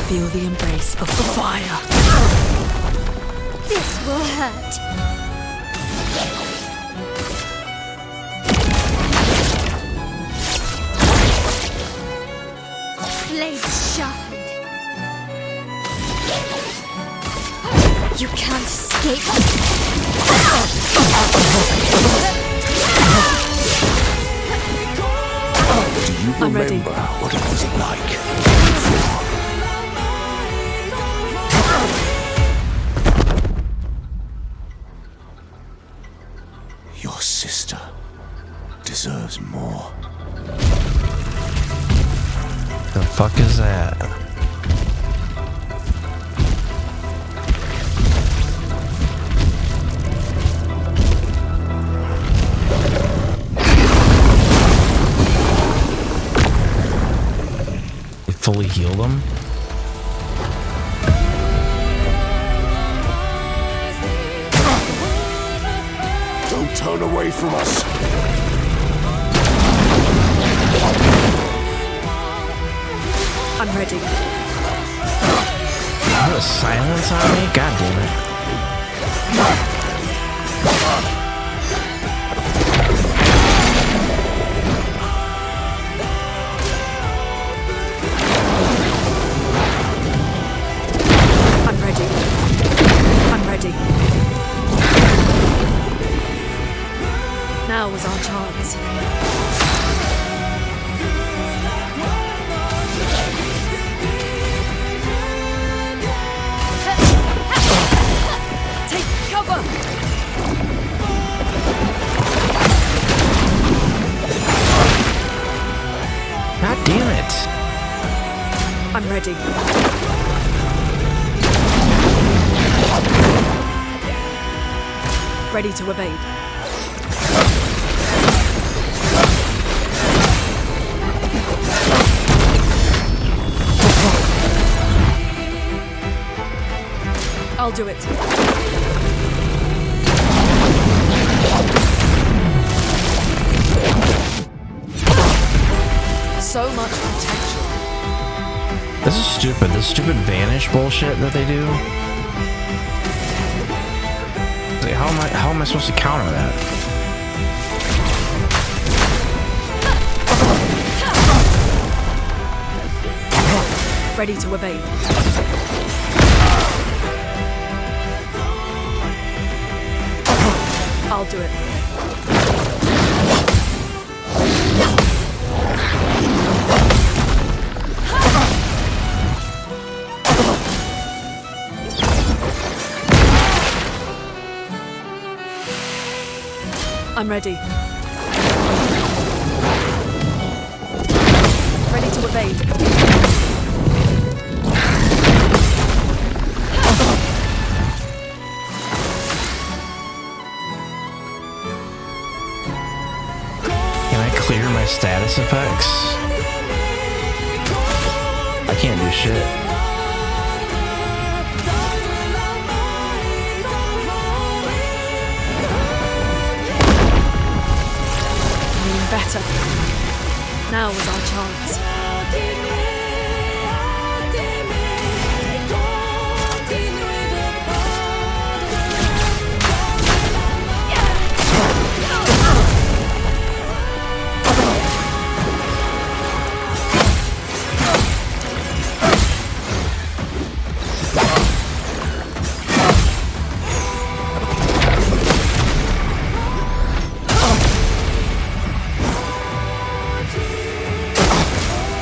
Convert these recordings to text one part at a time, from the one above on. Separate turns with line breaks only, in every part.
Feel the embrace of the fire.
This will hurt. Blades sharpened. You can't escape.
Do you
I'm ready.
remember what it was like? Your sister deserves more.
The fuck is that? You fully healed him?
Don't turn away from us.
I'm ready.
You put a silence on me? God damn it.
I'm ready. I'm ready. Now was our chance. Take cover!
God damn it.
I'm ready. Ready to evade. I'll do it. So much potential.
This is stupid. This stupid vanish bullshit that they do. Like, how am I supposed to counter that?
Ready to evade. I'll do it. I'm ready. Ready to evade.
Can I clear my status effects? I can't do shit.
Better. Now was our chance.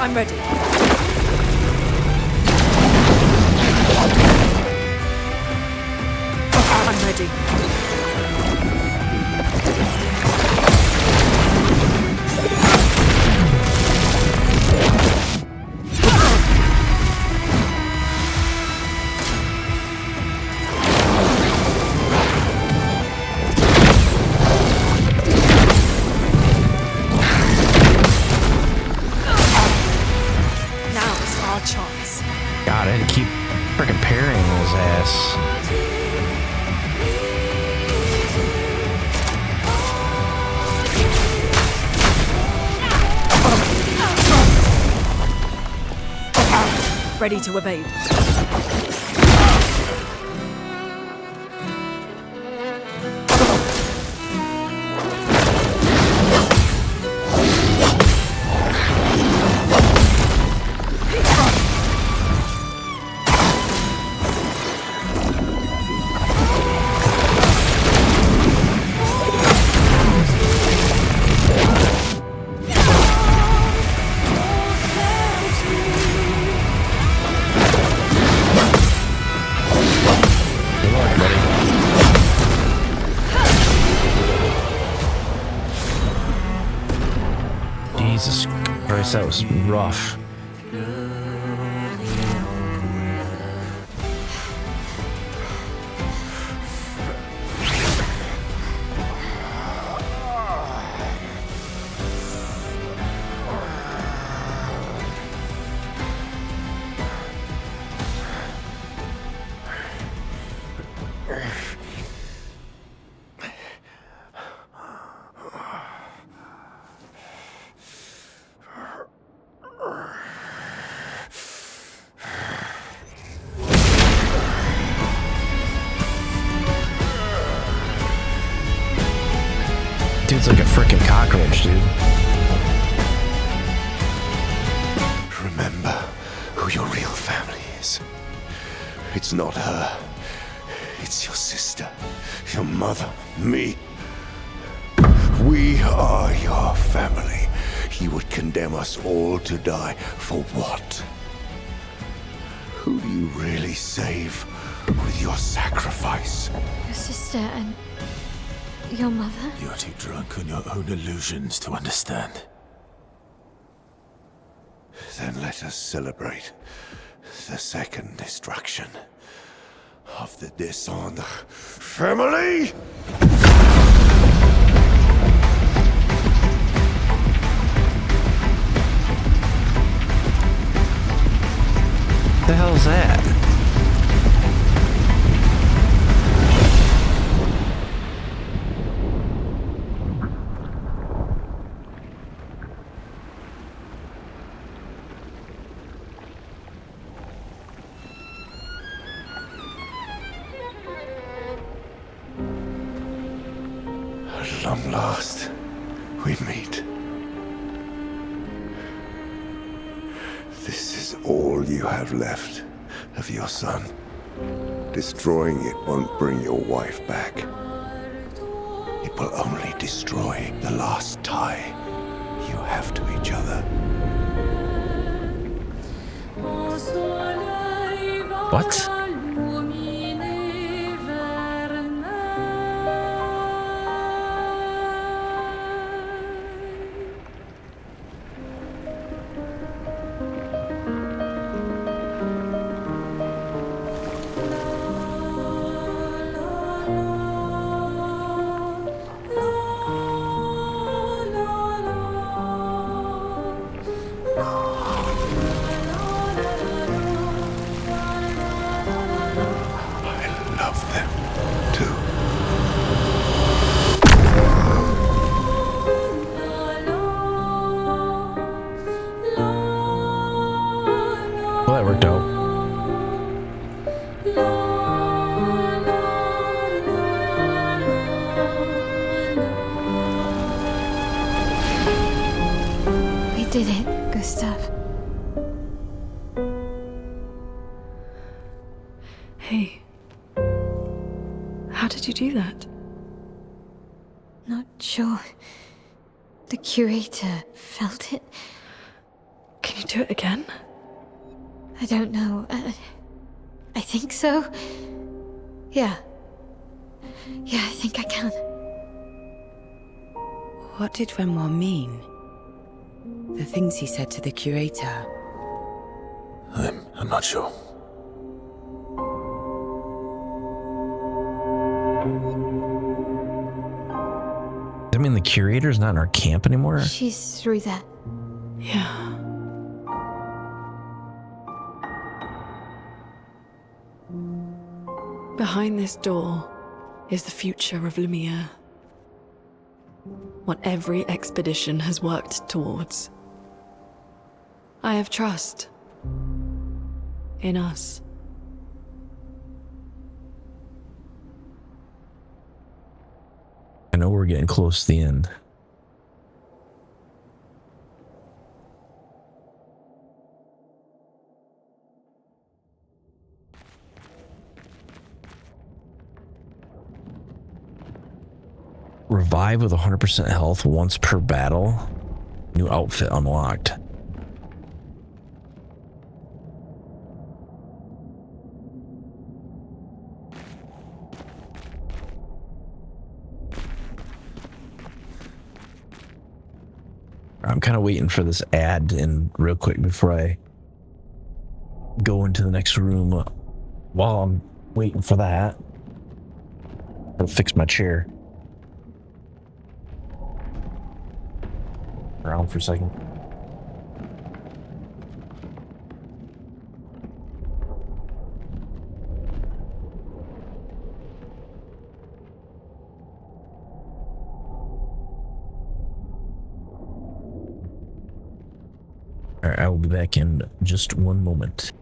I'm ready. I'm ready. Chance.
God, I had to keep freaking parrying his ass.
ready to evade.
Good luck, buddy. Jesus Christ, that was rough. Dude's like a freaking cockroach, dude.
Remember who your real family is. It's not her. It's your sister, your mother, me. We are your family. He would condemn us all to die for what? Who do you really save with your sacrifice?
Your sister and your mother?
You're too drunk on your own illusions to understand. Then let us celebrate the second destruction of the Descendre family!
What the hell is that?
At long last, we meet. This is all you have left of your son. Destroying it won't bring your wife back. It will only destroy the last tie you have to each other.
What?
I love them, too.
Well, that worked out.
We did it, Gustav.
Hey. How did you do that?
Not sure. The curator felt it.
Can you do it again?
I don't know. I think so. Yeah. Yeah, I think I can.
What did Renoir mean? The things he said to the curator.
I'm not sure.
Does that mean the curator's not in our camp anymore?
She's through that.
Yeah. Behind this door is the future of Lumiere. What every expedition has worked towards. I have trust. in us.
I know we're getting close to the end. Revive with 100% health once per battle. New outfit unlocked. I'm kind of waiting for this ad in real quick before I go into the next room. While I'm waiting for that, I'll fix my chair. Around for a second. All right, I will be back in just one moment.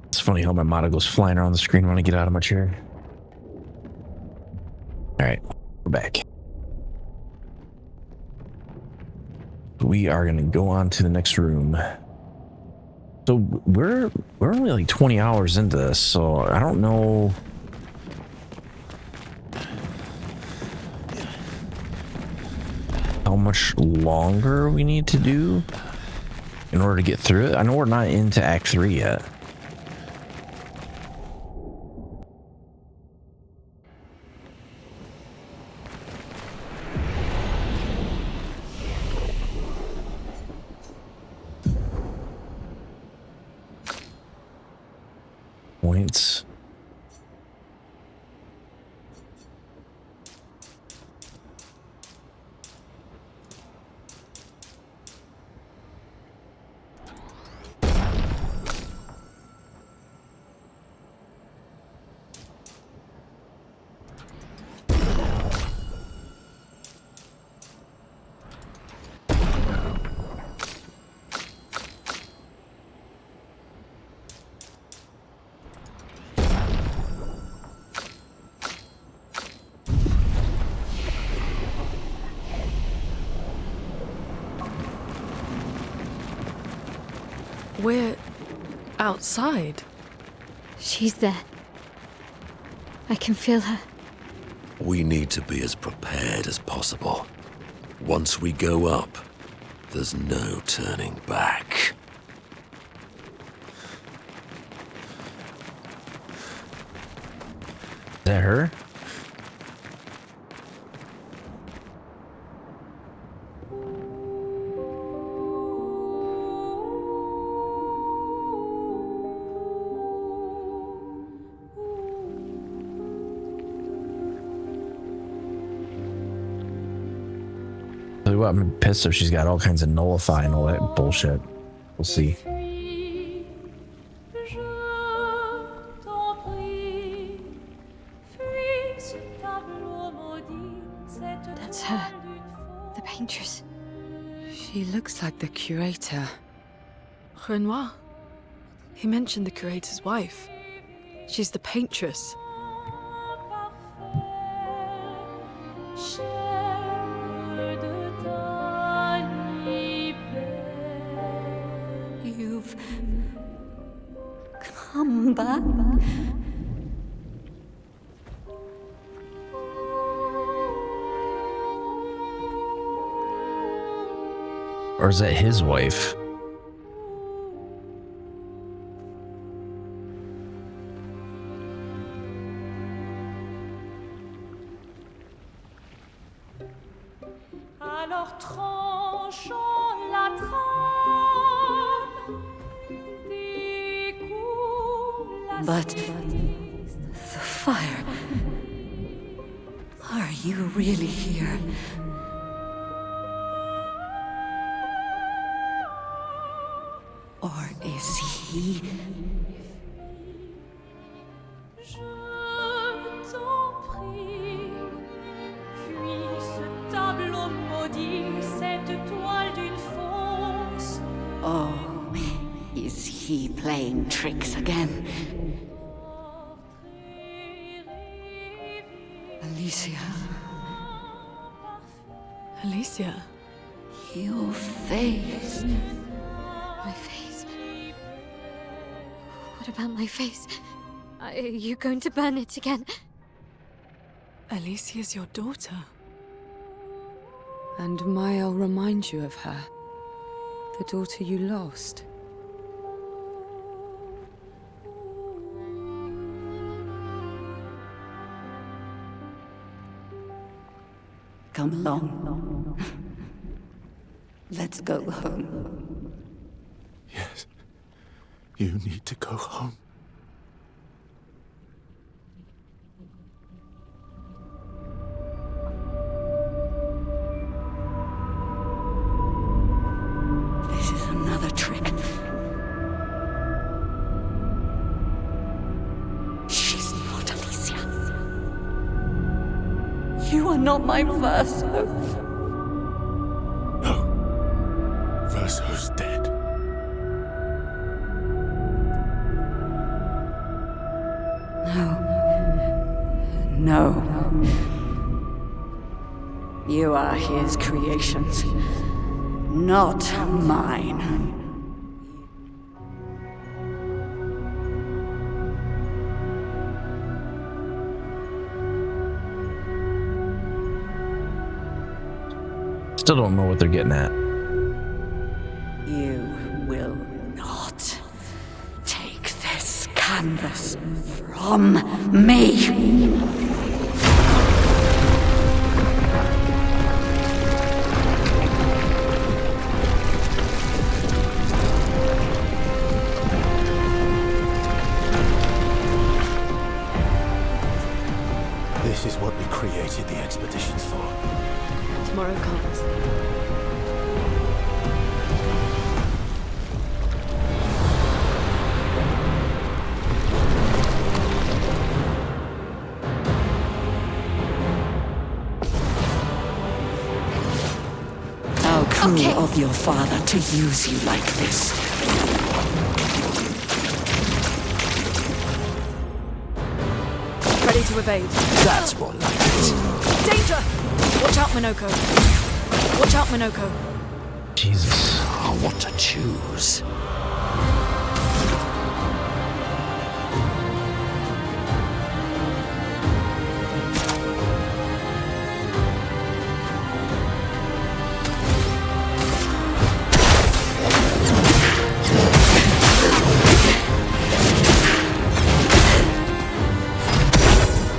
It's funny how my motto goes flying around the screen when I get out of my chair. All right, we're back. We are going to go on to the next room. So we're only like 20 hours into this, so I don't know. How much longer we need to do in order to get through it. I know we're not into Act 3 yet. Points.
We're outside.
She's there. I can feel her.
We need to be as prepared as possible. Once we go up, there's no turning back.
Is that her? Tell you what, I'm pissed if she's got all kinds of nullify and all that bullshit. We'll see.
That's her. The paintress.
She looks like the curator.
Renoir. He mentioned the curator's wife. She's the paintress.
You've come back?
Or is that his wife?
Alors tranchons la trame, découle la
But
sinistre.
the fire. Are you really here? Or is he?
Je t'en prie, fuis ce tableau maudit, cette toile d'une fausse.
Oh, is he playing tricks again? Alicia,
Alicia.
your face. My face? What about my face? Are you going to burn it again?
Alicia's your daughter.
And Mael reminds you of her. The daughter you lost.
Come along. Let's go home.
Yes. You need to go home.
This is another trick. She's not Alicia. You are not my first hope.
No. Verso's dead.
No. You are his creations, not mine.
Still don't know what they're getting at.
You will not take this canvas from me.
This is what we created the expeditions for.
Tomorrow comes.
How cruel of your father to use you like this.
Ready to evade.
That's more like it.
Danger! Watch out, Minoko. Watch out, Minoko.
Jesus.
What to choose?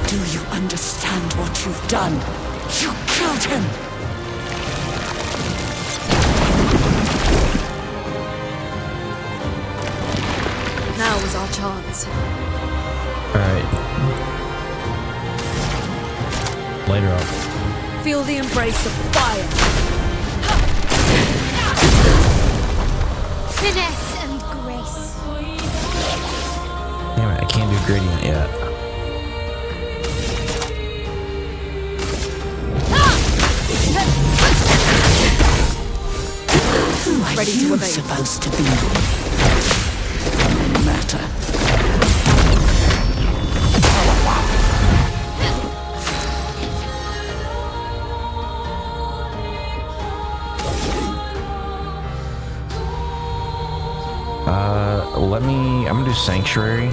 Do you understand what you've done? You killed him!
Now is our chance.
Alright. Light her up.
Feel the embrace of fire.
Finesse and grace.
Damn it, I can't do gradient yet.
Who are
Ready to
you
evade.
supposed to be?
altar.
I'm gonna do Sanctuary.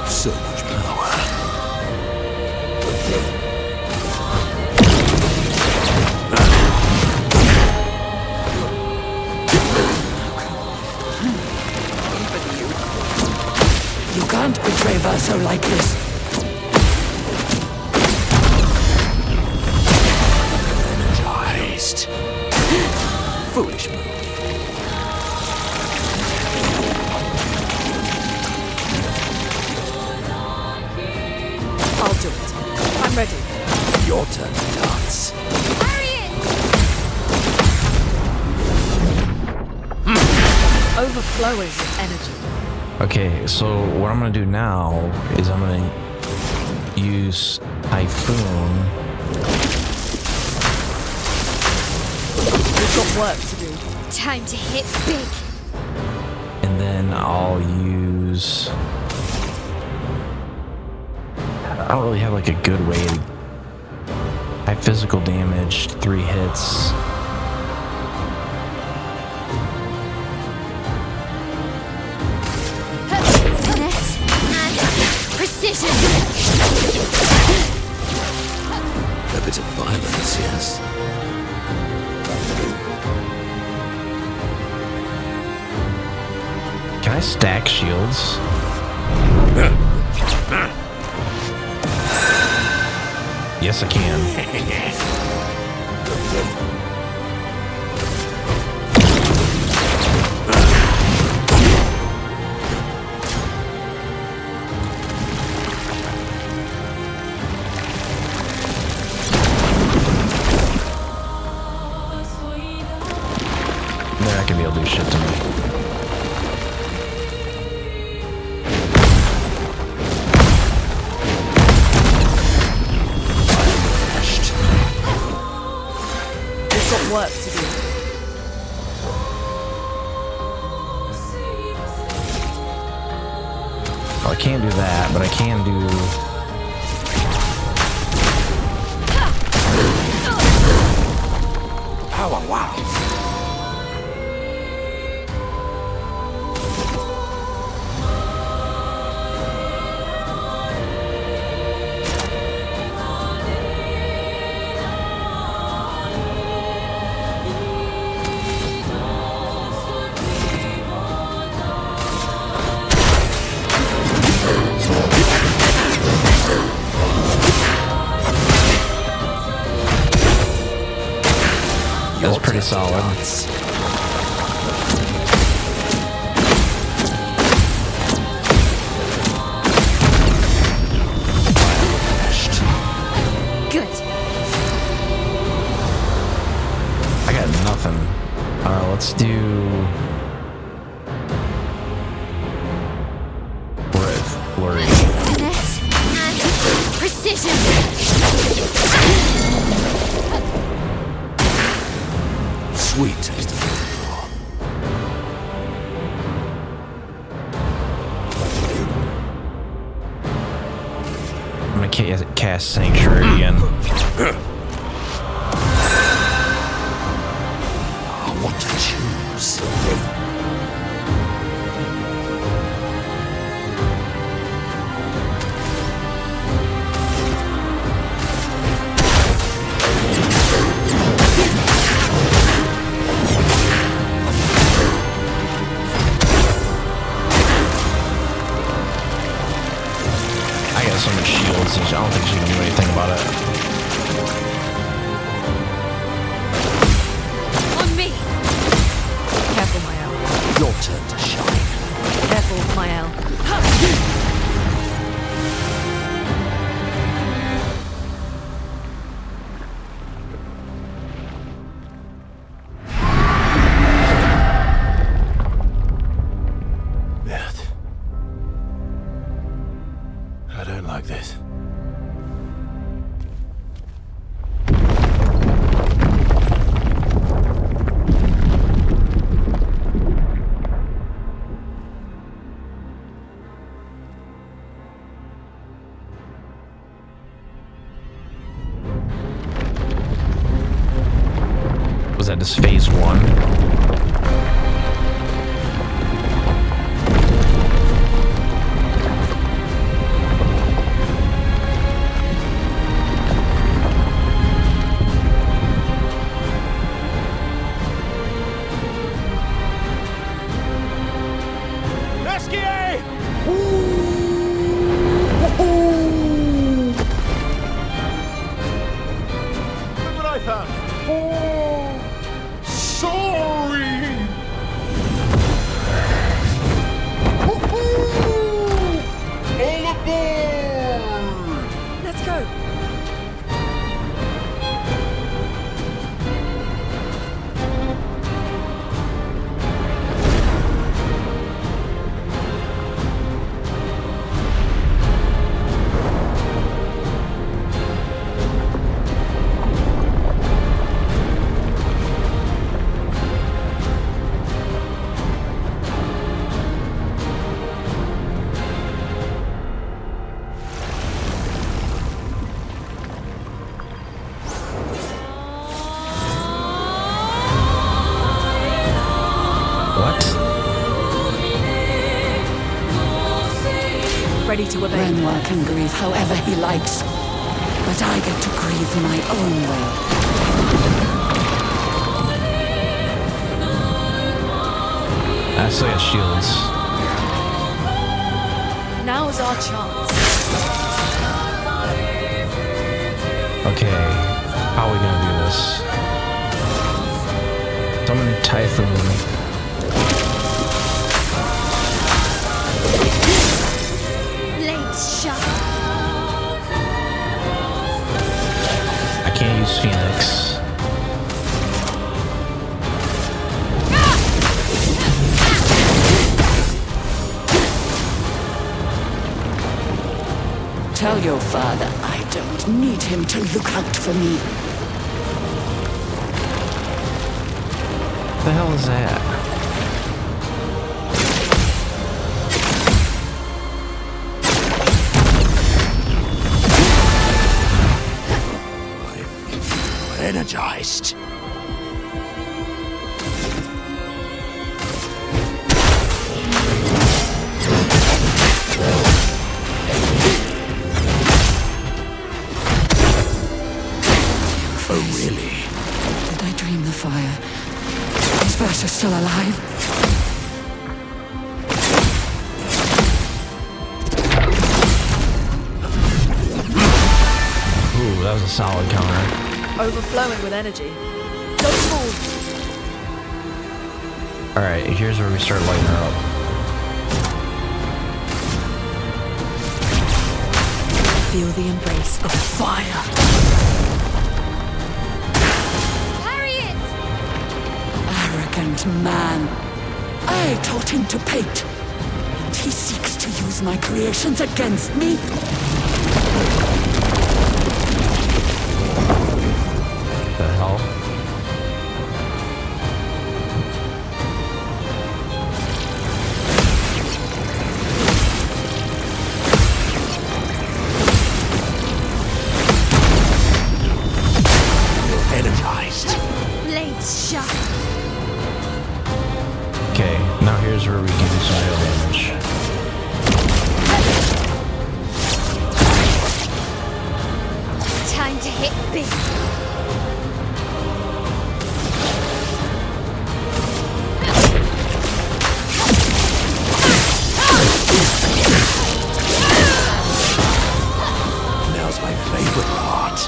So much power.
You can't betray Verso like this.
Energized. Foolish move.
I'll do it. I'm ready.
Your turn to dance.
Overflowing with energy.
Okay, so what I'm gonna do now is I'm gonna use Typhoon.
We've got work to do.
Time to hit big.
And then I'll use... I don't really have like a good way to... High physical damage, 3 hits.
Finesse and precision.
A bit of violence, yes.
Can I stack shields? Yes, I can. They're not gonna be able to do shit to me.
We've got work to do.
Well, I can't do that, but I can do...
Power, wow.
That's pretty solid.
Good.
I got nothing. Let's do... Flurry.
Finesse and precision.
Sweet taste of it.
I'm gonna cast Sanctuary again.
What to choose?
I got so much shields, I don't think she can do anything about it.
On me.
Careful, Mael.
Your turn to shine.
Careful, Mael.
Beth. I don't like this.
Was that just phase 1?
Look what I found! Oh, sorry! All aboard!
Let's go. Ready to obey.
Renoir can grieve however he likes, but I get to grieve my own way.
I still got shields.
Now's our chance.
Okay, how are we gonna do this? Summon Typhoon.
Blades sharp.
I can't use Phoenix.
Tell your father I don't need him to look out for me.
The hell is that?
Energized. Oh, really?
Did I dream the fire? Is Bertha still alive?
Ooh, that was a solid counter.
Overflowing with energy. Don't move.
Alright, here's where we start lighting her up.
Feel the embrace of fire.
Harriet!
Arrogant man. I taught him to paint, and he seeks to use my creations against me.
The hell?
Energized.
Blades sharp.
Okay, now here's where we can do some real damage.
Time to hit big.
Now's my favorite part.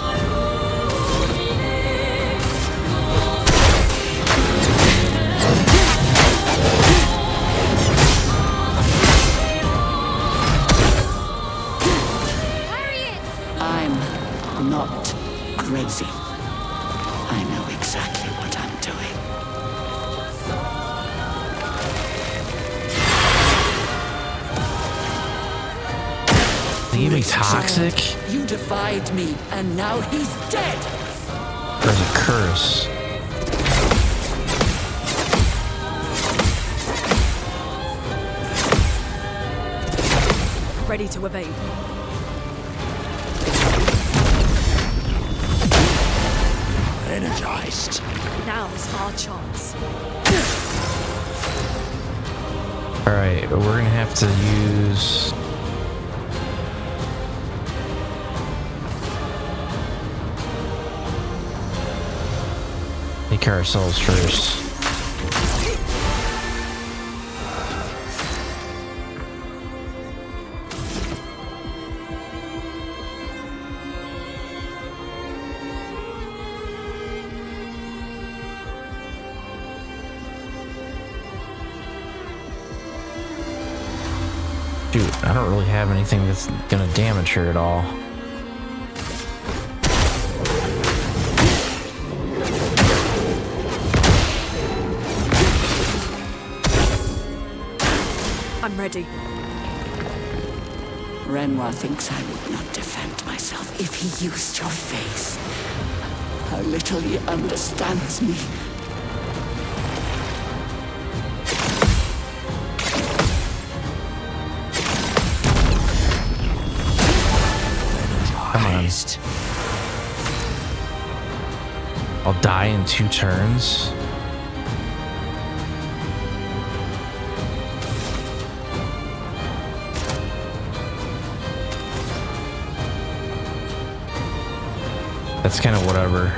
I'm not crazy. I know exactly what I'm doing.
They gave me toxic?
You defied me, and now he's dead.
There's a curse.
Ready to evade.
Energized.
energized.
Now is our chance.
Alright, we're gonna have to use... take care of ourselves first. Shoot, I don't really have anything that's gonna damage her at all.
I'm ready.
Renoir thinks I would not defend myself if he used your face. How little he understands me.
Come on. I'll die in 2 turns. That's kind of whatever.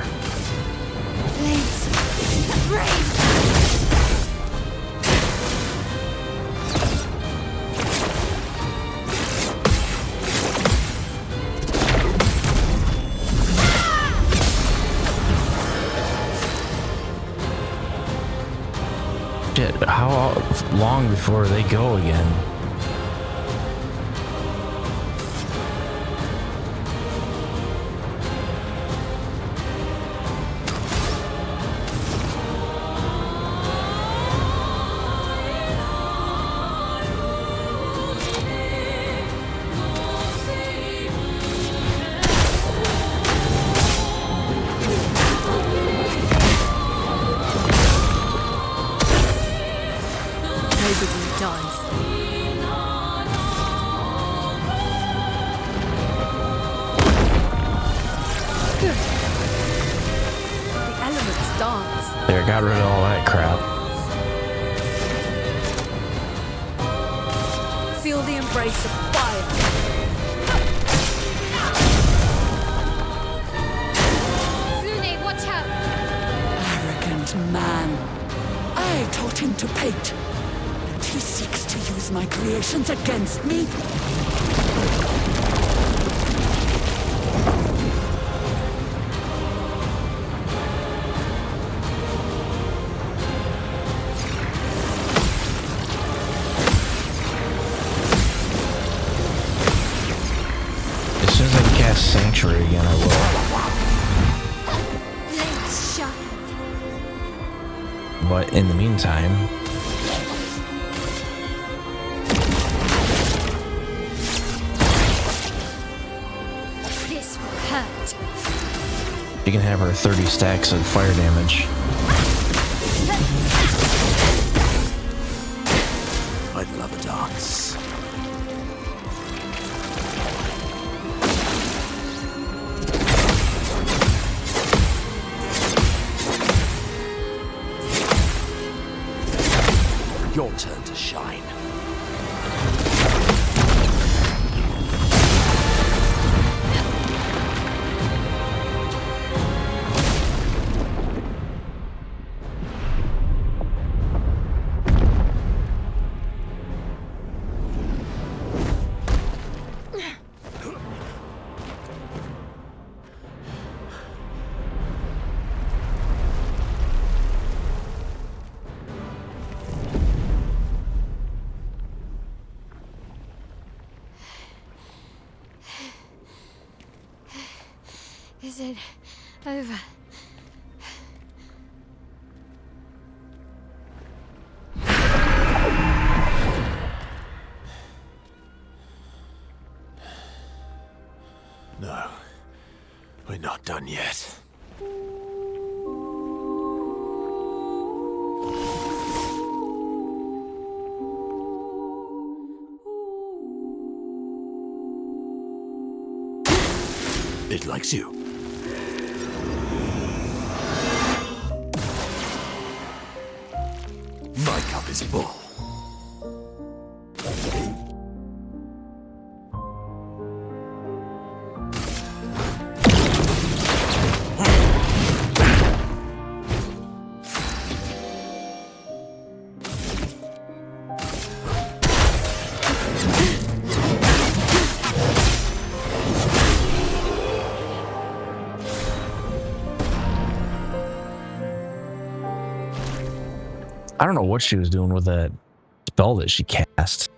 Shit, how long before they go again?
Nobody dies. Good. The elements dance.
There, got rid of all that crap.
Feel the embrace of fire.
Zune, watch out!
Arrogant man. I taught him to paint. And he seeks to use my creations against me.
As soon as I can cast Sanctuary again, I will.
Let's shine.
But in the meantime,
This will hurt.
you can have her 30 stacks of fire damage.
I'd love a dance. Your turn to shine.
Is it over?
No, we're not done yet.
It likes you. My cup is full.
I don't know what she was doing with that spell that she cast.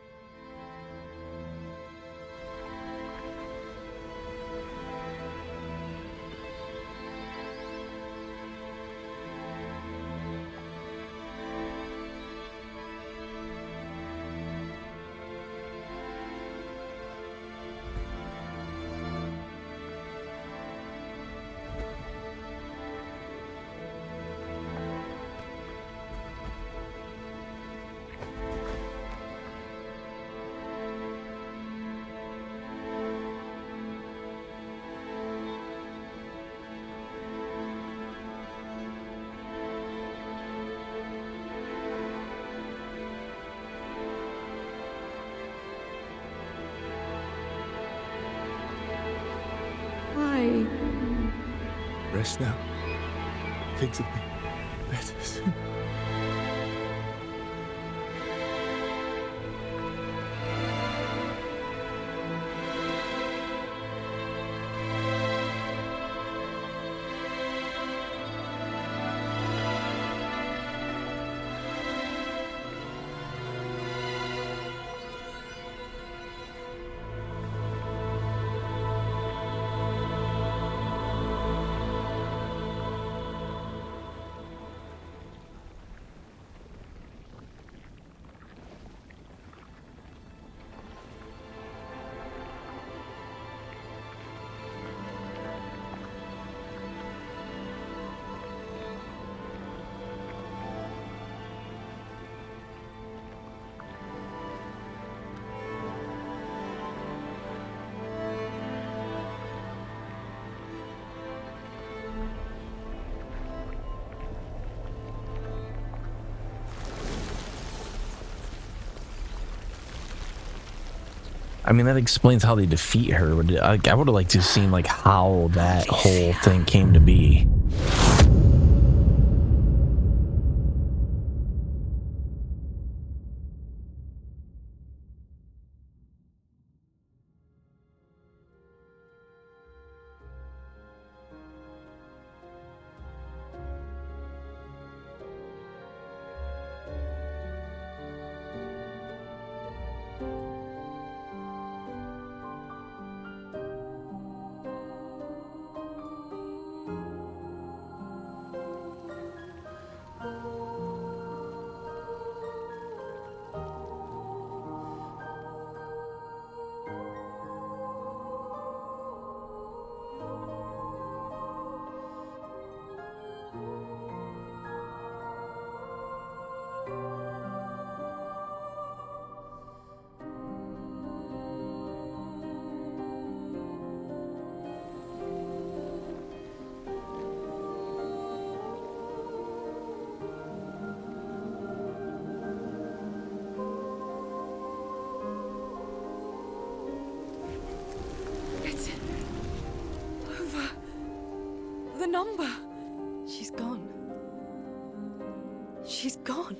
Why?
Rest now. Things will be better soon.
I mean, that explains how they defeat her, but I would have liked to have seen like how that whole thing came to be.
It's over. The number. She's gone. She's gone.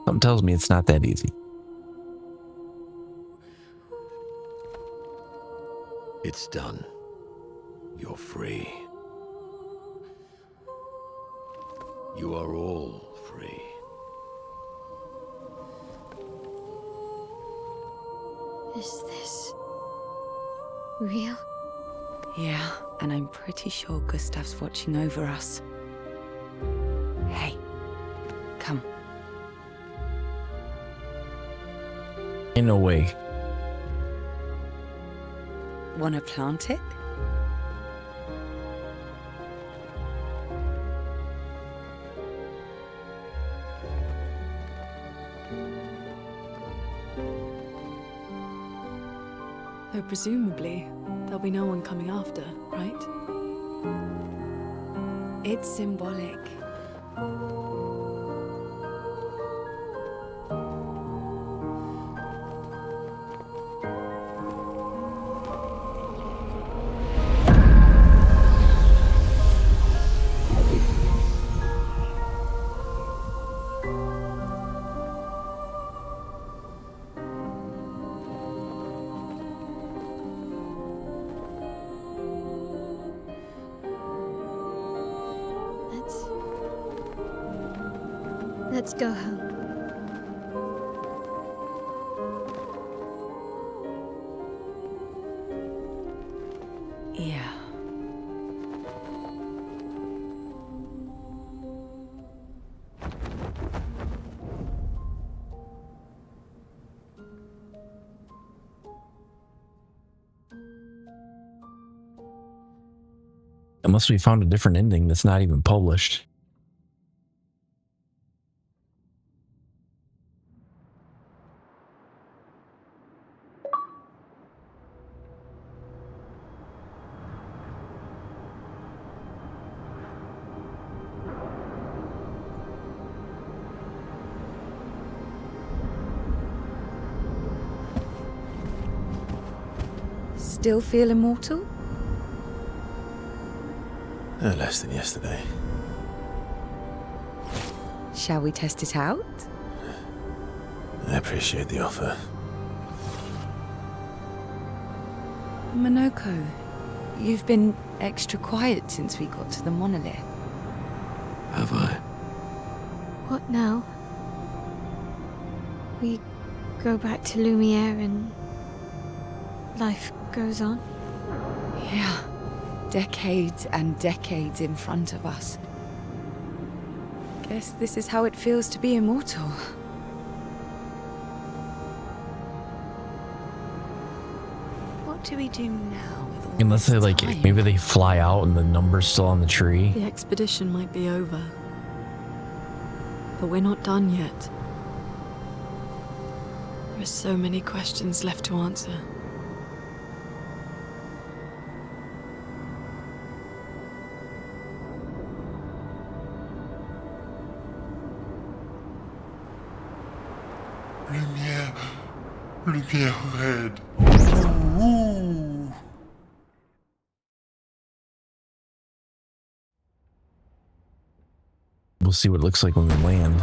Something tells me it's not that easy.
It's done. You're free. You are all free.
Is this real?
Yeah, and I'm pretty sure Gustav's watching over us. Hey, come.
Ain't no way.
Wanna plant it?
Though presumably, there'll be no one coming after, right?
It's symbolic.
Let's go home.
Yeah.
Unless we found a different ending that's not even published.
Still feel immortal?
Less than yesterday.
Shall we test it out?
I appreciate the offer.
Monoko, you've been extra quiet since we got to the monolith.
Have I?
What now? We go back to Lumiere and life goes on?
Yeah. Decades and decades in front of us. Guess this is how it feels to be immortal. What do we do now with all
Unless they
this
like,
time?
maybe they fly out and the number's still on the tree.
The expedition might be over. But we're not done yet. There are so many questions left to answer.
Lumiere red.
We'll see what it looks like when we land.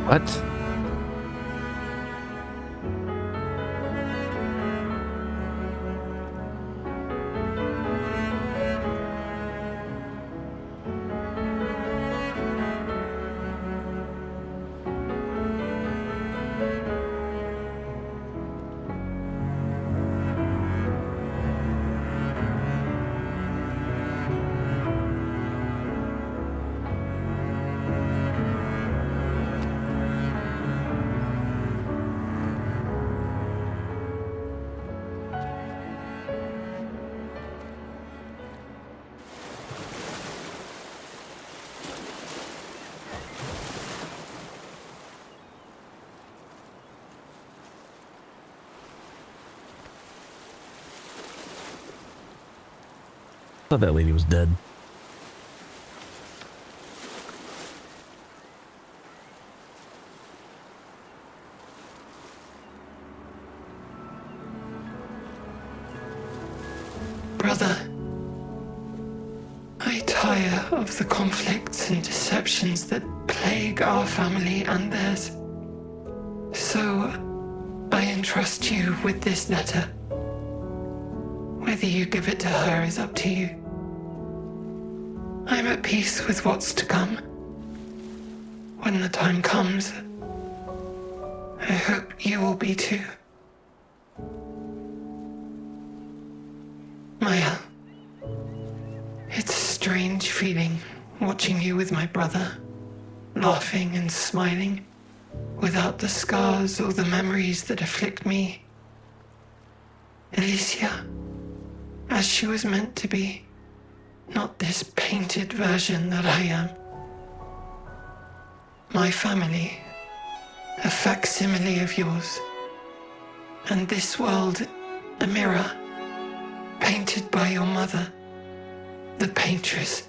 What? Thought that lady was dead.
Brother, I tire of the conflicts and deceptions that plague our family and theirs. So, I entrust you with this letter. Whether you give it to her is up to you. I'm at peace with what's to come. When the time comes, I hope you will be too. Maya, it's a strange feeling watching you with my brother, laughing and smiling, without the scars or the memories that afflict me. Alicia, as she was meant to be, not this painted version that I am. My family, a facsimile of yours, and this world, a mirror, painted by your mother, the paintress,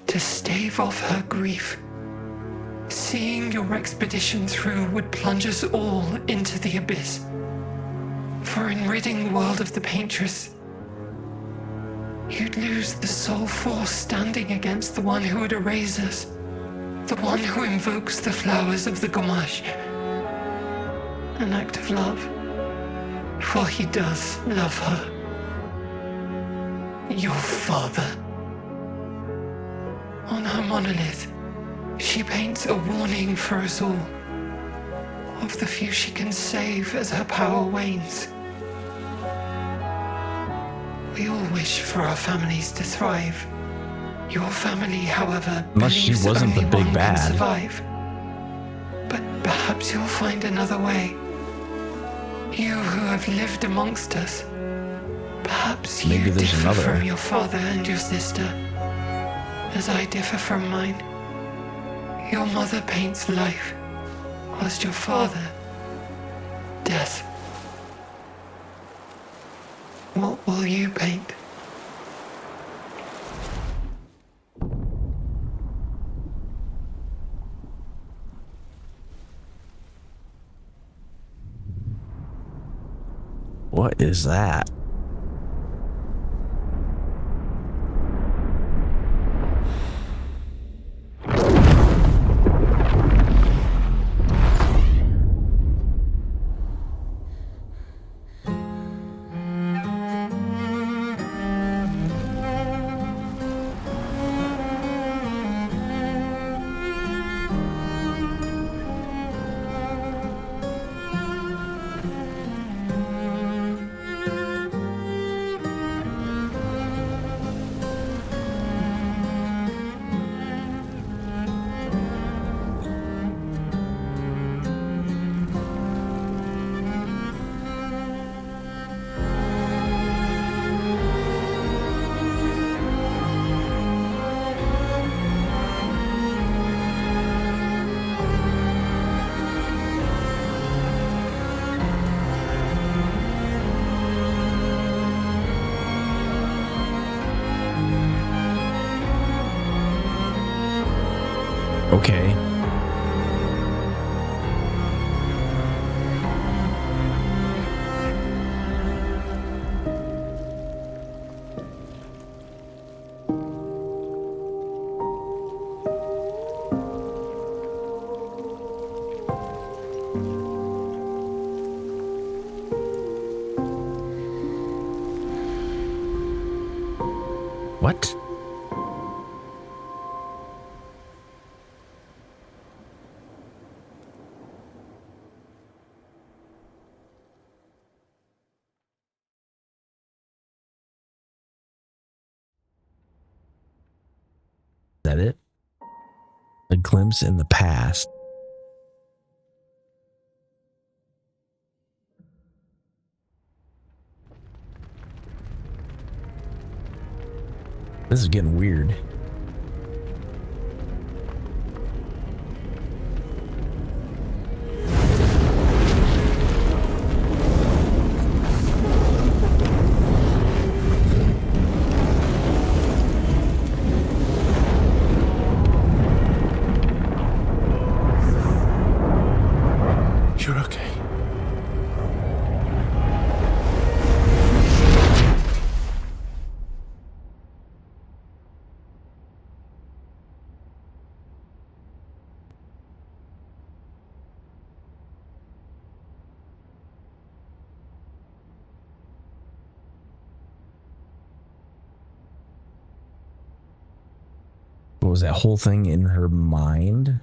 to stave off her grief. Seeing your expedition through would plunge us all into the abyss. For in ridding the world of the paintress, you'd lose the sole force standing against the one who would erase us, the one who invokes the flowers of the Gamash. An act of love, for he does love her. Your father. On her monolith, she paints a warning for us all, of the few she can save as her power wanes. We all wish for our families to thrive. Your family, however,
Unless she
believes
wasn't the
only
big
one
bad.
can survive. But perhaps you'll find another way. You who have lived amongst us. Perhaps
Maybe
you
there's
differ
another.
from your father and your sister, as I differ from mine. Your mother paints life, whilst your father, death. What will you paint?
What is that? Okay. What? Is that it? A glimpse in the past. This is getting weird. Was that whole thing in her mind?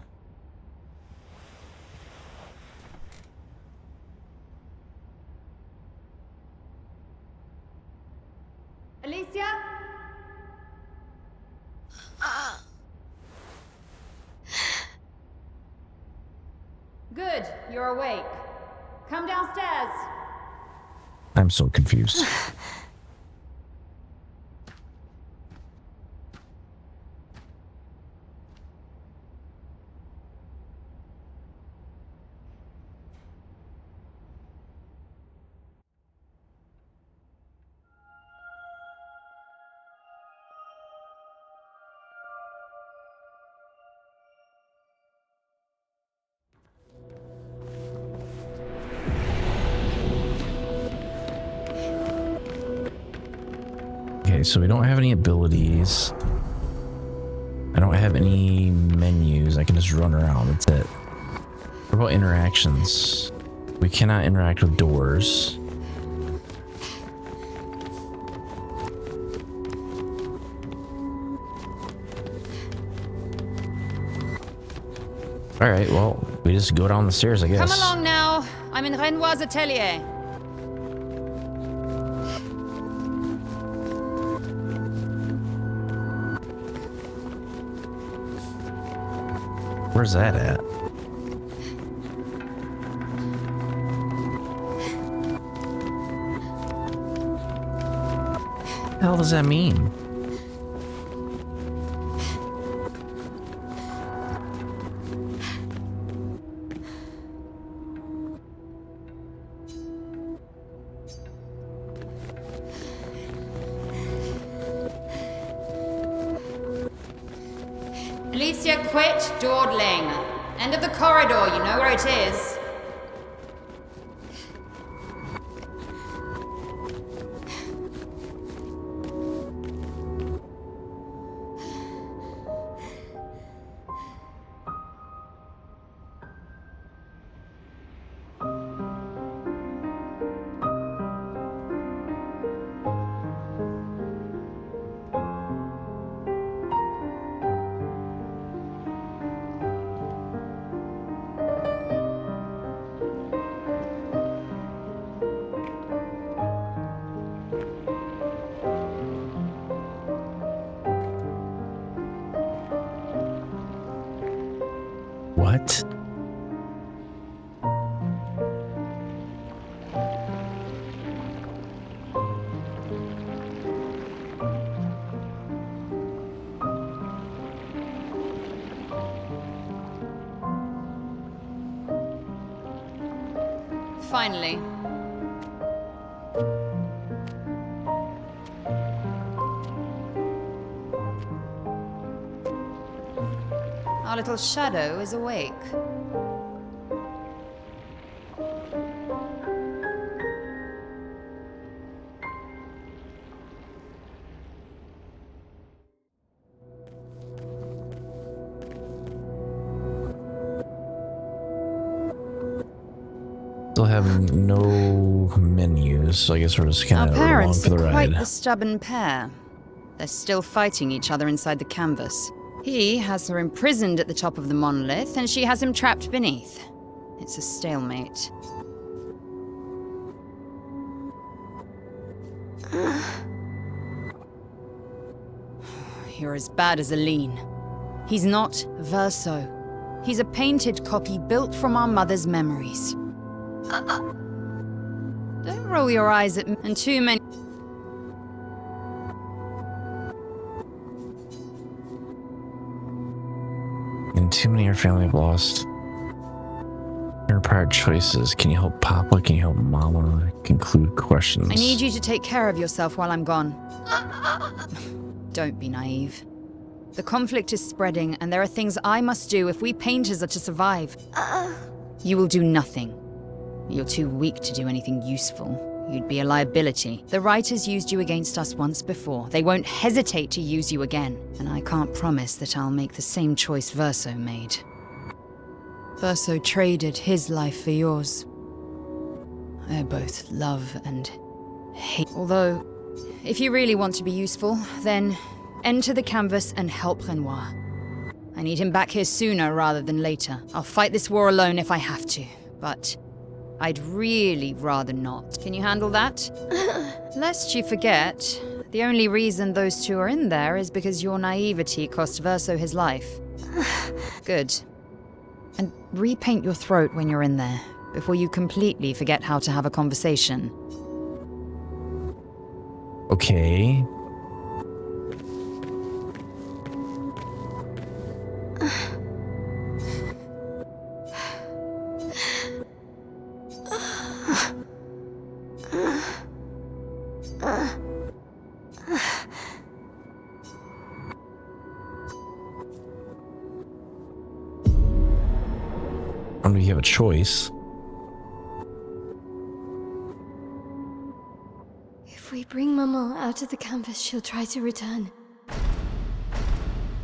Alicia? Good, you're awake. Come downstairs.
I'm so confused. Okay, so we don't have any abilities. I don't have any menus. I can just run around. That's it. What about interactions? We cannot interact with doors. Alright, well, we just go down the stairs, I guess.
Come along now. I'm in Renoir's atelier.
Where's that at? What the hell does that mean?
Alicia, quit dawdling. End of the corridor, you know where it is.
What?
Finally. Our little shadow is awake.
Still have no menus, so I guess we're just kind
Our
of along
parents
for the
are quite
ride.
the stubborn pair. They're still fighting each other inside the canvas. He has her imprisoned at the top of the monolith, and she has him trapped beneath. It's a stalemate. You're as bad as Aline. He's not Verso. He's a painted copy built from our mother's memories. Don't roll your eyes at me, and too many...
And too many of your family have lost. Required choices. Can you help Papa? Can you help Mama? Conclude questions.
I need you to take care of yourself while I'm gone. Don't be naive. The conflict is spreading, and there are things I must do if we painters are to survive. You will do nothing. You're too weak to do anything useful. You'd be a liability. The writers used you against us once before. They won't hesitate to use you again. And I can't promise that I'll make the same choice Verso made. Verso traded his life for yours. They're both love and hate. Although, if you really want to be useful, then enter the canvas and help Renoir. need him back here sooner rather than later. I'll fight this war alone if I have to, but I'd really rather not. Can you handle that? Lest you forget, the only reason those two are in there is because your naivety cost Verso his life. Good. And repaint your throat when you're in there, before you completely forget how to have a conversation.
Okay. I don't know if you have a choice.
If we bring Maman out of the canvas, she'll try to return.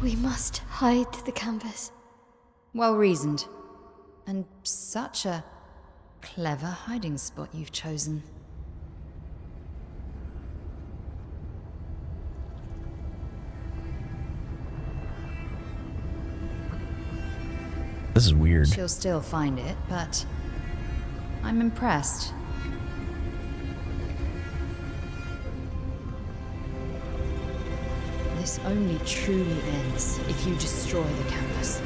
We must hide the canvas.
Well reasoned. And such a clever hiding spot you've chosen.
This is weird.
She'll still find it, but I'm impressed. This only truly ends if you destroy the canvas.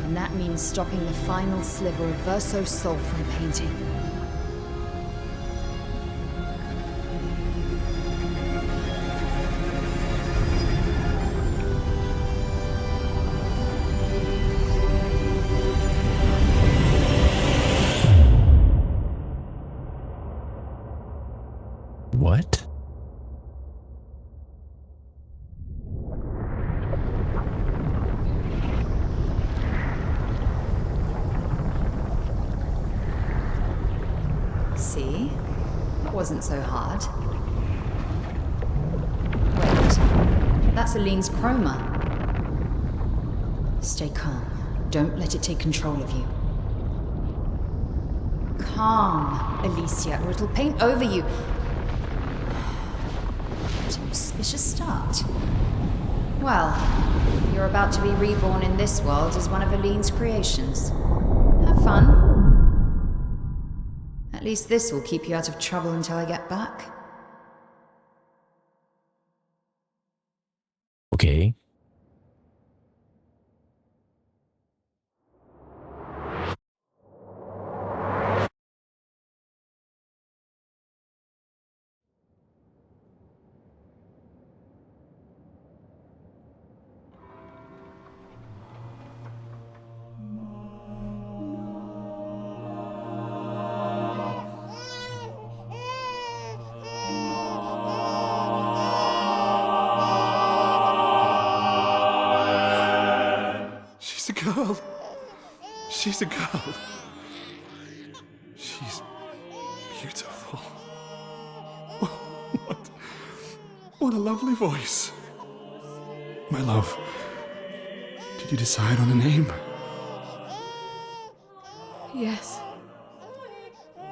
And that means stopping the final sliver of Verso's soul from painting.
What?
See? That wasn't so hard. Wait. That's Aline's chroma. Stay calm. Don't let it take control of you. Calm, Alicia, or it'll paint over you. What an auspicious start. Well, you're about to be reborn in this world as one of Aline's creations. Have fun. At least this will keep you out of trouble until I get back.
Okay.
She's a girl. She's a girl. She's beautiful. What a lovely voice. My love, did you decide on a name?
Yes.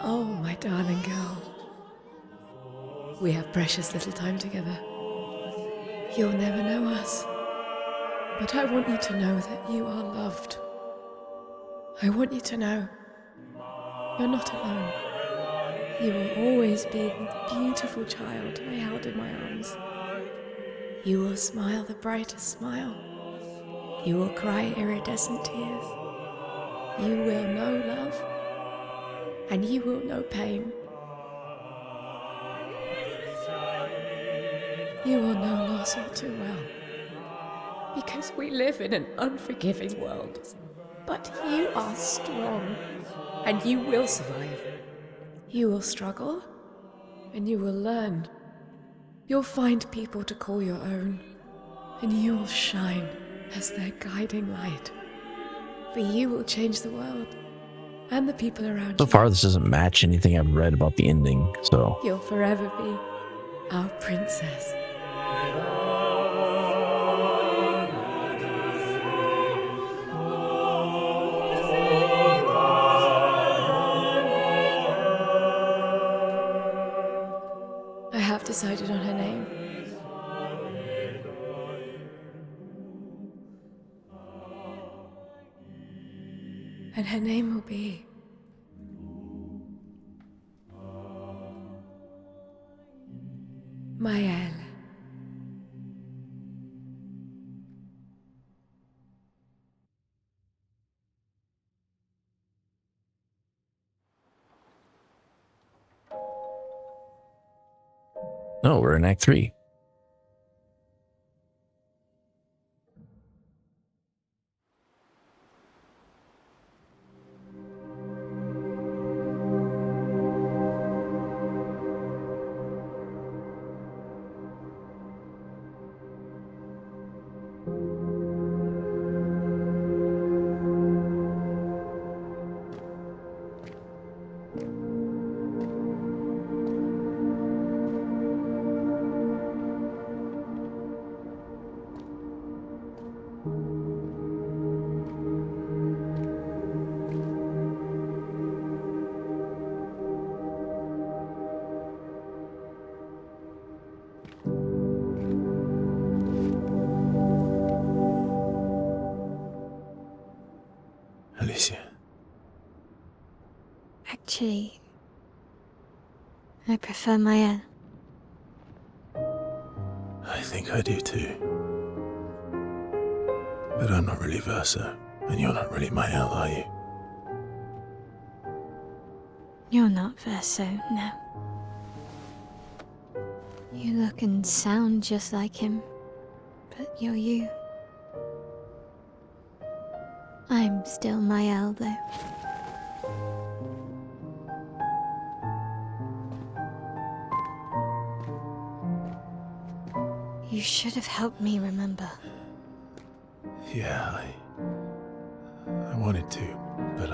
Oh, my darling girl. We have precious little time together. You'll never know us. But I want you to know that you are loved. I want you to know you're not alone. You will always be the beautiful child I held in my arms. You will smile the brightest smile. You will cry iridescent tears. You will know love, and you will know pain. You will know loss all too well. Because we live in an unforgiving world. But you are strong, and you will survive. You will struggle, and you will learn. You'll find people to call your own, and you will shine as their guiding light. For you will change the world, and the people around you.
So far, this doesn't match anything I've read about the ending, so.
You'll forever be our princess. decided on her name. And her name will be... Maëlle.
No, we're in Act 3.
Alicia.
Actually, I prefer Maëlle.
I think I do too. But I'm not really Verso, and you're not really Maëlle, are you?
You're not Verso, no. You look and sound just like him, but you're you. I'm still Maëlle, though. You should have helped me remember.
Yeah, I wanted to, but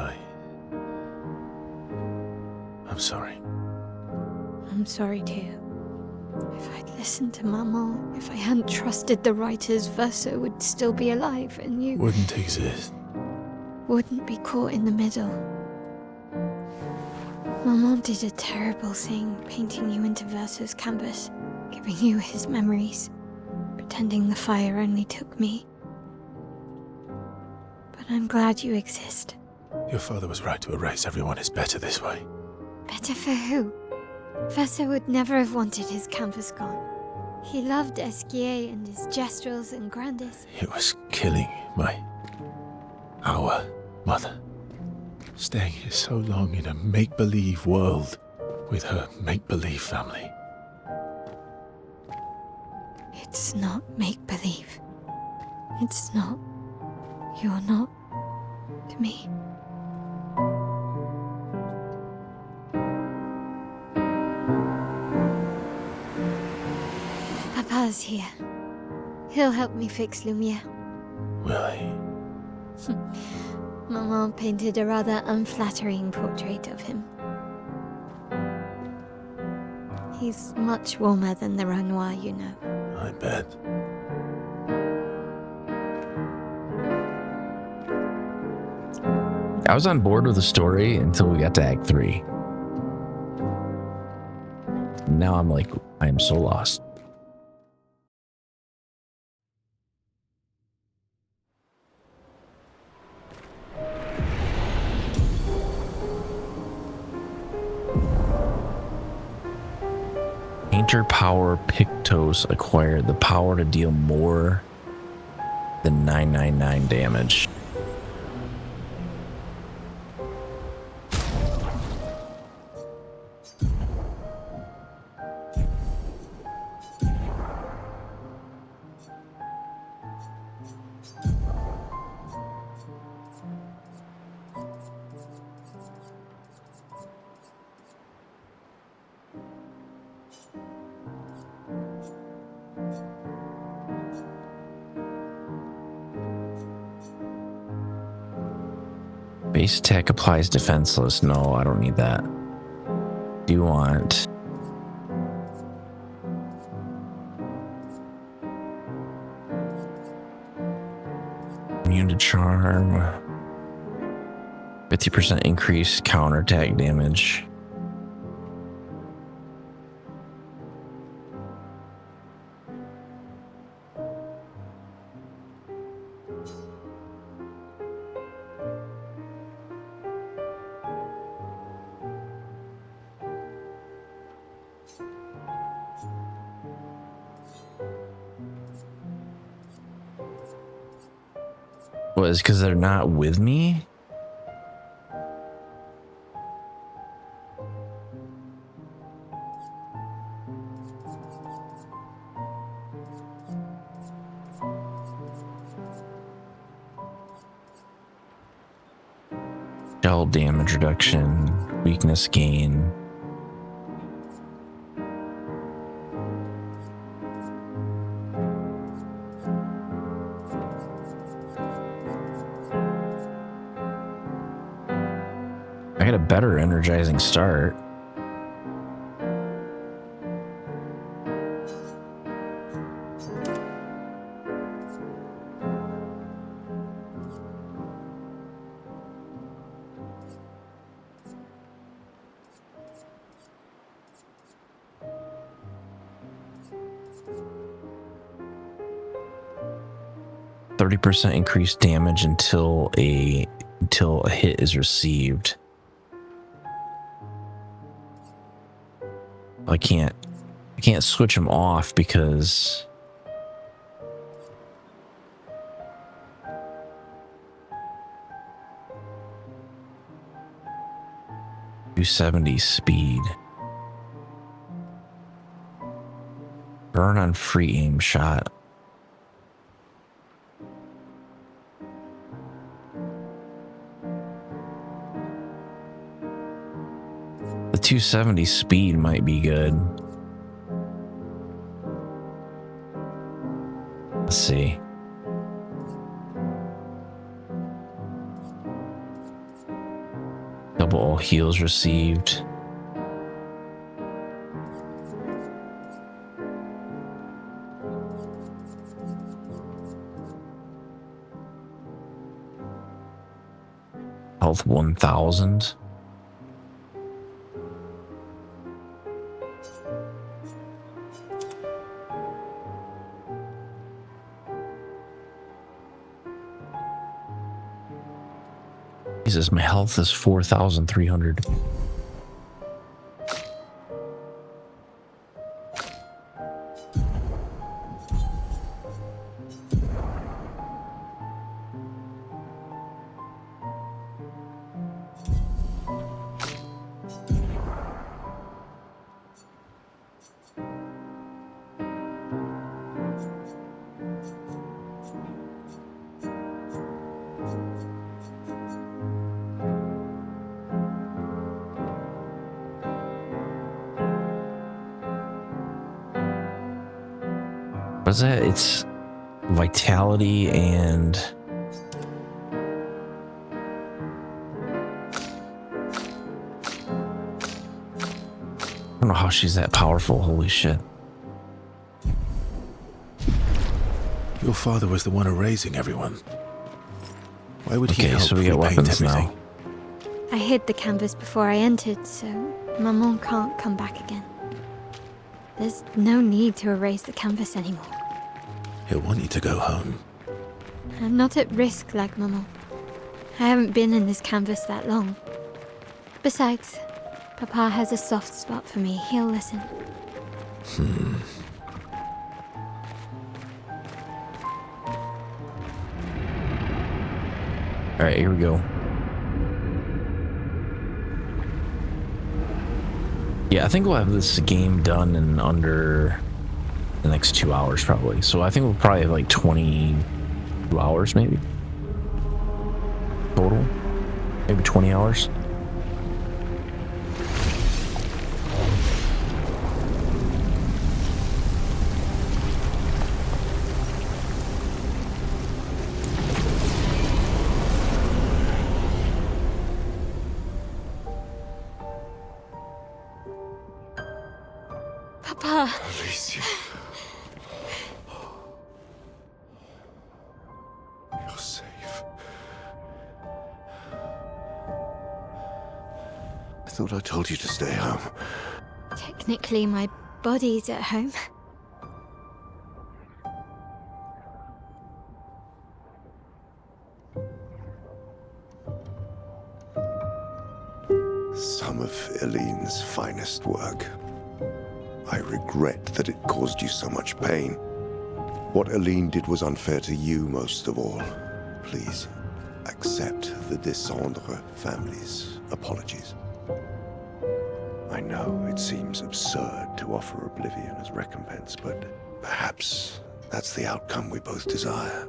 I'm sorry.
I'm sorry too. If I'd listened to Maman, if I hadn't trusted the writers, Verso would still be alive, and you
Wouldn't exist.
wouldn't be caught in the middle. Maman did a terrible thing, painting you into Verso's canvas, giving you his memories, pretending the fire only took me. But I'm glad you exist.
Your father was right to erase everyone is better this way.
Better for who? Verso would never have wanted his canvas gone. He loved Esquier and his gestrels and Grandis.
It was killing our mother. Staying here so long in a make-believe world with her make-believe family.
It's not make-believe. It's not. You're not to me. Papa's here. He'll help me fix Lumiere.
Will he?
Maman painted a rather unflattering portrait of him. He's much warmer than the Renoir, you know.
I bet.
I was on board with the story until we got to Act 3. Now I'm like, I am so lost. Painter Power Pictos acquired the power to deal more than 999 damage. Base attack applies defenseless. No, I don't need that. Do you want... immune to charm. 50% increase counterattack damage. What, is because they're not with me? Shell damage reduction, weakness gain. I got a better energizing start. %30 increased damage until a hit is received. I can't switch them off because .270 speed. Burn on free aim shot. The 270 speed might be good. Let's see. Double all heals received. Health 1000. Jesus, my health is 4,300. What's that? It's vitality and I don't know how she's that powerful. Holy shit.
Your father was the one erasing everyone. Why would he help
so we get
repaint
weapons
everything?
now.
I hid the canvas before I entered, so Maman can't come back again. There's no need to erase the canvas anymore.
He'll want you to go home.
I'm not at risk like Maman. I haven't been in this canvas that long. Besides, Papa has a soft spot for me. He'll listen.
Alright, here we go. Yeah, I think we'll have this game done in under the next 2 hours probably. So I think we'll probably have like 22 hours maybe. Total. Maybe 20 hours.
Papa!
Alicia. You're safe. I thought I told you to stay home.
Technically, my body's at home.
Some of Eileen's finest work. I regret that it caused you so much pain. What Eileen did was unfair to you most of all. Please accept the Descendre family's apologies. I know it seems absurd to offer oblivion as recompense, but perhaps that's the outcome we both desire.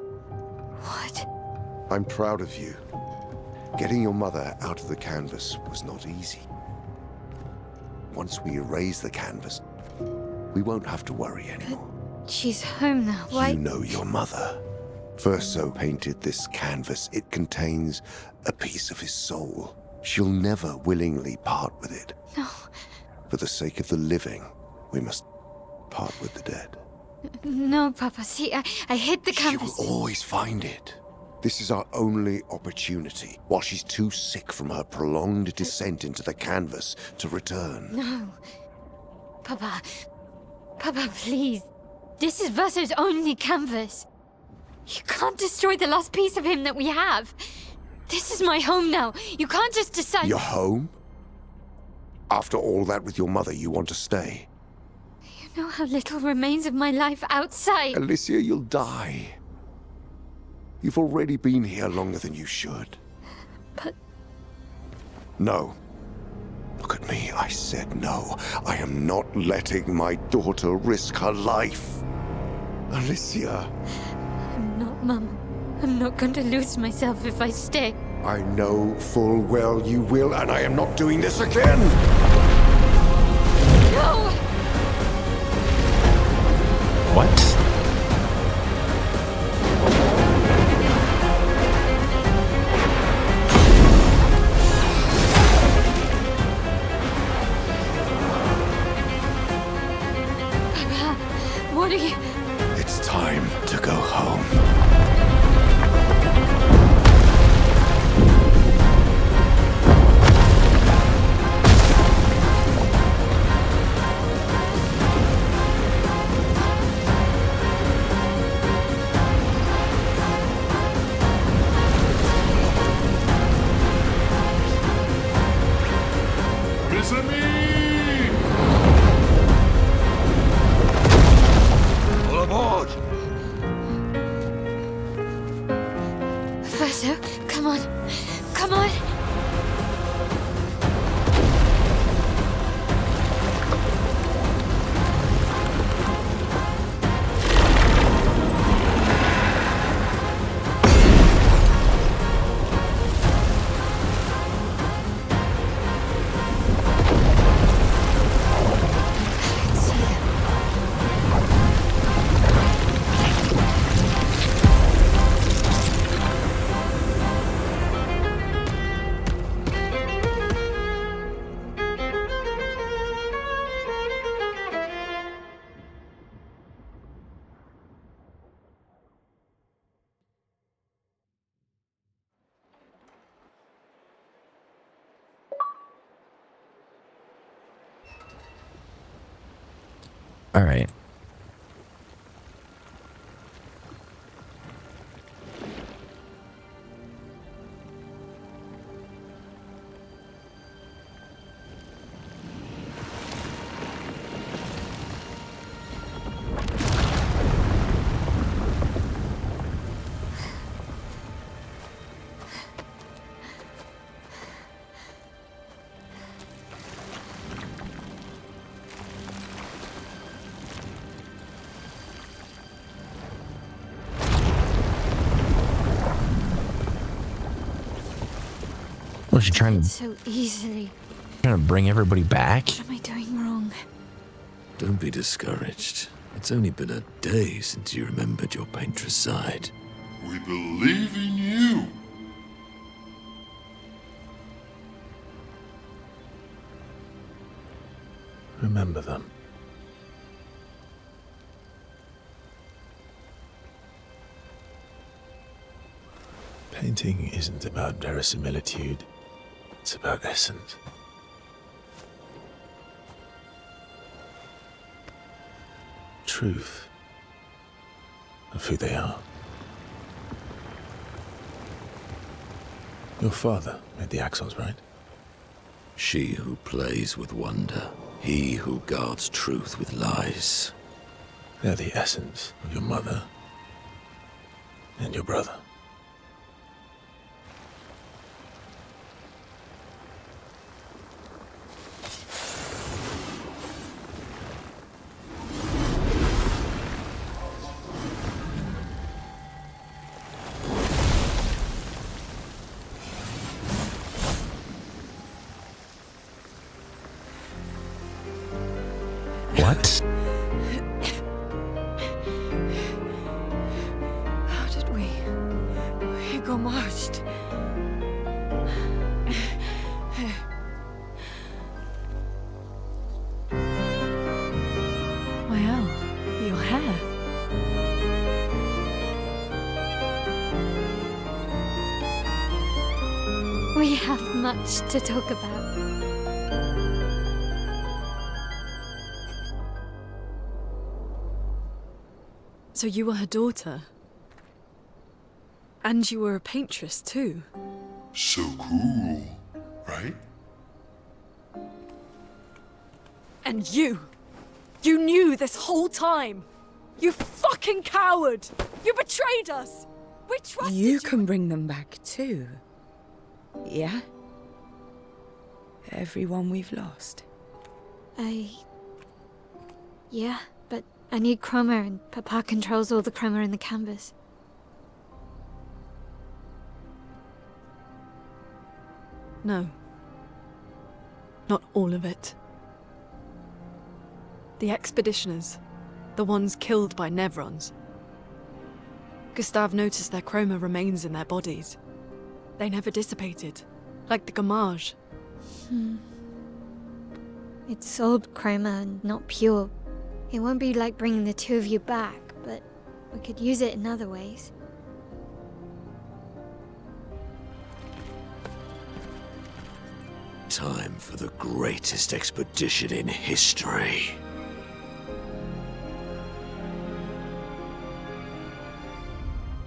What?
I'm proud of you. Getting your mother out of the canvas was not easy. Once we erase the canvas, we won't have to worry anymore.
She's home now. Why?
You know your mother. Verso painted this canvas. It contains a piece of his soul. She'll never willingly part with it.
No.
For the sake of the living, we must part with the dead.
No, Papa. See, I hid the canvas.
She will always find it. This is our only opportunity, while she's too sick from her prolonged descent into the canvas to return.
No. Papa. Papa, please. This is Verso's only canvas. You can't destroy the last piece of him that we have. This is my home now. You can't just decide...
Your home? After all that with your mother, you want to stay?
You know how little remains of my life outside.
Alicia, you'll die. You've already been here longer than you should.
But...
No. Look at me, I said no. I am not letting my daughter risk her life. Alicia.
I'm not, Mama. I'm not going to lose myself if I stay.
I know full well you will, and I am not doing this again!
No!
What?
Papa, what are you...
It's time to go home.
Verso, come on. Come on.
All right. Was she trying
So easily.
to bring everybody back?
What am I doing wrong?
Don't be discouraged. It's only been a day since you remembered your patricide.
We believe in you.
Remember them.
Painting isn't about verisimilitude. It's about essence. Truth of who they are. Your father made the axles, right?
She who plays with wonder. He who guards truth with lies.
They're the essence of your mother and your brother.
What?
How did we got marched? Wow, your hair.
We have much to talk about.
So you were her daughter? And you were a paintress too?
So cool, right?
And you knew this whole time! You fucking coward! You betrayed us! We trusted you!
You can bring them back too. Yeah? Everyone we've lost.
Yeah, but I need chroma and Papa controls all the chroma in the canvas.
No. Not all of it. The expeditioners. The ones killed by Nevrons. Gustave noticed their chroma remains in their bodies. They never dissipated, like the Gamage.
It's old chroma and not pure. It won't be like bringing the two of you back, but we could use it in other ways.
Time for the greatest expedition in history.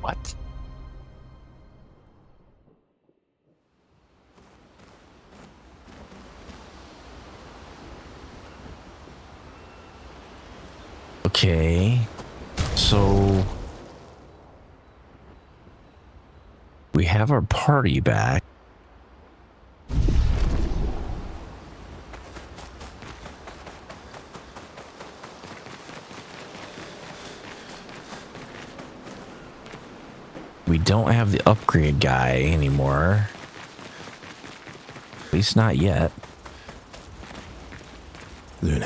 What? Okay, so we have our party back. We don't have the upgrade guy anymore. At least not yet.
Lune,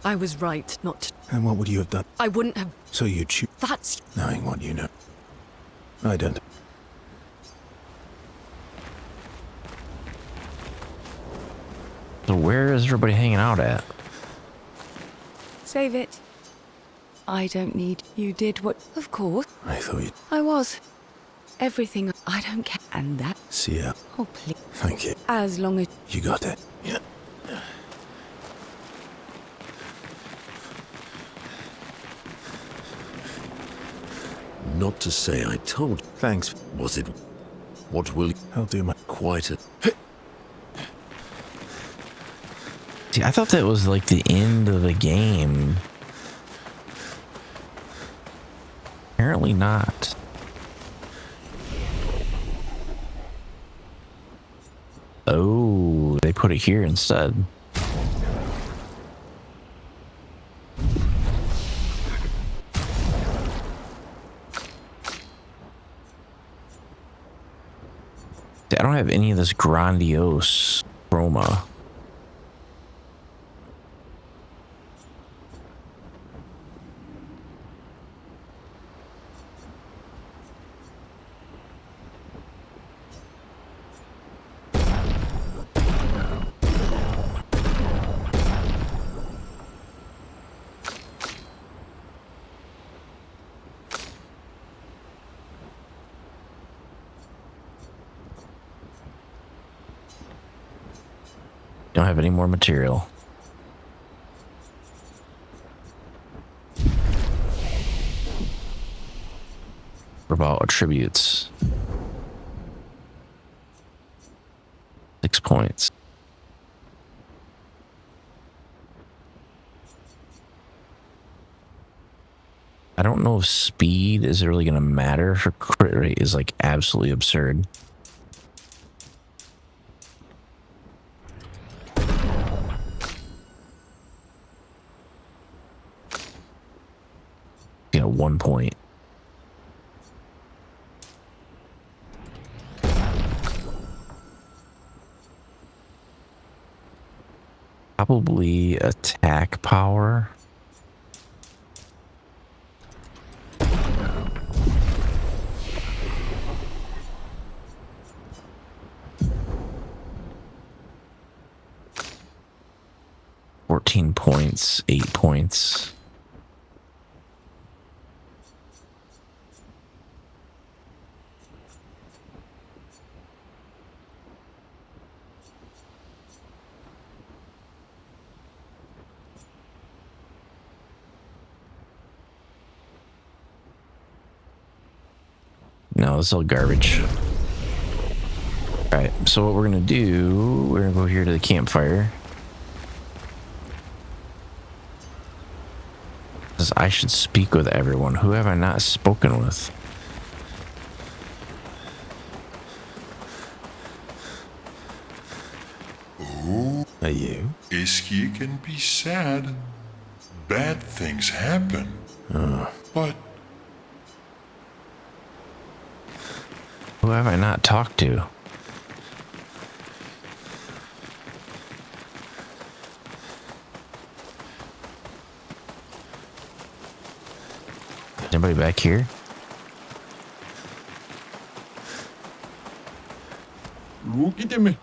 I was right not to.
and what would you have done?
I wouldn't have.
So you choose,
That's.
knowing what you know. I don't.
So where is everybody hanging out at?
Save it. I don't need. You did what? Of course.
I thought you'd
I was. Everything. I don't care. And that.
see ya.
Oh, please.
Thank you.
As long as.
You got it. Yeah.
Not to say I told.
Thanks.
Was it? What will?
I'll do my.
Quite a.
See, I thought that was like the end of the game. Apparently not. Oh, they put it here instead. See, I don't have any of this grandiose chroma. Don't have any more material. What about attributes? 6 points. I don't know if speed is really going to matter. Her crit rate is like absolutely absurd. Yeah, 1 point. Probably attack power. 14 points, 8 points. No, it's all garbage. Alright, so what we're gonna do, we're gonna go here to the campfire. Says I should speak with everyone. Who have I not spoken with?
Are you?
Ischia can be sad. Bad things happen. But
Who have I not talked to? Anybody back here?
Look at me.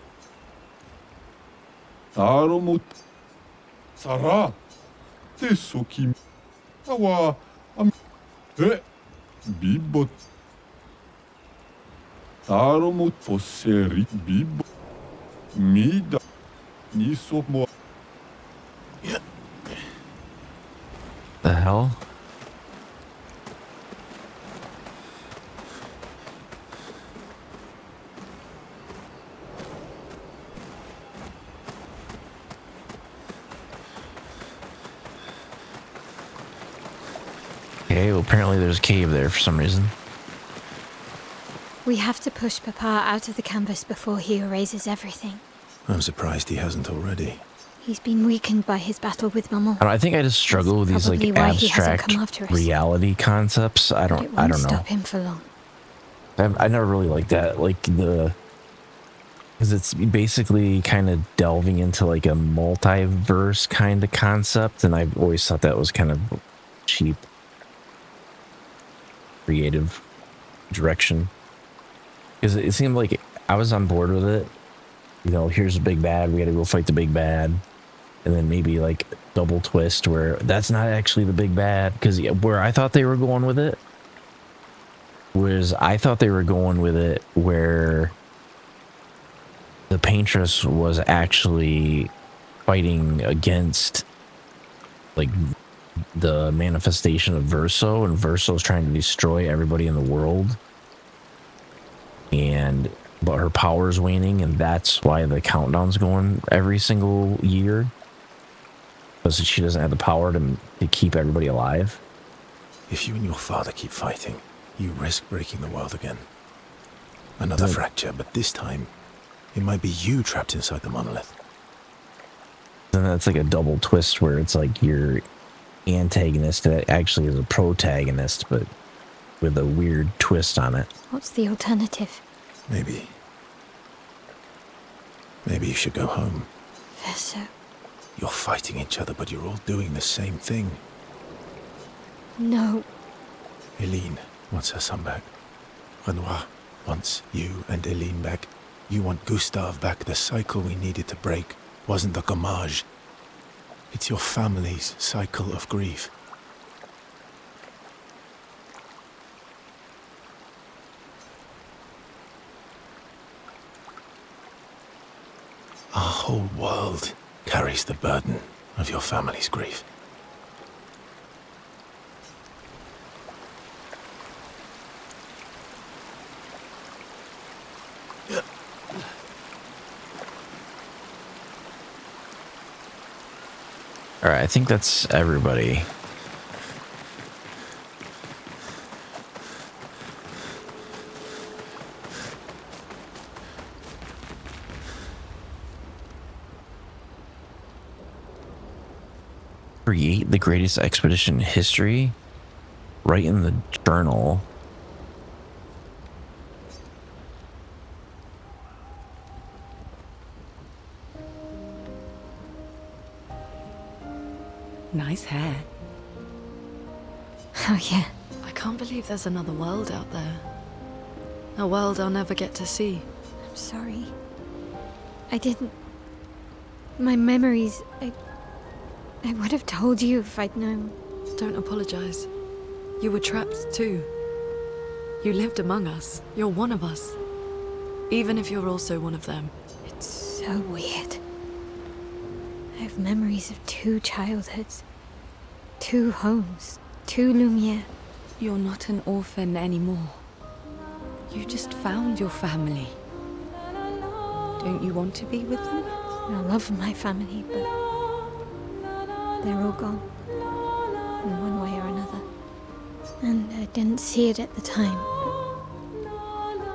Taromut. Sara. Tesokim. Awa. Bibot. Taromut fosserit bibot. Mida. Nisomo.
The hell? Okay, well, apparently there's a cave there for some reason.
We have to push Papa out of the canvas before he erases everything.
I'm surprised he hasn't already.
He's been weakened by his battle with Maman.
I think I just struggle with these like
probably why he hasn't
abstract
come after us.
reality concepts. I
It
don't
won't
know.
stop him for long.
I never really liked that, like because it's basically kind of delving into like a multiverse kind of concept, and I've always thought that was kind of cheap, creative direction. Because it seemed like I was on board with it. You know, here's a big bad, we got to go fight the big bad, and then maybe like double twist where that's not actually the big bad. Because where I thought they were going with it was where the paintress was actually fighting against like the manifestation of Verso, and Verso is trying to destroy everybody in the world, but her power is waning, and that's why the countdown's going every single year, because she doesn't have the power to keep everybody alive.
If you and your father keep fighting, you risk breaking the world again. Another fracture, but this time, it might be you trapped inside the monolith.
And that's like a double twist where it's like your antagonist that actually is a protagonist, but with a weird twist on it.
What's the alternative?
Maybe you should go home.
Verso.
You're fighting each other, but you're all doing the same thing.
No.
Eileen wants her son back. Renoir wants you and Eileen back. You want Gustave back. The cycle we needed to break wasn't the gommage. It's your family's cycle of grief. Our whole world carries the burden of your family's grief.
All right, I think that's everybody. Create the greatest expedition in history. Write in the journal.
Nice hair.
Oh, yeah.
I can't believe there's another world out there. A world I'll never get to see.
I'm sorry. I didn't. My memories. I would have told you if I'd known.
Don't apologize. You were trapped too. You lived among us. You're one of us. Even if you're also one of them.
It's so weird. I have memories of 2 childhoods, 2 homes, 2 Lumiere.
You're not an orphan anymore. You just found your family. Don't you want to be with them?
I love my family, but they're all gone. In one way or another. And I didn't see it at the time.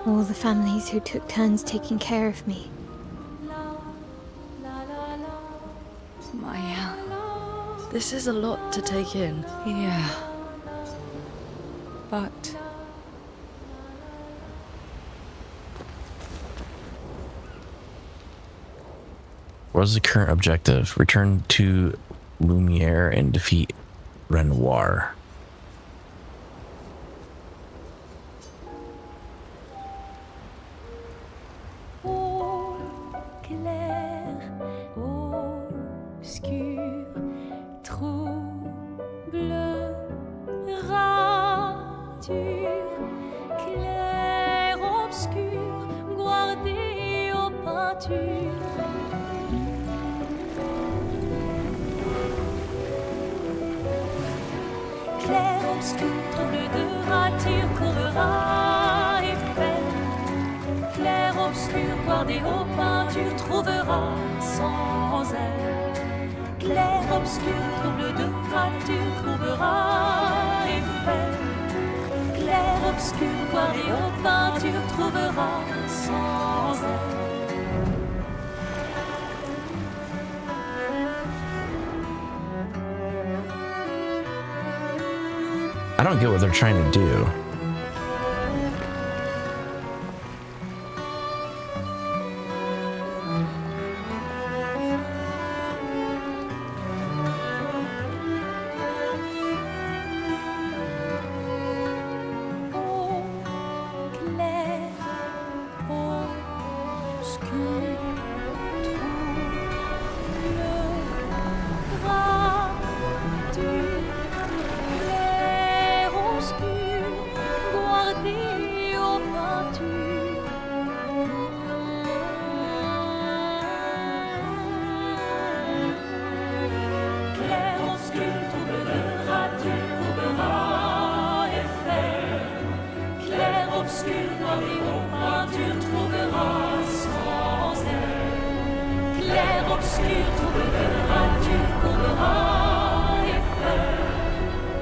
All the families who took turns taking care of me.
Maya, this is a lot to take in. Yeah. But...
What is the current objective? Return to Lumiere and defeat Renoir.
Au clair, obscur, trouble, rature, clair, obscur, guardé aux peintures. Clair, obscur, trouble de rature, courera et fait. Clair, obscur, guardé aux peintures, trouvera sans elle. Clair, obscur, trouble de rature, trouvera et fait. Clair, obscur, guardé aux peintures, trouvera sans elle.
I don't get what they're trying to do.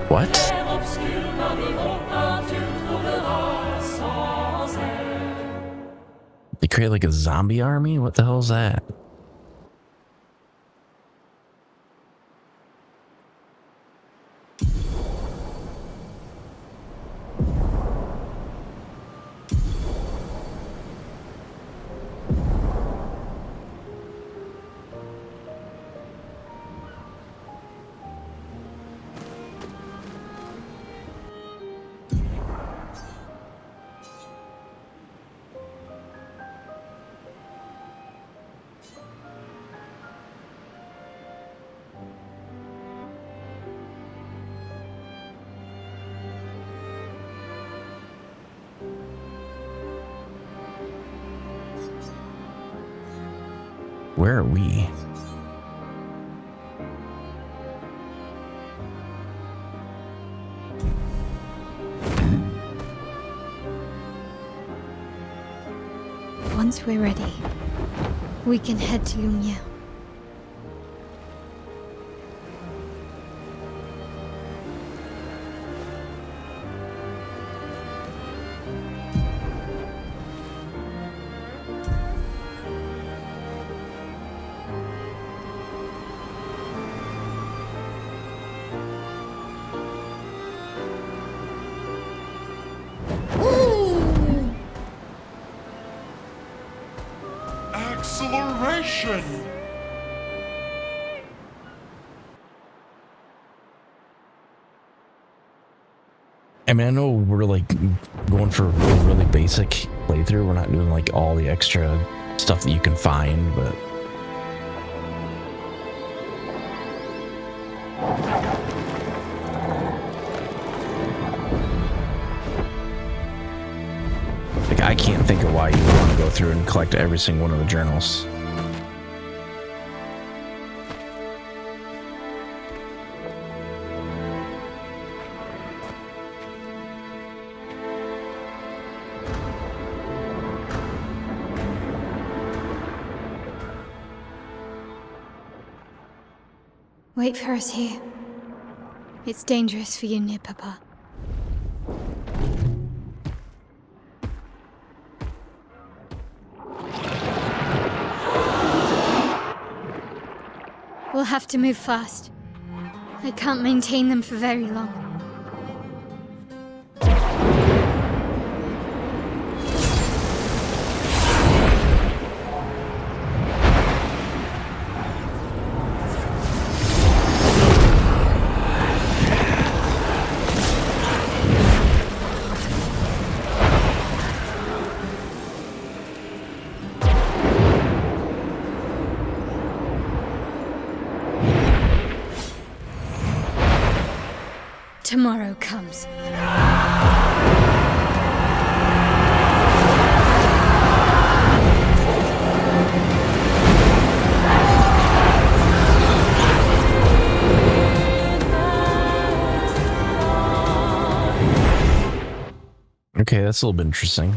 What? They create like a zombie army? What the hell is that? Where are we?
Once we're ready, we can head to Lumiere.
Acceleration!
I mean, I know we're like going for a really basic playthrough. We're not doing like all the extra stuff that you can find, but go through and collect every single one of the journals.
Wait for us here. It's dangerous for you near Papa. We'll have to move fast. I can't maintain them for very long. Tomorrow comes.
Okay, that's a little bit interesting.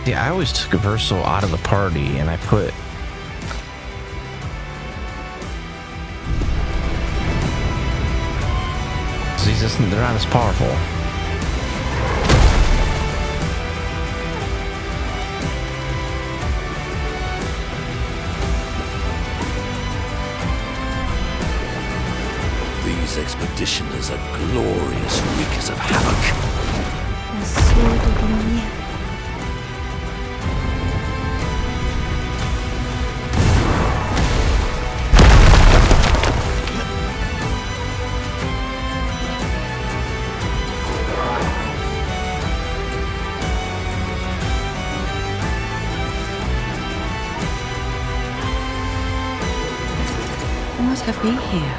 Yeah, I always took Verso out of the party and I put they're not as powerful.
These expeditioners are glorious wreakers of havoc.
La sword of Lumière.
What have we here?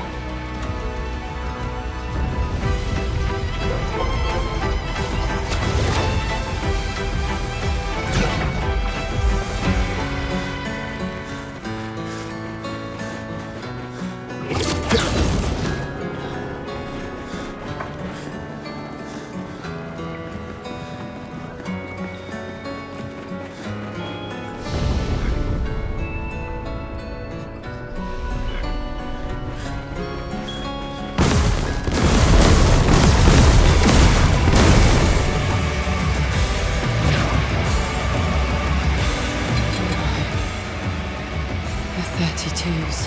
The 32s.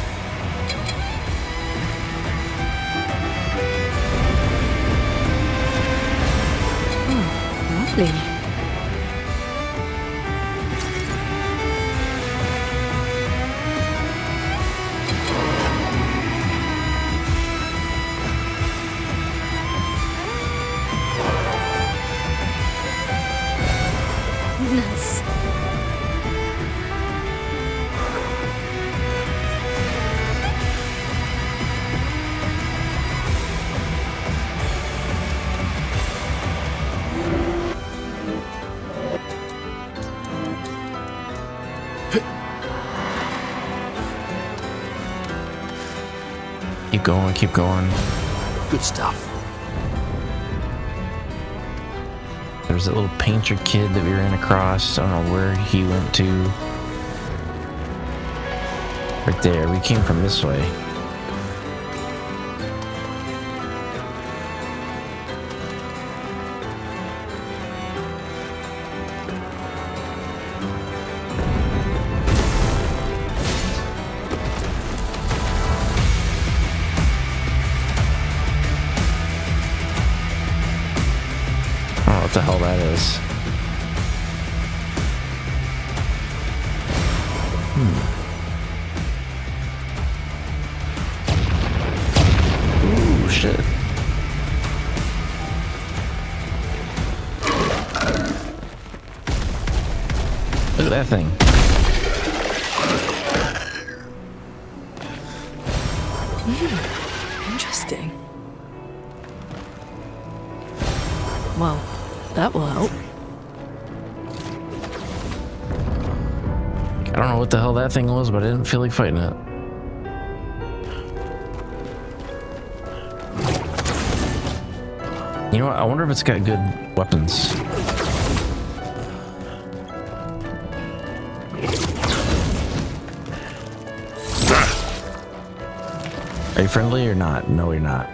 Oh, lovely.
Nice.
Keep going.
Good stuff.
There's that little painter kid that we ran across. I don't know where he went to. Right there. We came from this way. What the hell that is. Ooh, shit. Look at that thing.
Interesting. Well, that will help.
I don't know what the hell that thing was, but I didn't feel like fighting it. You know what? I wonder if it's got good weapons. Are you friendly or not? No, you're not.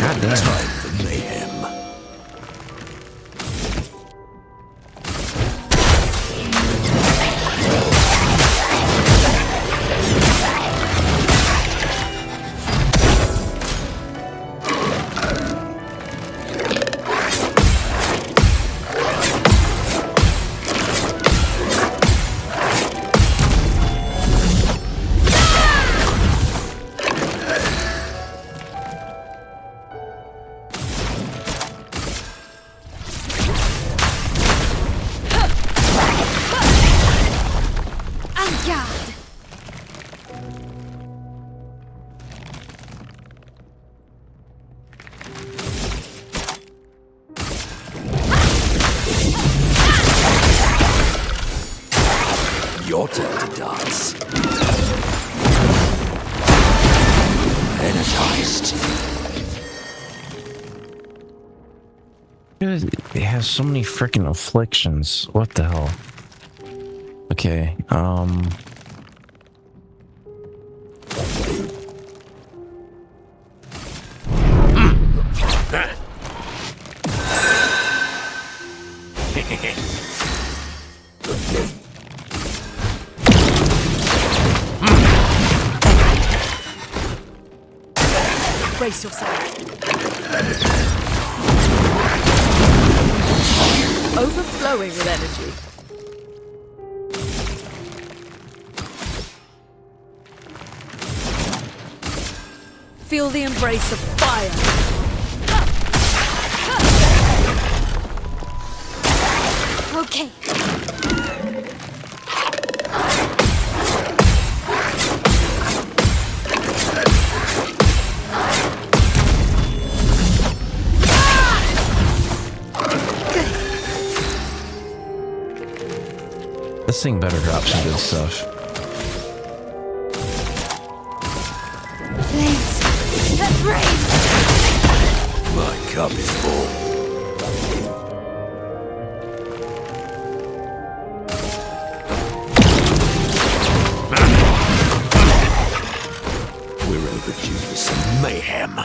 God damn.
Time for mayhem. Your turn to dance. Energized.
It has so many freaking afflictions. What the hell? Okay,
Brace yourself. Overflowing with energy. Feel the embrace of fire.
Okay.
this thing better drop some good stuff.
Flames. Rain.
My cup is full. We're overdue for some mayhem.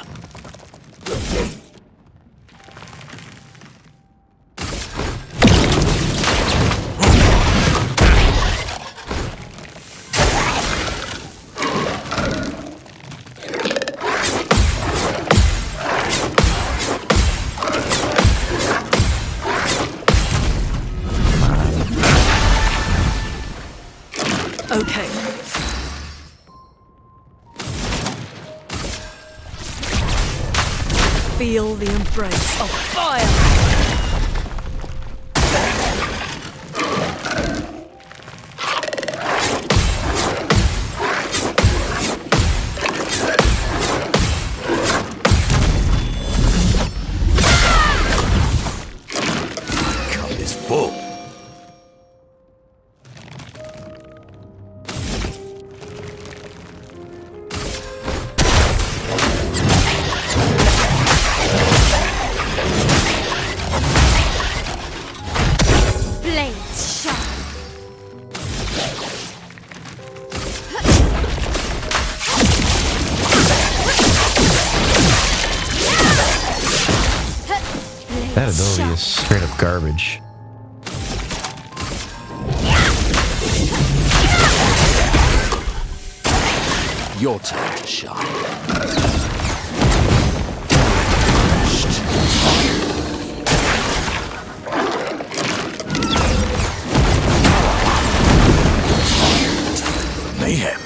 Okay. Feel the embrace of fire.
Cup is full.
Blades sharp.
That ability is straight up garbage.
Your turn to shine. mayhem.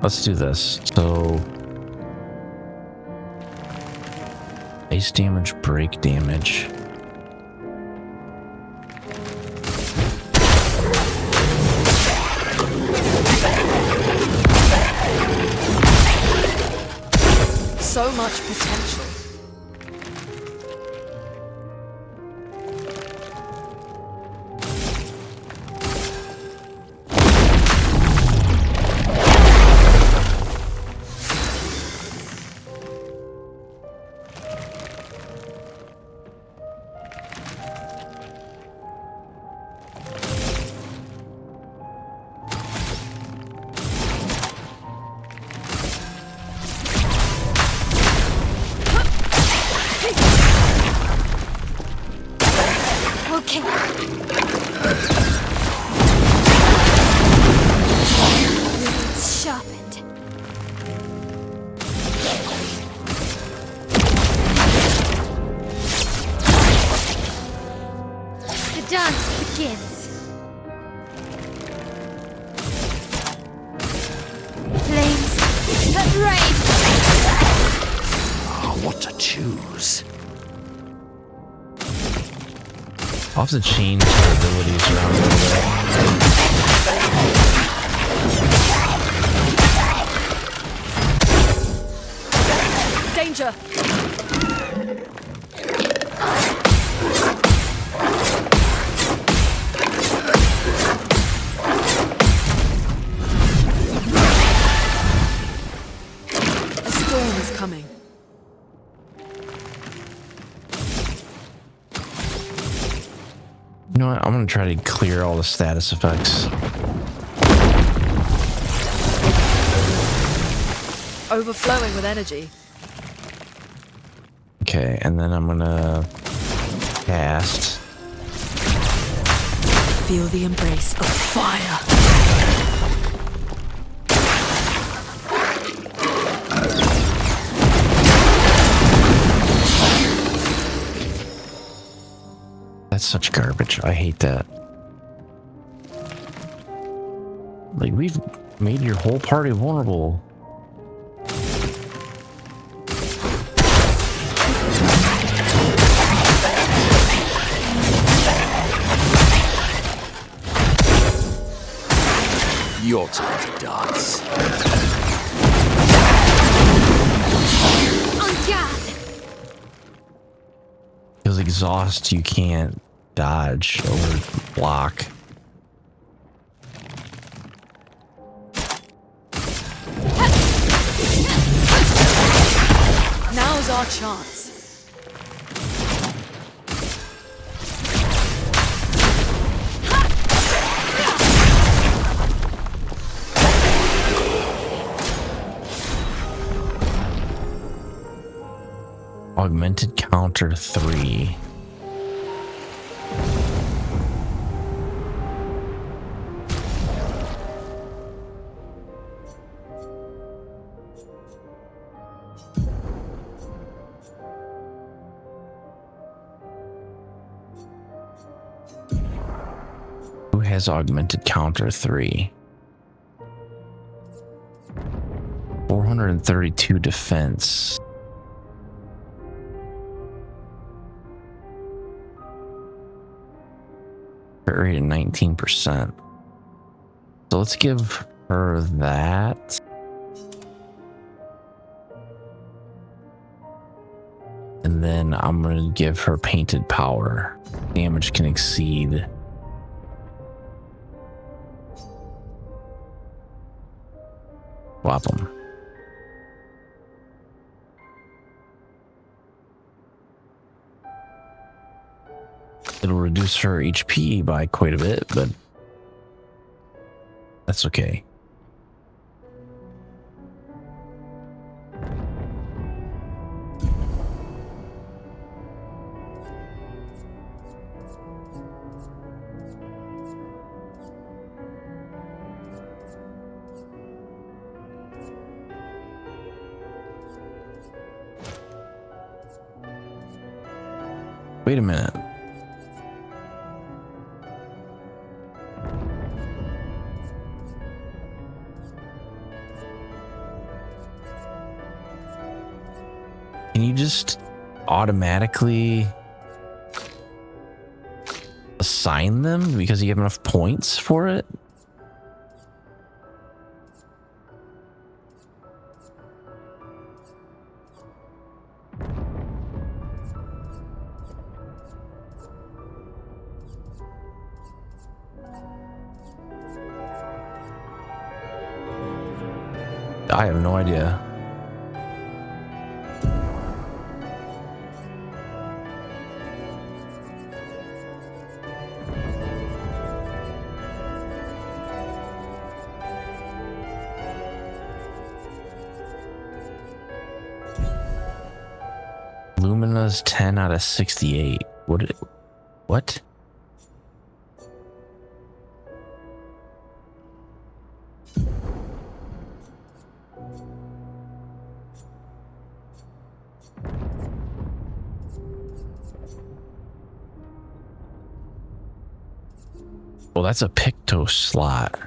Let's do this. So, base damage, break damage.
So much potential.
Okay. It's sharpened. The dance begins. Flames that rage.
Ah, what to choose?
I'll have to change the abilities around a little bit.
Danger! A storm is coming.
You know what? I'm gonna try to clear all the status effects.
Overflowing with energy.
Okay, and then I'm gonna cast.
Feel the embrace of fire.
That's such garbage. I hate that. Like, we've made your whole party vulnerable.
Your turn to dance.
On guard.
Because exhaust, you can't dodge or block.
Now's our chance.
Augmented counter 3. Who has augmented counter 3? 432 defense. Crit rate at 19%. So let's give her that. And then I'm going to give her painted power. Damage can exceed. Swap them. It'll reduce her HP by quite a bit, but that's okay. Wait a minute. just automatically assign them because you have enough points for it? I have no idea. Lumina's 10 out of 68. What? Well, that's a Picto slot.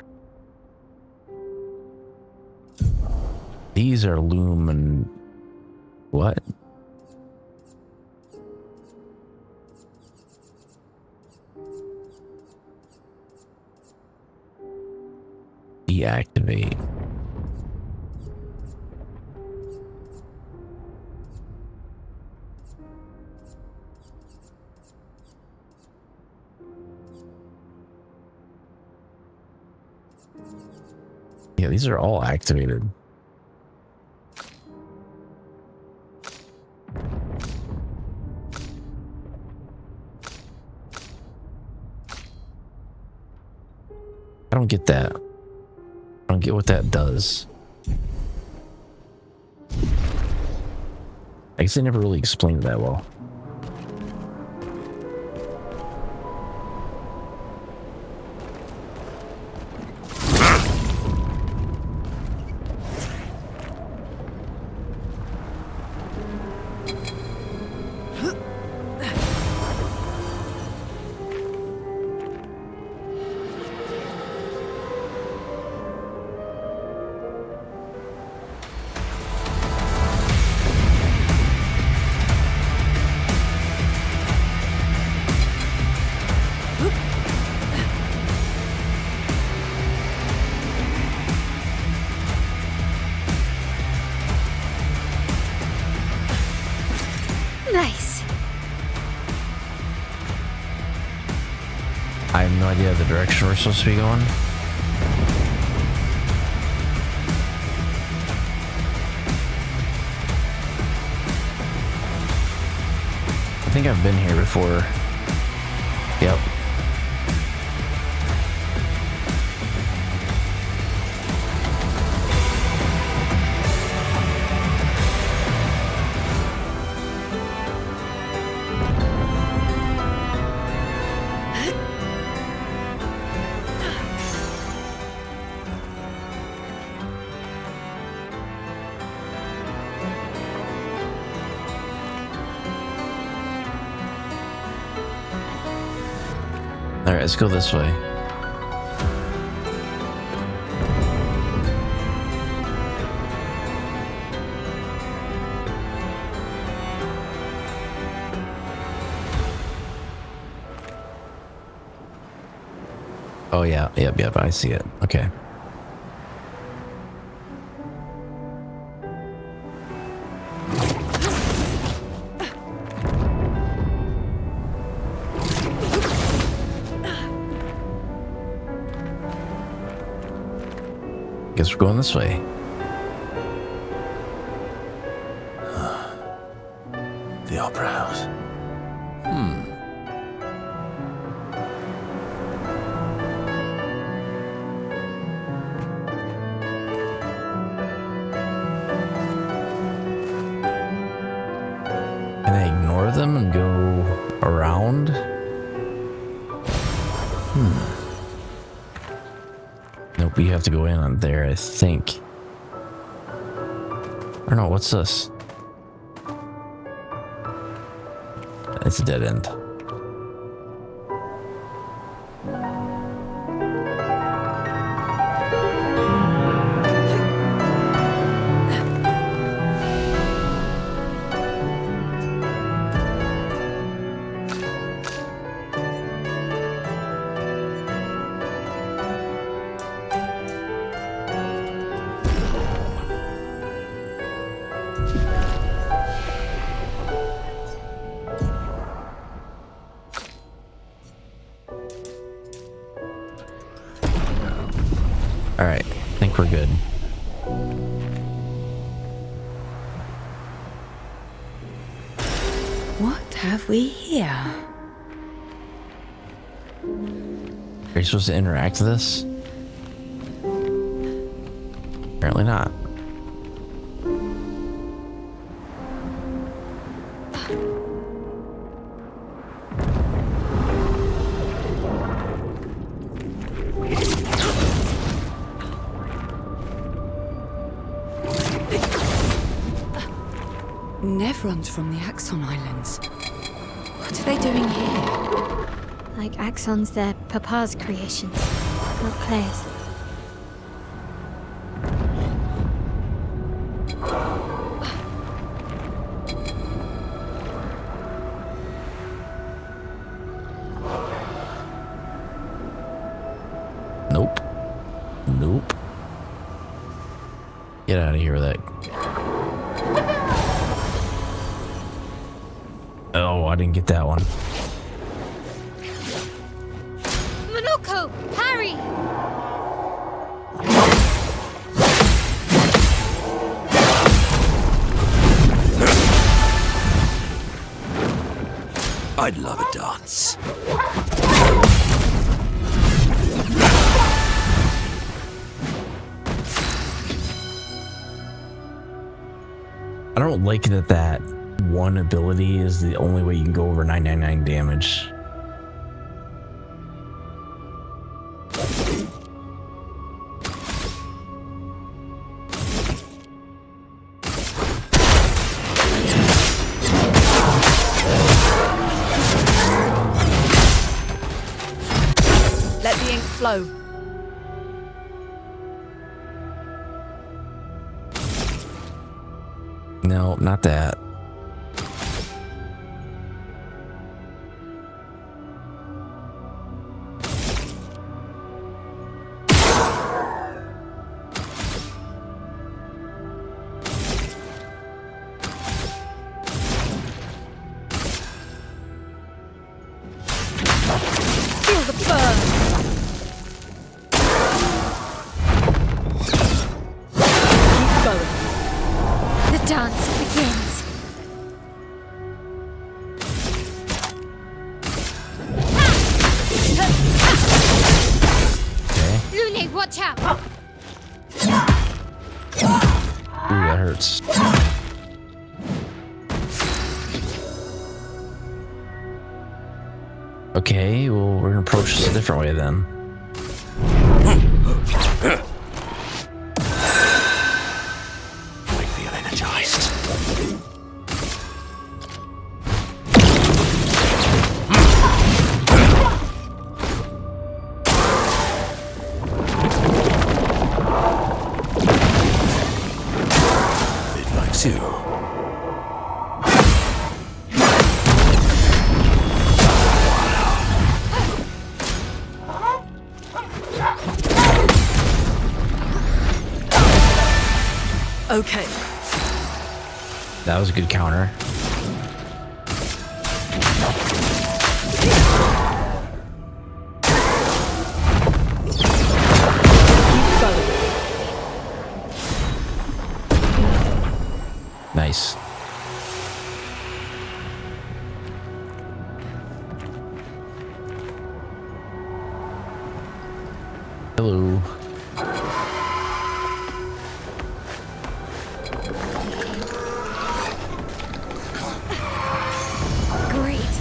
These are Lumen. What? Deactivate. Yeah, these are all activated. I don't get that. I don't get what that does. I guess they never really explained it that well.
Nice.
I have no idea the direction we're supposed to be going. I think I've been here before. Yep. Alright, let's go this way. Oh yeah, yep, I see it. Okay. Guess we're going this way.
The Opera House.
Can I ignore them and go around? Nope, we have to go in on there, I think. Or no, what's this? It's a dead end. we're good.
What have we here?
Are you supposed to interact with this? Apparently not.
Nevrons from the Axon Islands. What are they doing here?
Like Axon's their Papa's creation, not Claire's.
Nope. Nope. Get out of here with that. Oh, I didn't get that one.
Monoko! Harry!
I'd love a dance.
I don't like that one ability is the only way you can go over 999 damage.
Let the ink flow.
No, not that.
Feel the burn. Keep going.
The dance begins.
Okay.
Lune, watch out!
Ooh, that hurts. Okay, well, we're gonna approach this a different way then.
I feel energized. It likes you.
Okay.
That was a good counter.
Keep going.
Nice. Hello.
Great.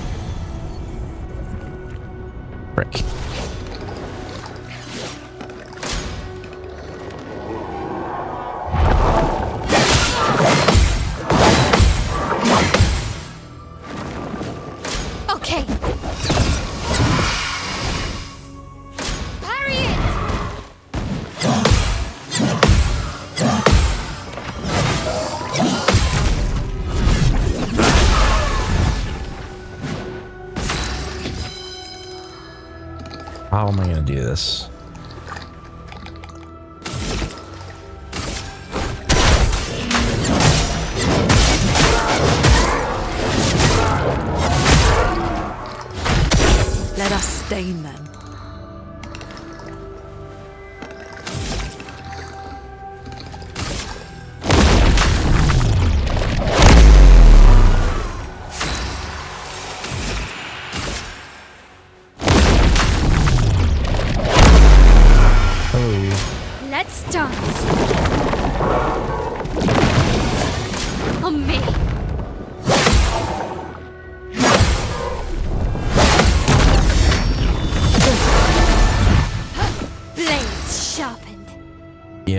Break.
Okay. Parry it!
How am I gonna do this?
Let us stain them.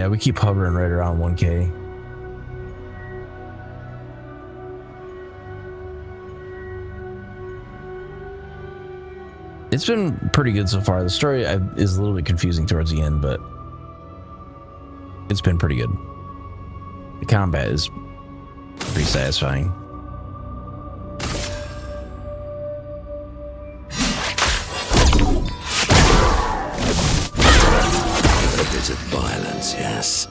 Yeah, we keep hovering right around 1K. It's been pretty good so far. The story is a little bit confusing towards the end, but it's been pretty good. The combat is pretty satisfying.
A bit of violence, yes.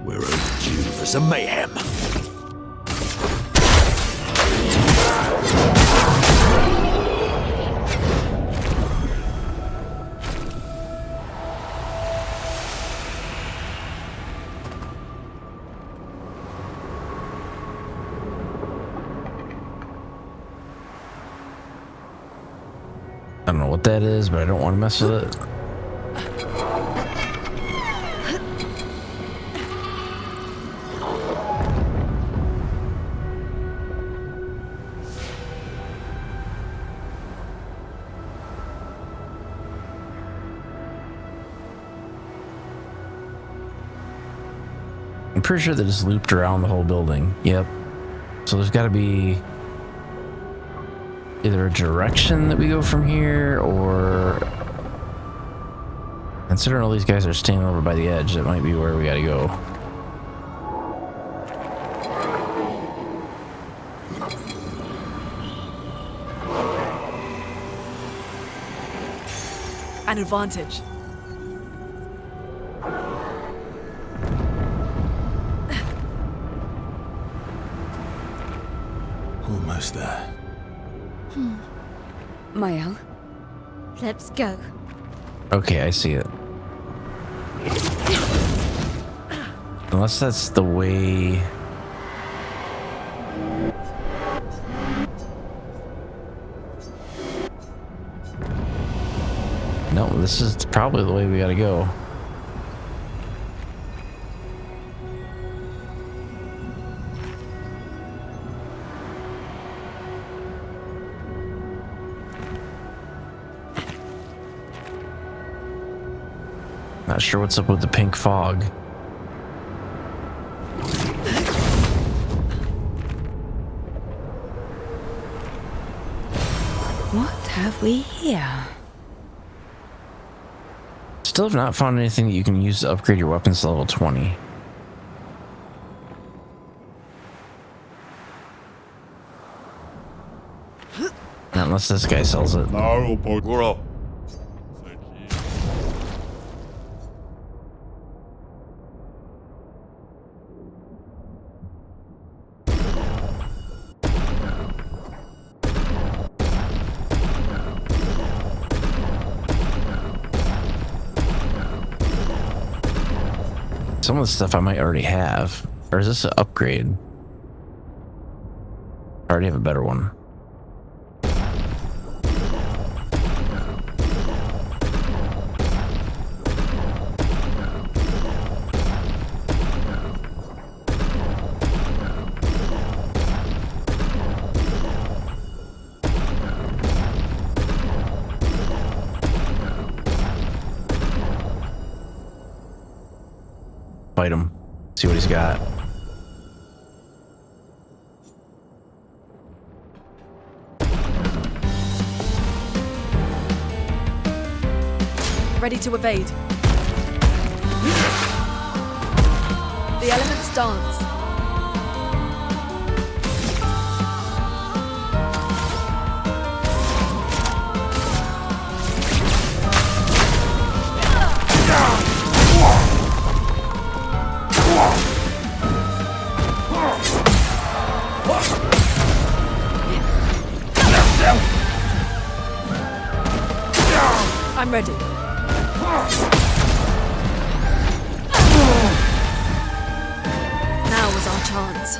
We're overdue for some mayhem.
I don't know what that is, but I don't want to mess with it. I'm pretty sure that it's looped around the whole building. Yep. So there's got to be either a direction that we go from here, or considering all these guys are standing over by the edge, that might be where we gotta go.
An advantage.
Almost there.
Mael?
Let's go.
Okay, I see it. Unless that's the way... No, this is probably the way we gotta go. Not sure what's up with the pink fog.
What have we here?
Still have not found anything that you can use to upgrade your weapons to level 20. Not unless this guy sells it. Some of the stuff I might already have. Or is this an upgrade? I already have a better one. Fight him. See what he's got.
Ready to evade. The elements dance. I'm ready. Now is our chance.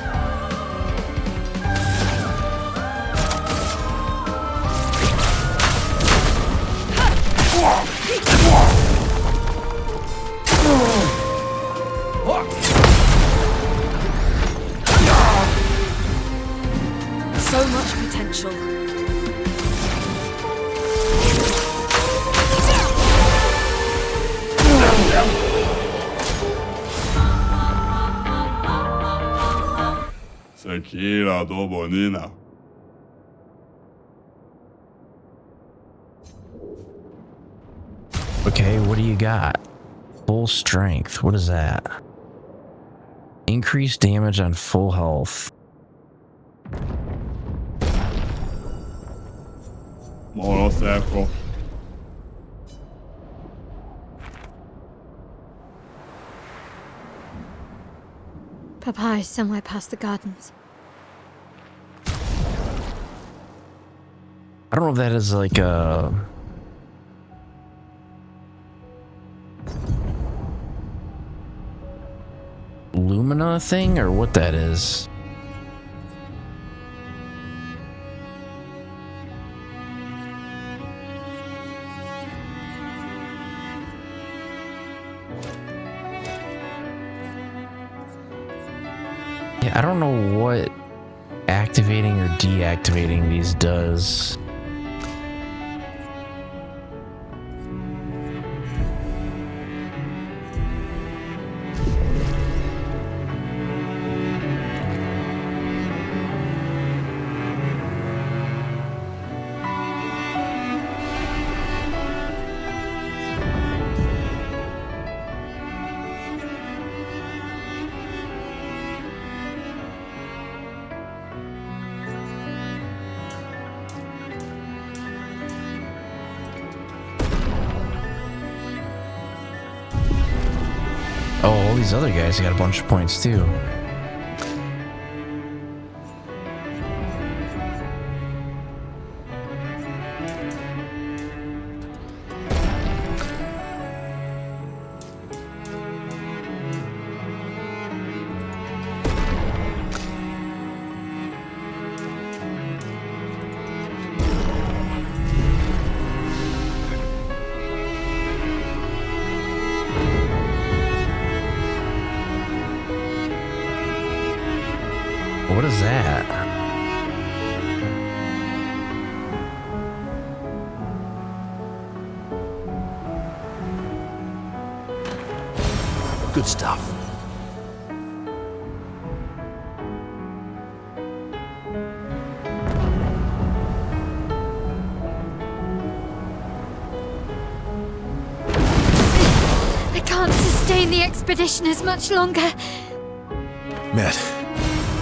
So much potential.
Sekira do Bonina.
Okay, what do you got? Full strength. What is that? Increased damage on full health.
Monoseco.
Papa is somewhere past the gardens.
I don't know if that is like a... Lumina thing or what that is. Yeah, I don't know what activating or deactivating these does. Oh, all these other guys got a bunch of points too. What is that?
Good stuff.
I can't sustain the expeditioners much longer.
Matt,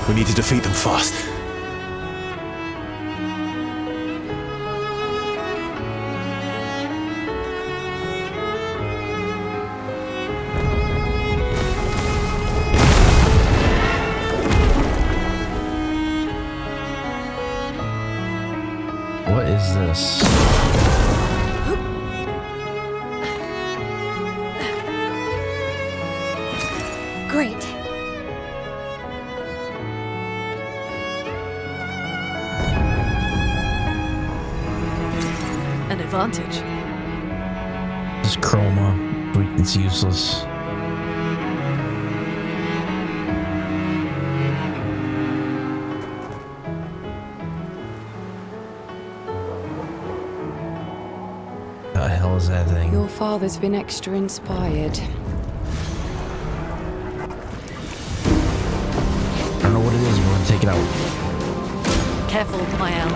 we need to defeat them fast.
What is this?
Great. An advantage.
This chroma. It's useless. The hell is that thing?
Your father's been extra inspired.
I don't know what it is. We're gonna take it out.
Careful, Mael.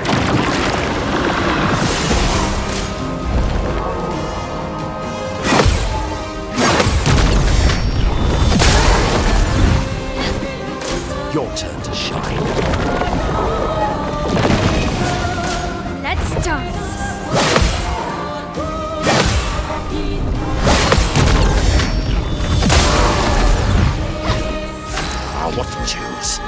Your turn to shine.
Let's dance.
What to choose?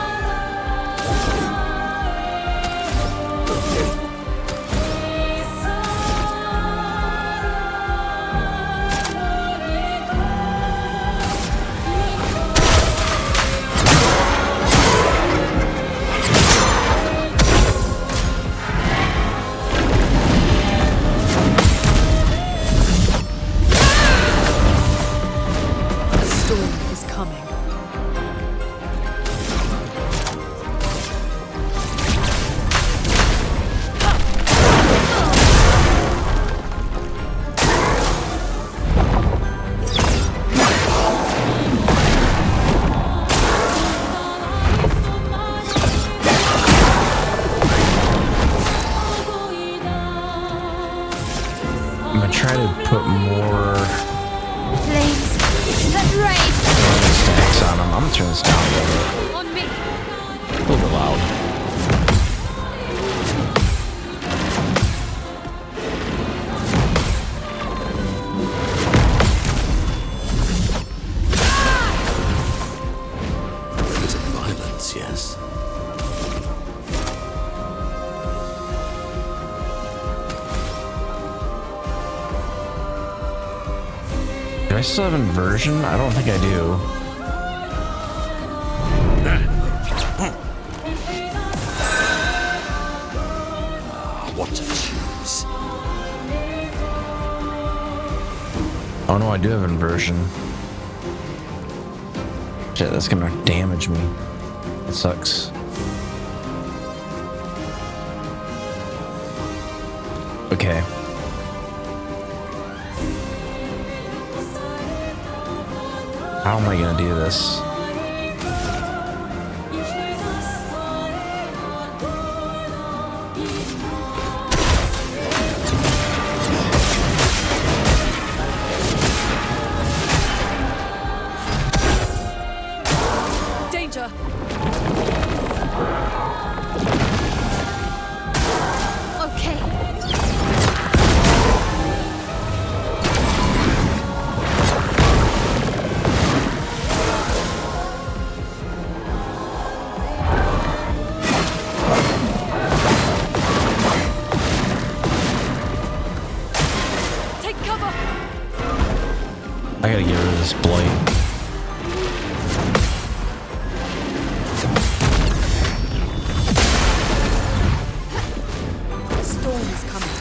The storm is coming.
probably put more
Flames. Let rain.
stacks on them. I'm gonna turn this down a little bit.
On me.
A little bit loud.
Bit of violence, yes.
Do I still have inversion? I don't think I do.
What to choose?
Oh no, I do have inversion. Shit, that's gonna damage me. It sucks. Okay. How am I gonna do this?
Danger!
Okay.
Take cover!
I gotta get rid of this blight.
The storm is coming.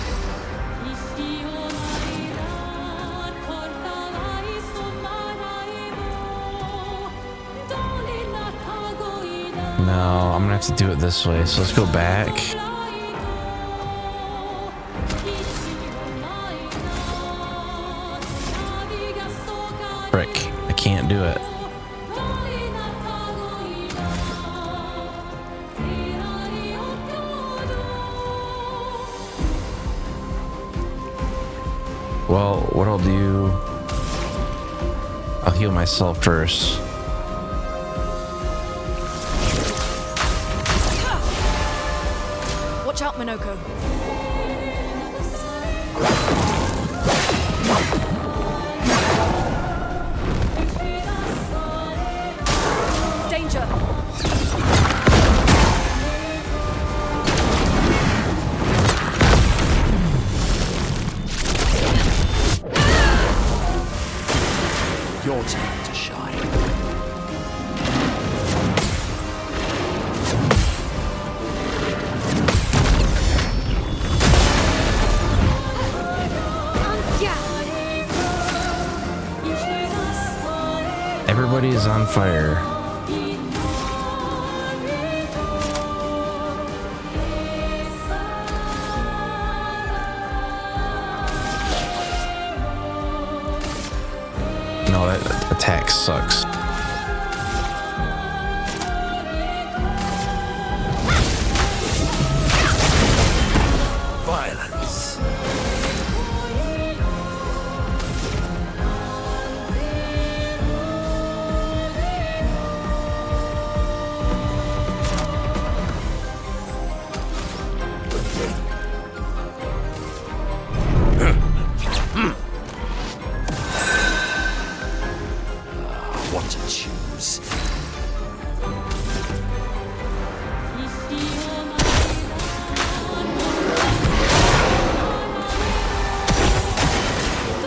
No, I'm gonna have to do it this way. So let's go back. Frick, I can't do it. Well, what I'll do, I'll heal myself first.
Watch out, Minoko. Danger!
Your time to shine.
Everybody is on fire. No, that attack sucks.
Violence. What to choose?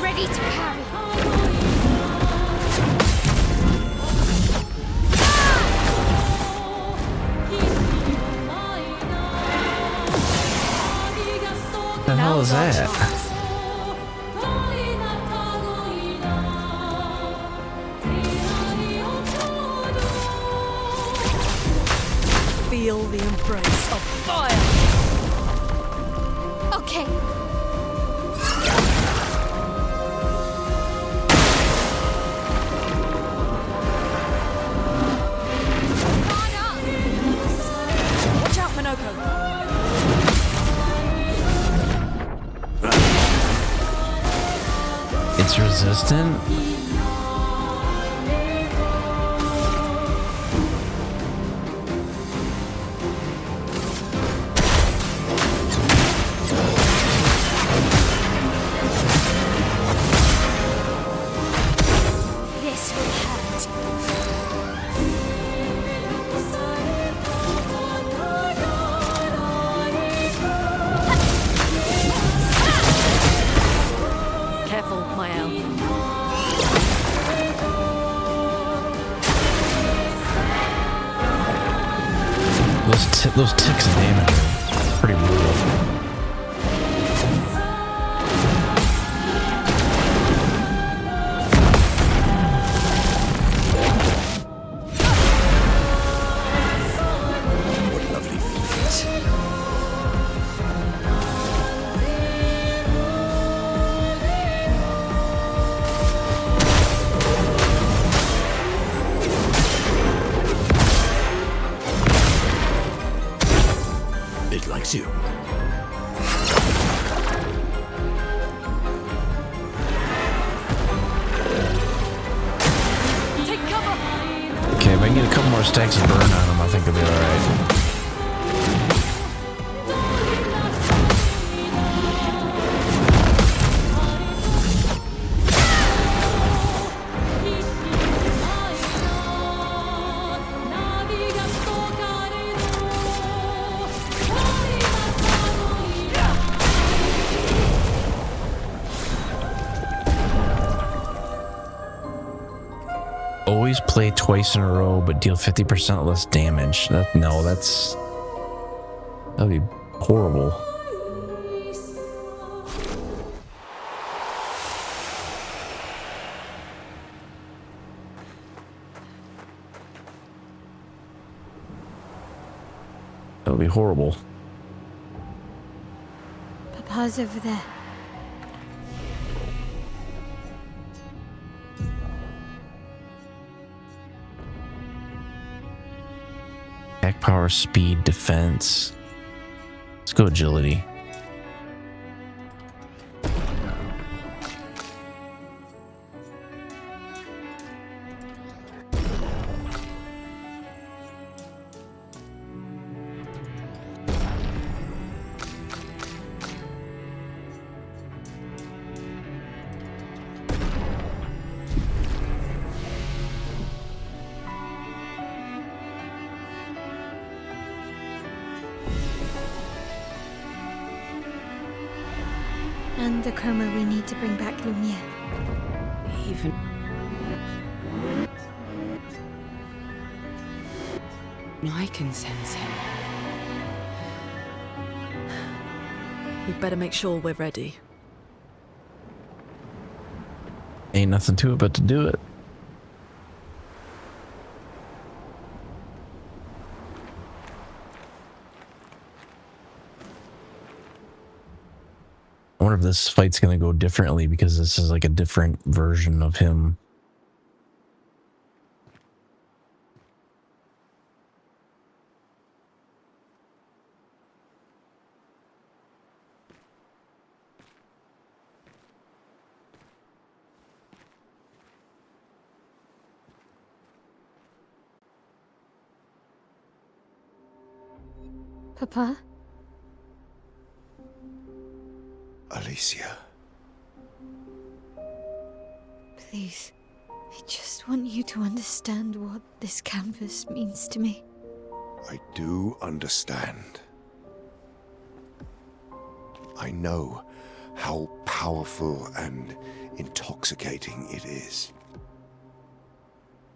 Ready to carry.
What the hell is that?
Feel the embrace of fire!
Okay.
Watch out, Minoko!
resistant?
This will hurt.
Careful, Mael.
Those ticks of damage are pretty brutal.
What lovely feet. It likes you.
Take cover!
Okay, if I can get a couple more stacks of burn on them, I think I'll be alright. Always play twice in a row, but deal 50% less damage. That'd be horrible. That would be horrible.
Papa's over there.
Attack power, speed, defense. Let's go agility.
And the chroma we need to bring back Lumiere.
Even. I can sense him. We'd better make sure we're ready.
Ain't nothing to it but to do it. I wonder if this fight's gonna go differently because this is like a different version of him.
Papa?
Alicia.
Please. I just want you to understand what this canvas means to me.
I do understand. I know how powerful and intoxicating it is.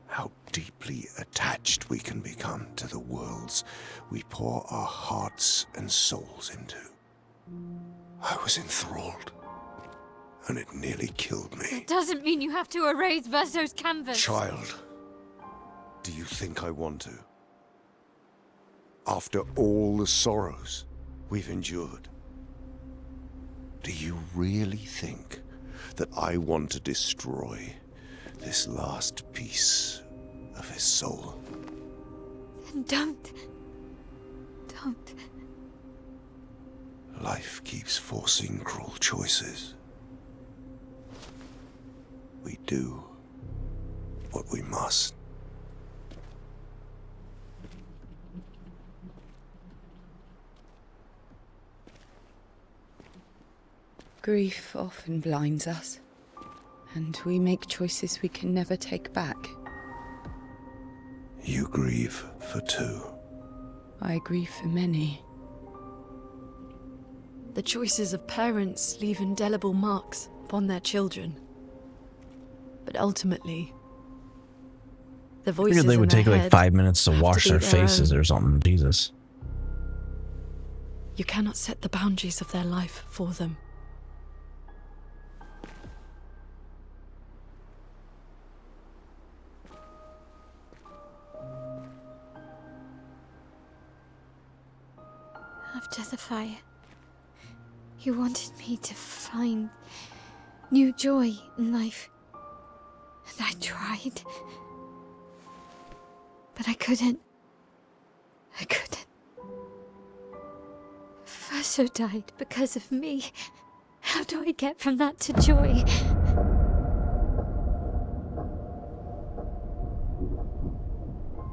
How deeply attached we can become to the worlds we pour our hearts and souls into. I was enthralled, and it nearly killed me.
That doesn't mean you have to erase Verso's canvas.
Child, do you think I want to? After all the sorrows we've endured, do you really think that I want to destroy this last piece of his soul?
Then don't. Don't.
Life keeps forcing cruel choices. We do what we must.
Grief often blinds us, and we make choices we can never take back.
You grieve for two.
I grieve for many.
The choices of parents leave indelible marks upon their children. But ultimately, the
I
voices
figured they
in
would
their
take like
head
5 minutes to
have
wash
be
their
their
faces
own.
or something. Jesus.
You cannot set the boundaries of their life for them.
After the fire, you wanted me to find new joy in life. And I tried. But I couldn't. I couldn't. Verso died because of me. How do I get from that to joy?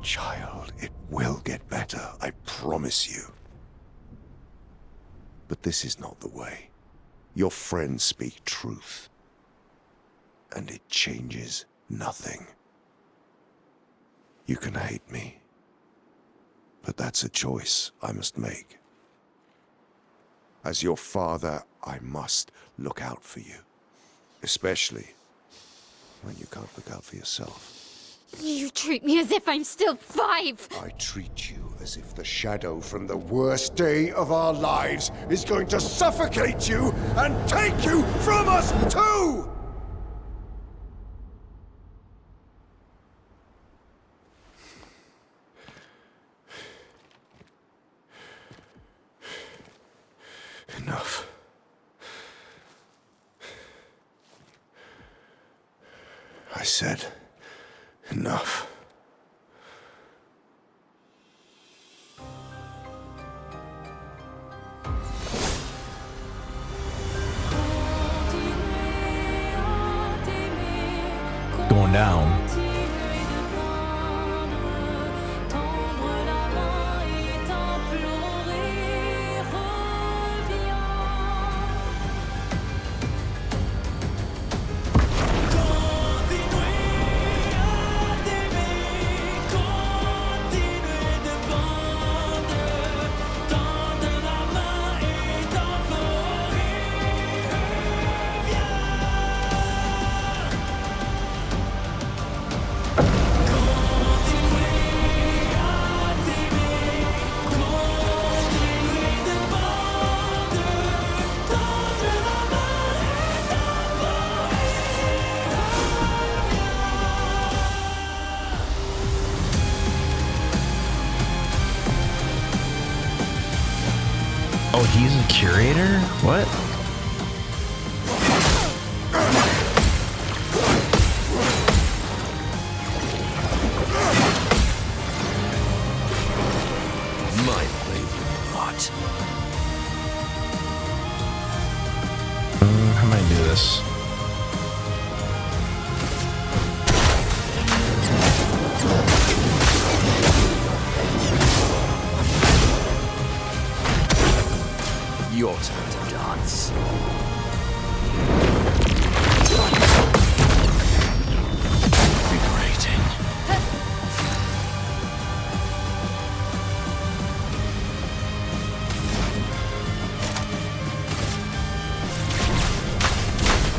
Child, it will get better, I promise you. But this is not the way. Your friends speak truth. And it changes nothing. You can hate me. But that's a choice I must make. As your father, I must look out for you. Especially when you can't look out for yourself.
You treat me as if I'm still 5!
I treat you as if the shadow from the worst day of our lives is going to suffocate you and take you from us too! Enough. I said enough.
Going down. Oh, he's a curator? What?
My favorite part.
How am I gonna do this?
Your turn to dance. Invigorating.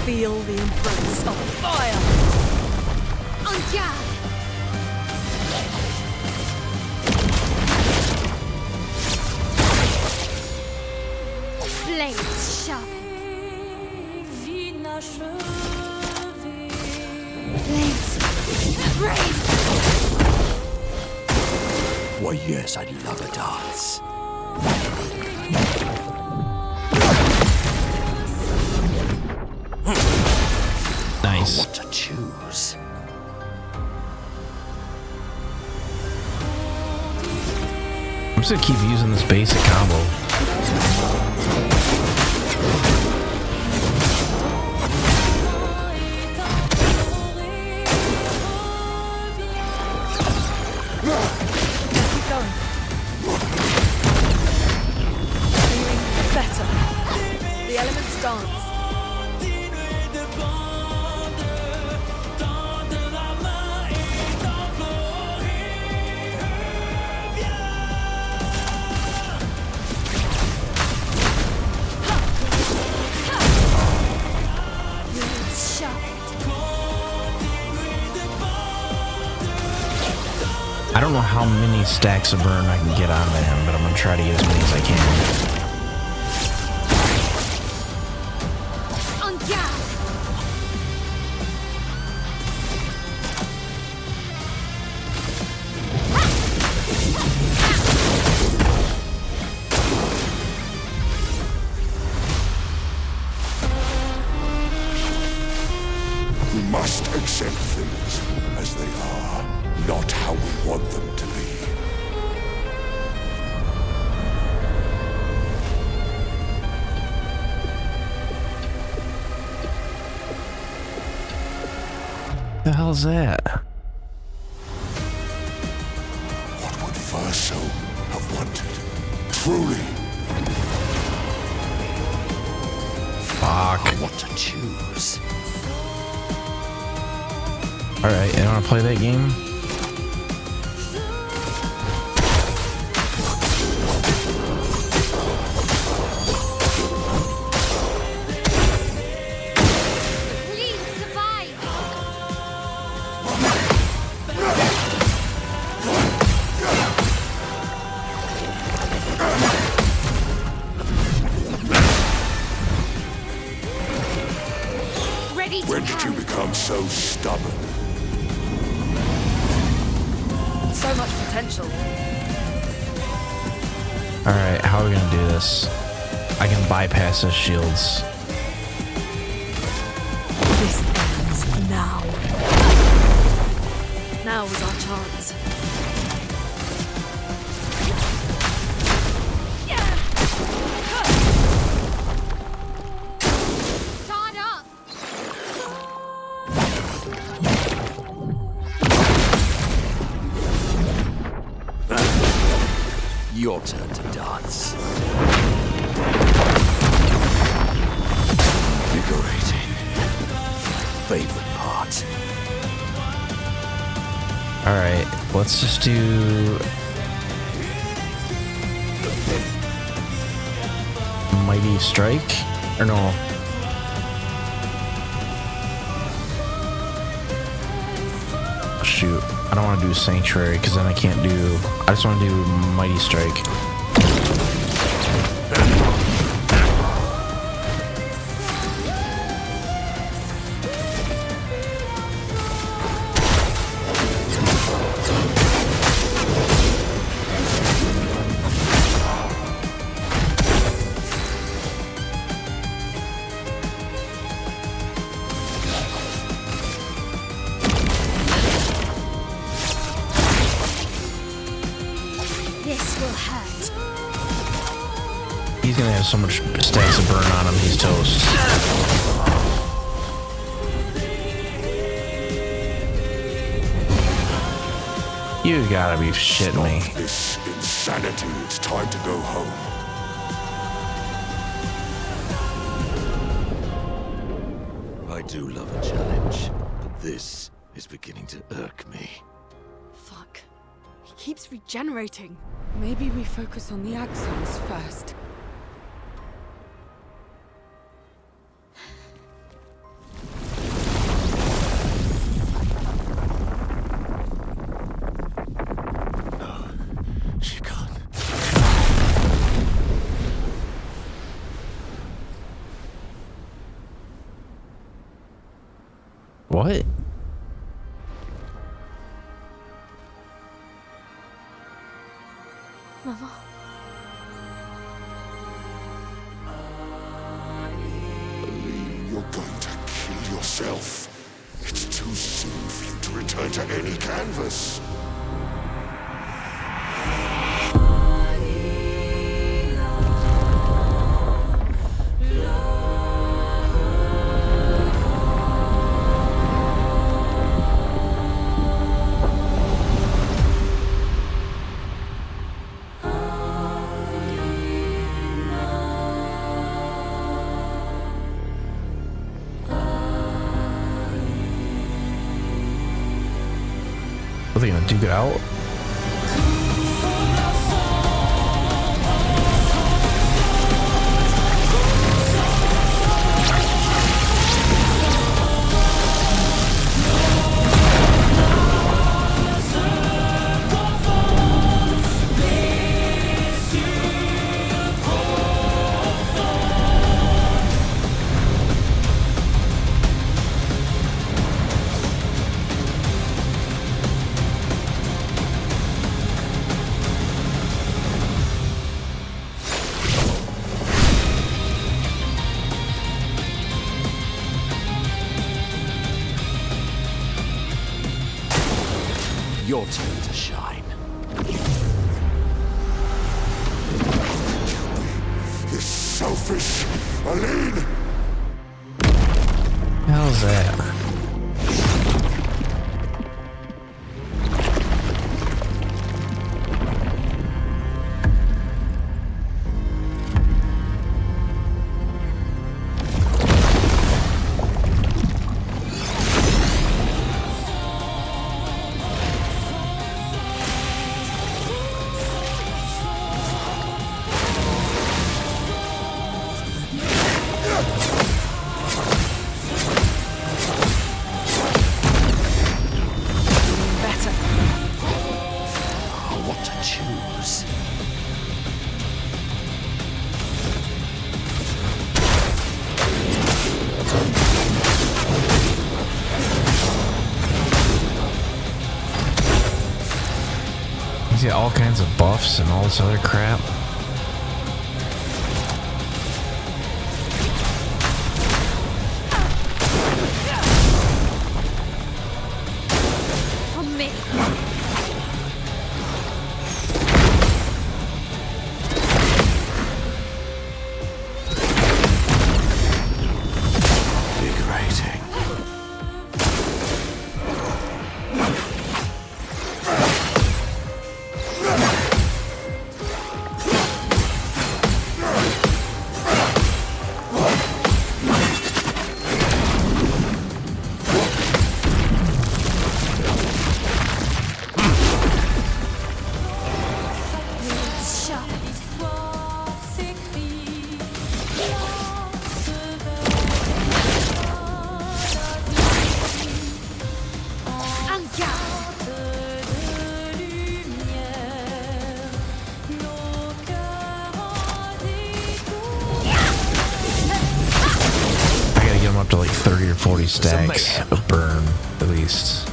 Feel the embrace of fire!
En garde! Blades sharpened. Blades raised.
Why, yes, I'd love a dance.
Nice.
What to choose?
I'm just gonna keep using this basic combo. any stacks of burn I can get onto him, but I'm gonna try to get as many as I can.
We must accept things as they are, not how we want them to be.
The hell's that?
What would Verso have wanted? Truly.
Fuck.
What to choose?
Alright, you wanna play that game?
Please survive. Ready to
When did you become so stubborn?
So much potential.
Alright, how are we gonna do this? I can bypass his shields.
This ends now. Now is our chance.
start up.
Your turn to dance. Invigorating. Favorite part.
Alright, let's just do Mighty Strike? Or no. Shoot. I don't want to do Sanctuary because then I can't do. I just want to do Mighty Strike.
This will hurt.
He's gonna have so much stacks of burn on him, he's toast. You gotta be shitting me.
Stop this insanity. It's time to go home.
I do love a challenge, but this is beginning to irk me.
Fuck. He keeps regenerating. Maybe we focus on the axons first.
She can't.
What?
Mama.
You're going to kill yourself. It's too soon for you to return to any canvas.
Are they gonna duke it out?
your turn to shine.
You're selfish, Aline!
How's that?
What to choose?
He's got all kinds of buffs and all this other crap.
On me.
Invigorating.
I gotta get him up to like 30 or 40 stacks of burn, at least.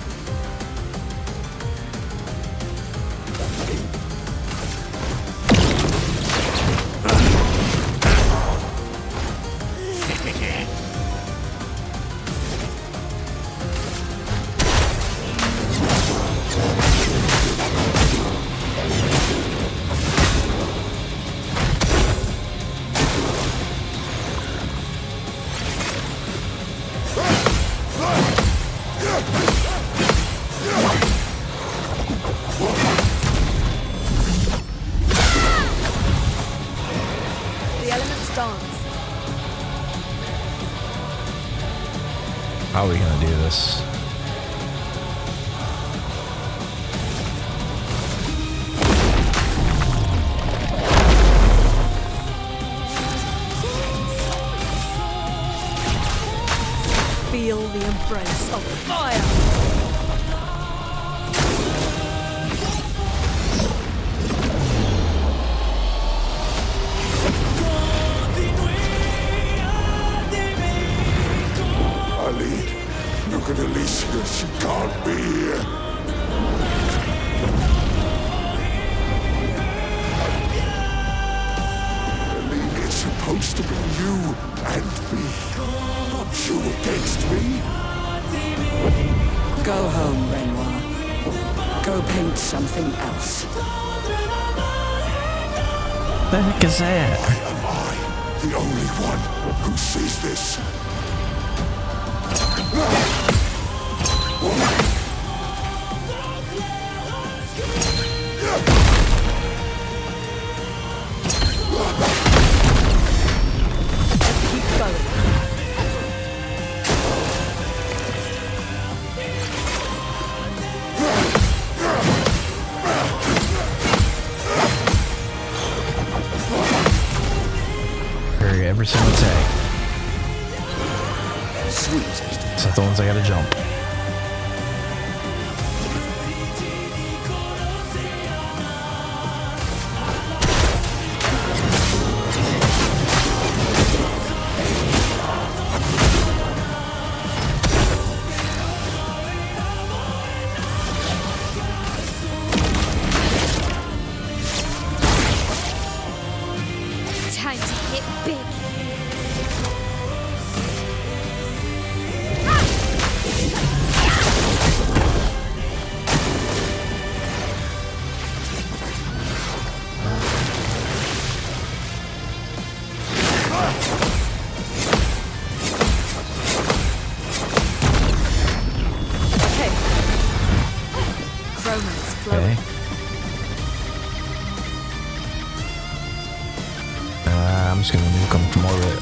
The elements dance.
How are we gonna do this?
Feel the embrace of fire.
Aline, look at Alicia. She can't be here. Aline, it's supposed to be you and me. Not you against me.
Go home, Renoir. Go paint something else.
The heck is that?
Am I the only one who sees this?
Keep going.
Parry every single attack.
Sweet tasting.
Except the ones I gotta jump.
Time to hit big.
I'm just gonna nuke him from orbit.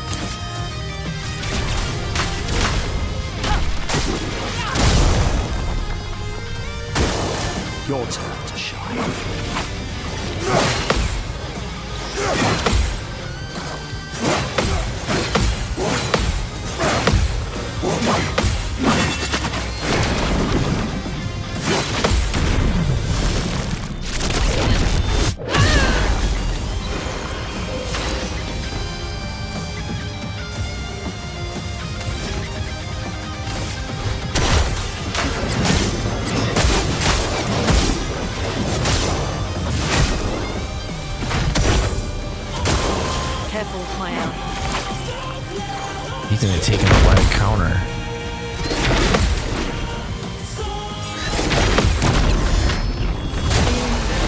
Your turn to shine.
Careful, my ally.
He's gonna take him by a counter.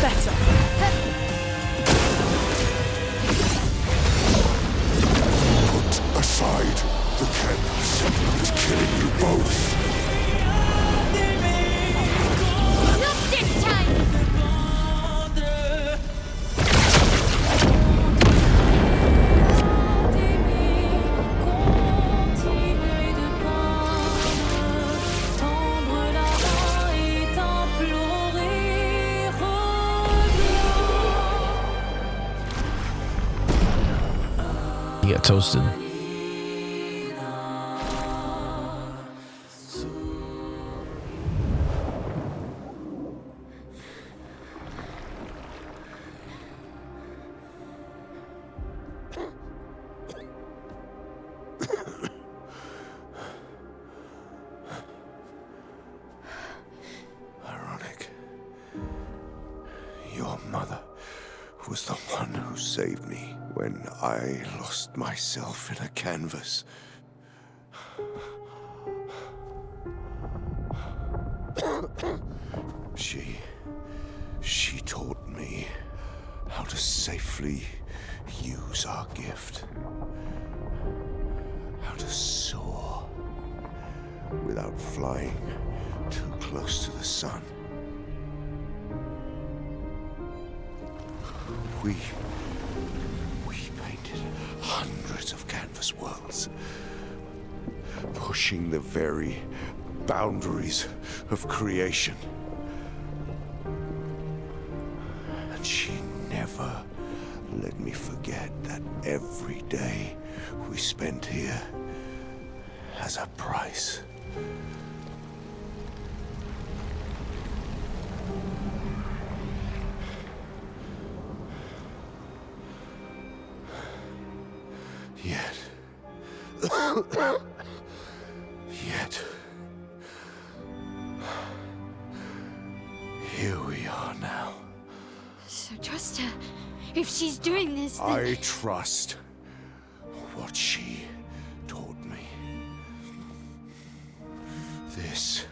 Better.
Put aside the canvas. It's killing you both.
Not this time!
Continuez de peindre, tendre la main et implorer, reviens.
He got toasted.
Ironic. Your mother was the one who saved me when I lost myself in a canvas. She taught me how to safely use our gift. How to soar without flying too close to the sun. We painted hundreds of canvas worlds, pushing the very boundaries of creation. And she never let me forget that every day we spent here has a price. Yet, here we are now.
So trust her. If she's doing this, then...
I trust what she taught me. This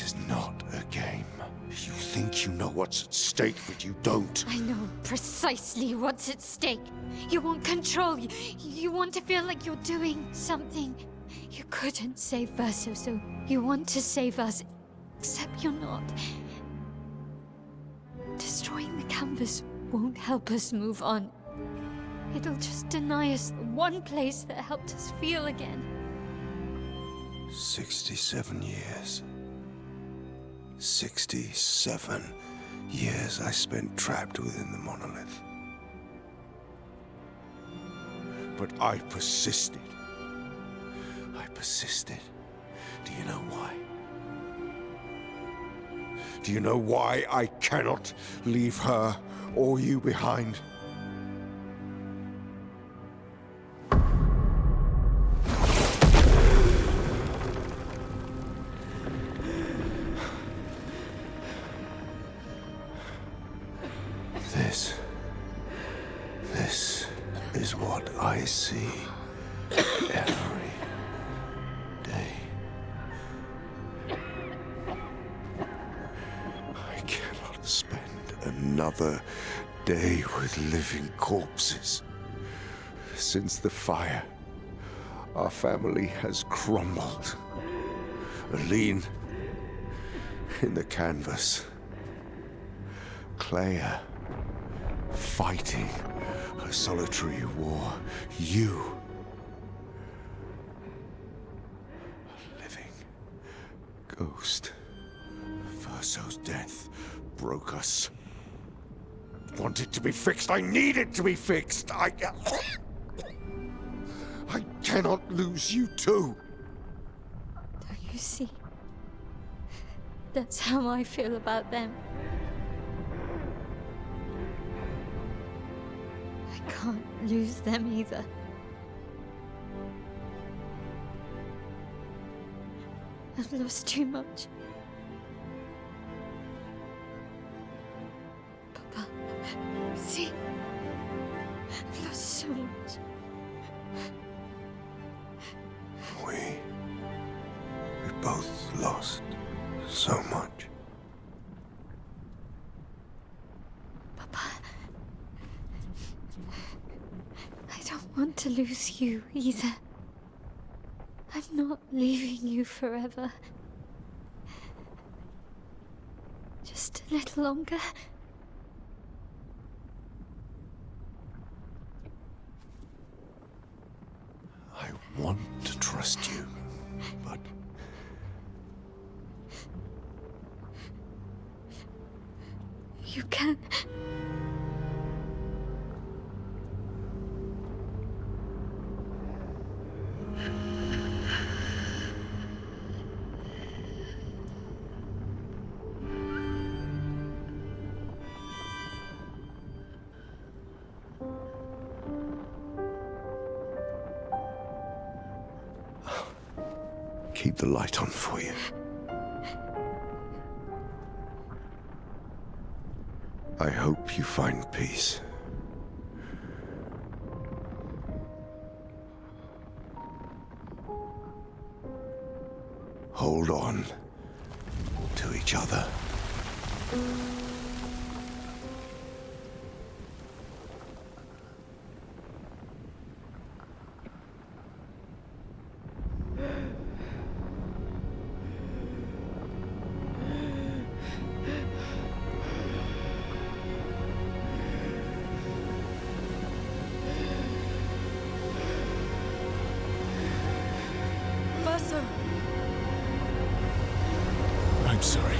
is not a game. You think you know what's at stake, but you don't.
I know precisely what's at stake. You want control. You want to feel like you're doing something. You couldn't save Verso, so you want to save us. Except you're not. Destroying the canvas won't help us move on. It'll just deny us the one place that helped us feel again.
67 years. 67 years I spent trapped within the monolith. But I persisted. Do you know why? Do you know why I cannot leave her or you behind? This is what I see every day. I cannot spend another day with living corpses. Since the fire, our family has crumbled. Aline in the canvas. Clea fighting a solitary war. You. A living ghost. Verso's death broke us. Want it to be fixed. I need it to be fixed. I cannot lose you too.
Don't you see? That's how I feel about them. I can't lose them either. I've lost too much. Papa, see? I've lost so much.
We both lost so much.
Papa, I don't want to lose you either. I'm not leaving you forever. Just a little longer.
I want to trust you, but
You can.
keep the light on for you. I hope you find peace. Hold on to each other.
Verso!
I'm sorry.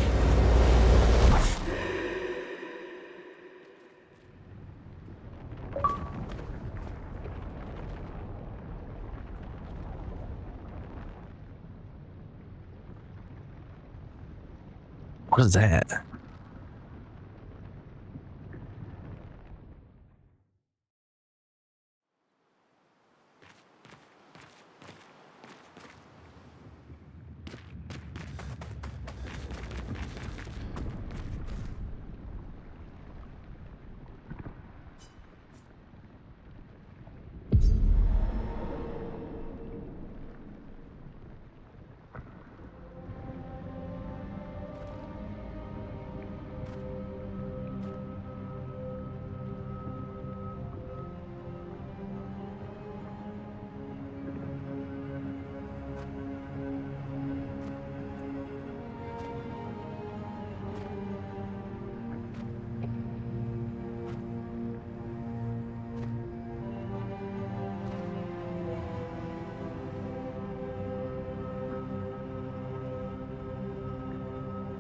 What is that?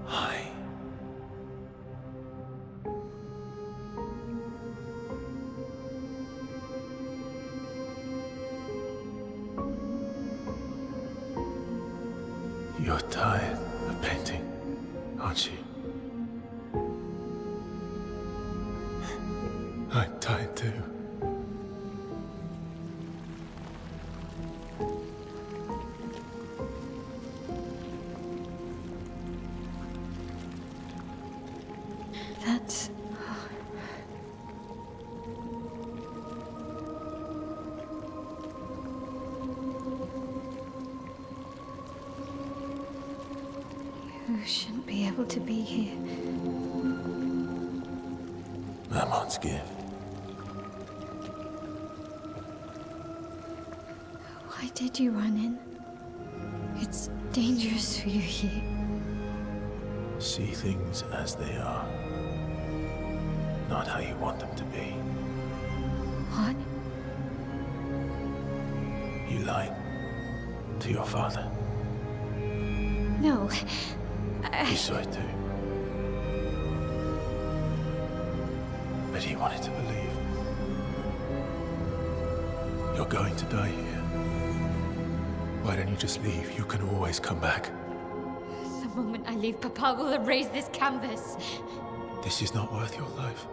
Hi. You're tired of painting, aren't you? I'm tired too.
That's... You shouldn't be able to be here.
Mamon's gift.
Why did you run in? It's dangerous for you here.
See things as they are, not how you want them to be.
What?
You lied to your father.
No.
He saw it too. But he wanted to believe. You're going to die here. Why don't you just leave? You can always come back.
The moment I leave, Papa will erase this canvas.
This is not worth your life.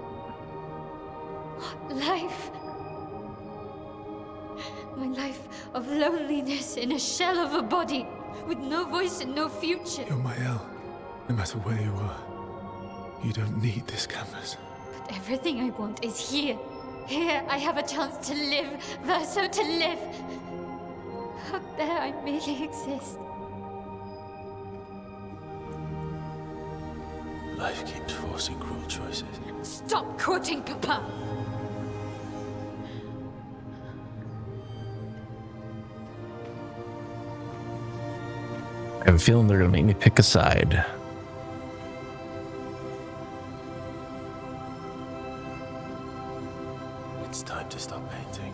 Life. My life of loneliness in a shell of a body, with no voice and no future.
You're Mael. No matter where you are, you don't need this canvas.
But everything I want is here. Here I have a chance to live, Verso, to live. Up there I merely exist.
Life keeps forcing cruel choices.
Stop quoting Papa!
I have a feeling they're gonna make me pick a side.
It's time to stop painting.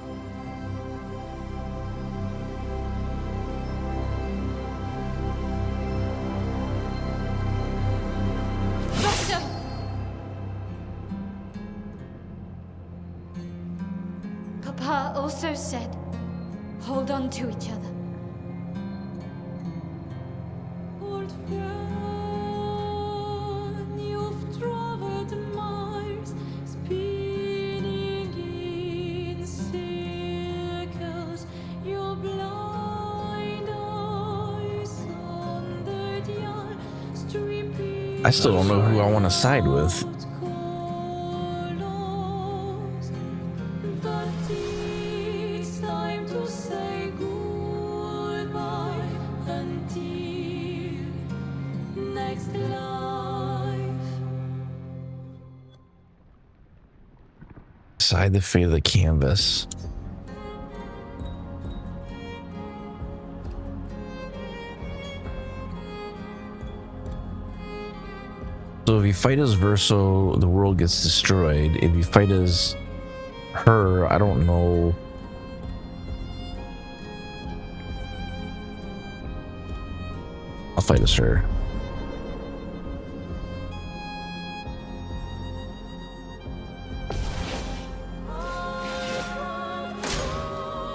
Verso! Papa also said, hold on to each other.
Old friend, you've traveled miles, spinning in circles. Your blind eyes on the dial, stripping
I still don't know who I want to side with.
colors. But it's time to say goodbye until next life.
Decide the fate of the canvas. So if you fight as Verso, the world gets destroyed. If you fight as her, I don't know. I'll fight as her.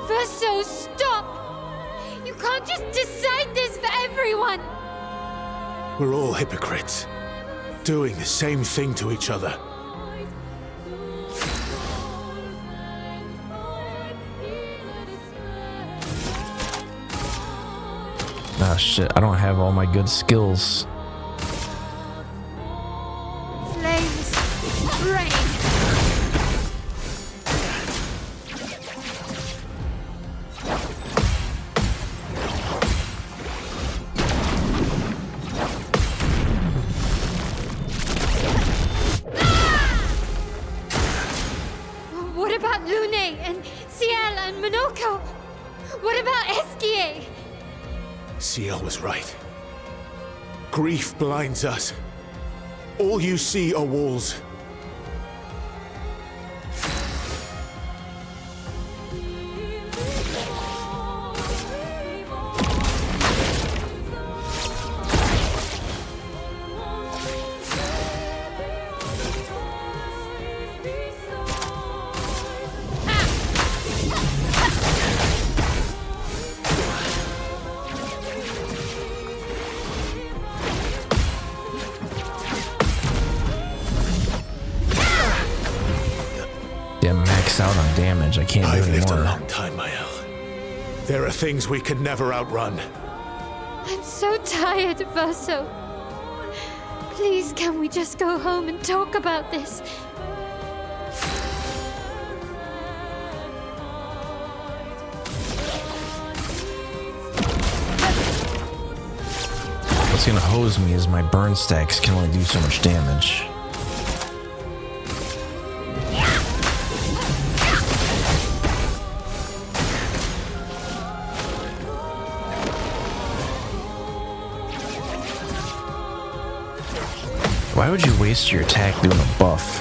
Verso, stop! You can't just decide this for everyone!
We're all hypocrites, doing the same thing to each other.
Ah, shit, I don't have all my good skills.
Flames, rain! What about Lune and Ciel and Monoko? What about Esquier?
Ciel was right. Grief blinds us. All you see are walls.
Yeah, max out on damage. I can't
I've
do
lived a
anymore.
long time, Mael. There are things we can never outrun.
I'm so tired, Verso. Please, can we just go home and talk about this?
What's gonna hose me is my burn stacks can only do so much damage. Why would you waste your attack doing a buff?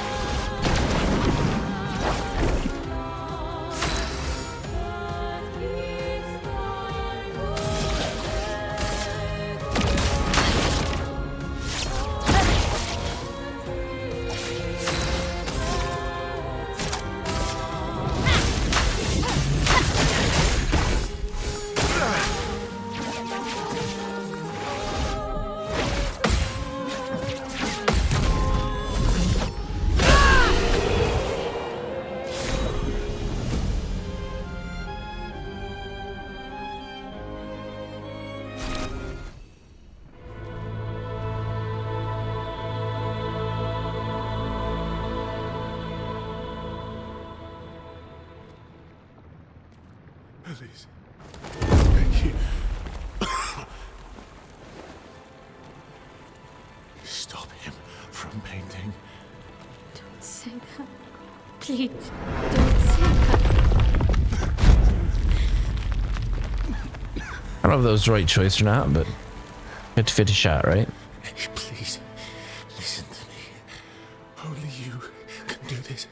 Please. Thank you. Stop him from painting.
Don't say that. Please, don't say that.
I don't know if that was the right choice or not, but 50-50 shot, right?
Please, listen to me. Only you can do this.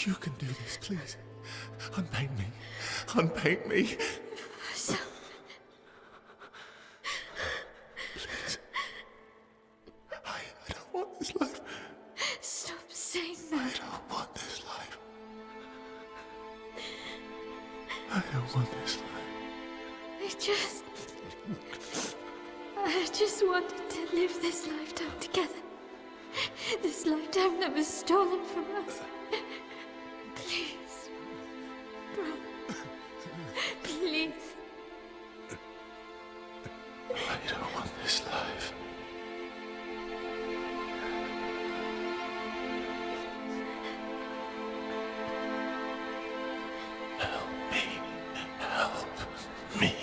You can do this, please. Unpaint me. Unpaint me.
So,
Please. I don't want this life.
stop saying
I
that.
don't want this life. I don't want this life.
I just wanted to live this lifetime together. This lifetime that was stolen from us. Please, bro. Please.
I don't want this life. Help me. Help me.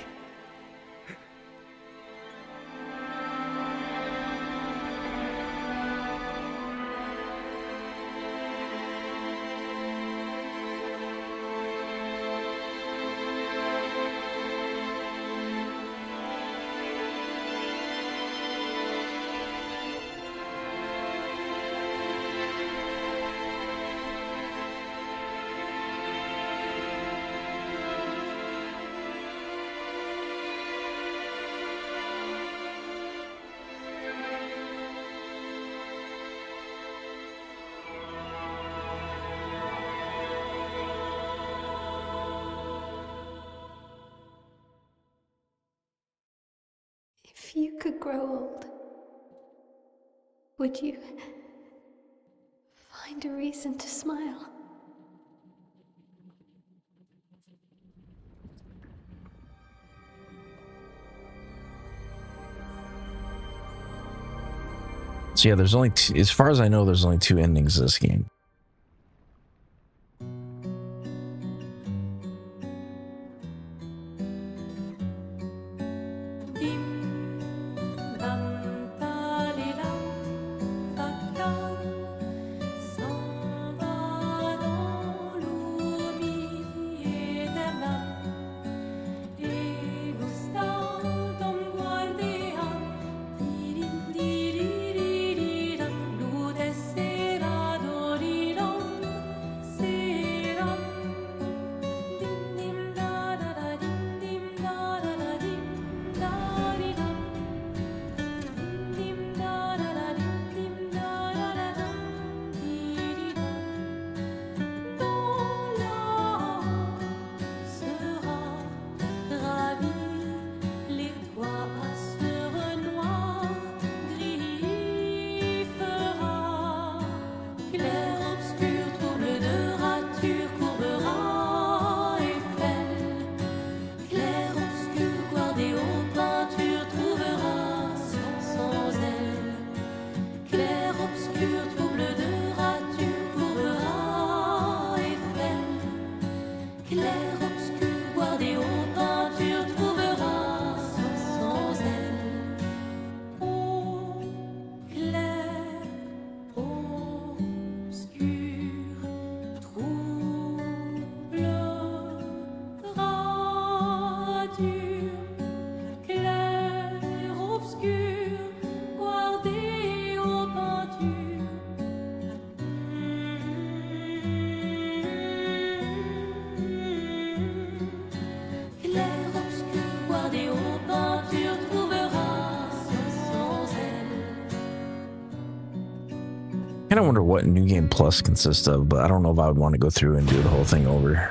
If you could grow old, would you find a reason to smile?
So yeah, there's only two, as far as I know, there's only 2 endings to this game. I kind of wonder what New Game Plus consists of, but I don't know if I would want to go through and do the whole thing over.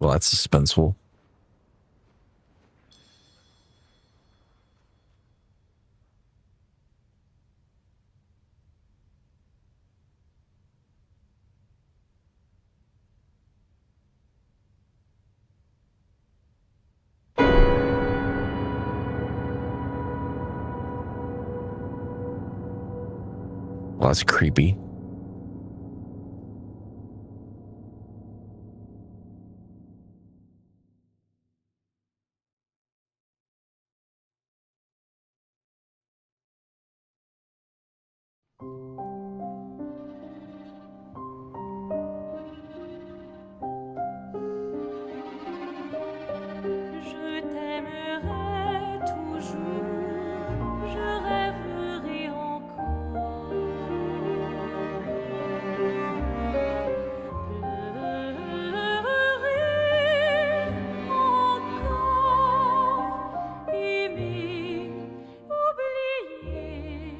Well, that's suspenseful. Well, that's creepy.
Je t'aimerai toujours, je rêverai encore. Pleurerai encore, aimer, oublier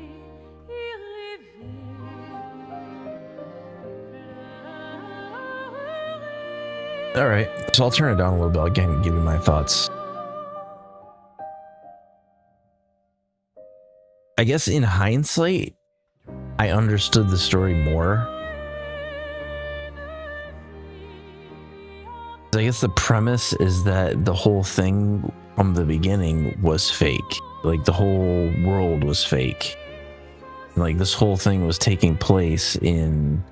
et rêver.
All right, so I'll turn it down a little bit again and give you my thoughts. I guess in hindsight, I understood the story more. I guess the premise is that the whole thing from the beginning was fake. Like the whole world was fake. Like this whole thing was taking place in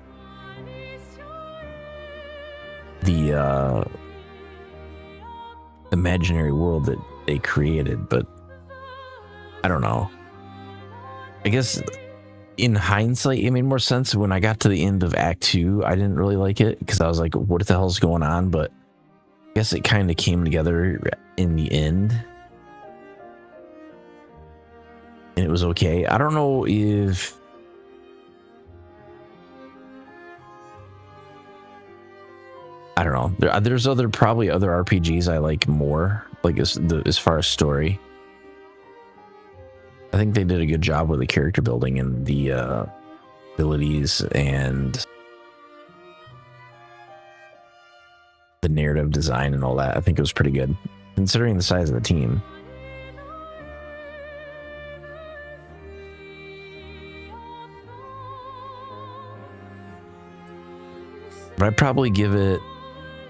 the imaginary world that they created, but I don't know. I guess in hindsight, it made more sense. When I got to the end of Act 2, I didn't really like it because I was like, what the hell's going on? But I guess it kind of came together in the end. And it was okay. I don't know if... I don't know. There's probably other RPGs I like more, like as far as story. I think they did a good job with the character building and the abilities and the narrative design and all that. I think it was pretty good, considering the size of the team. But I'd probably give it,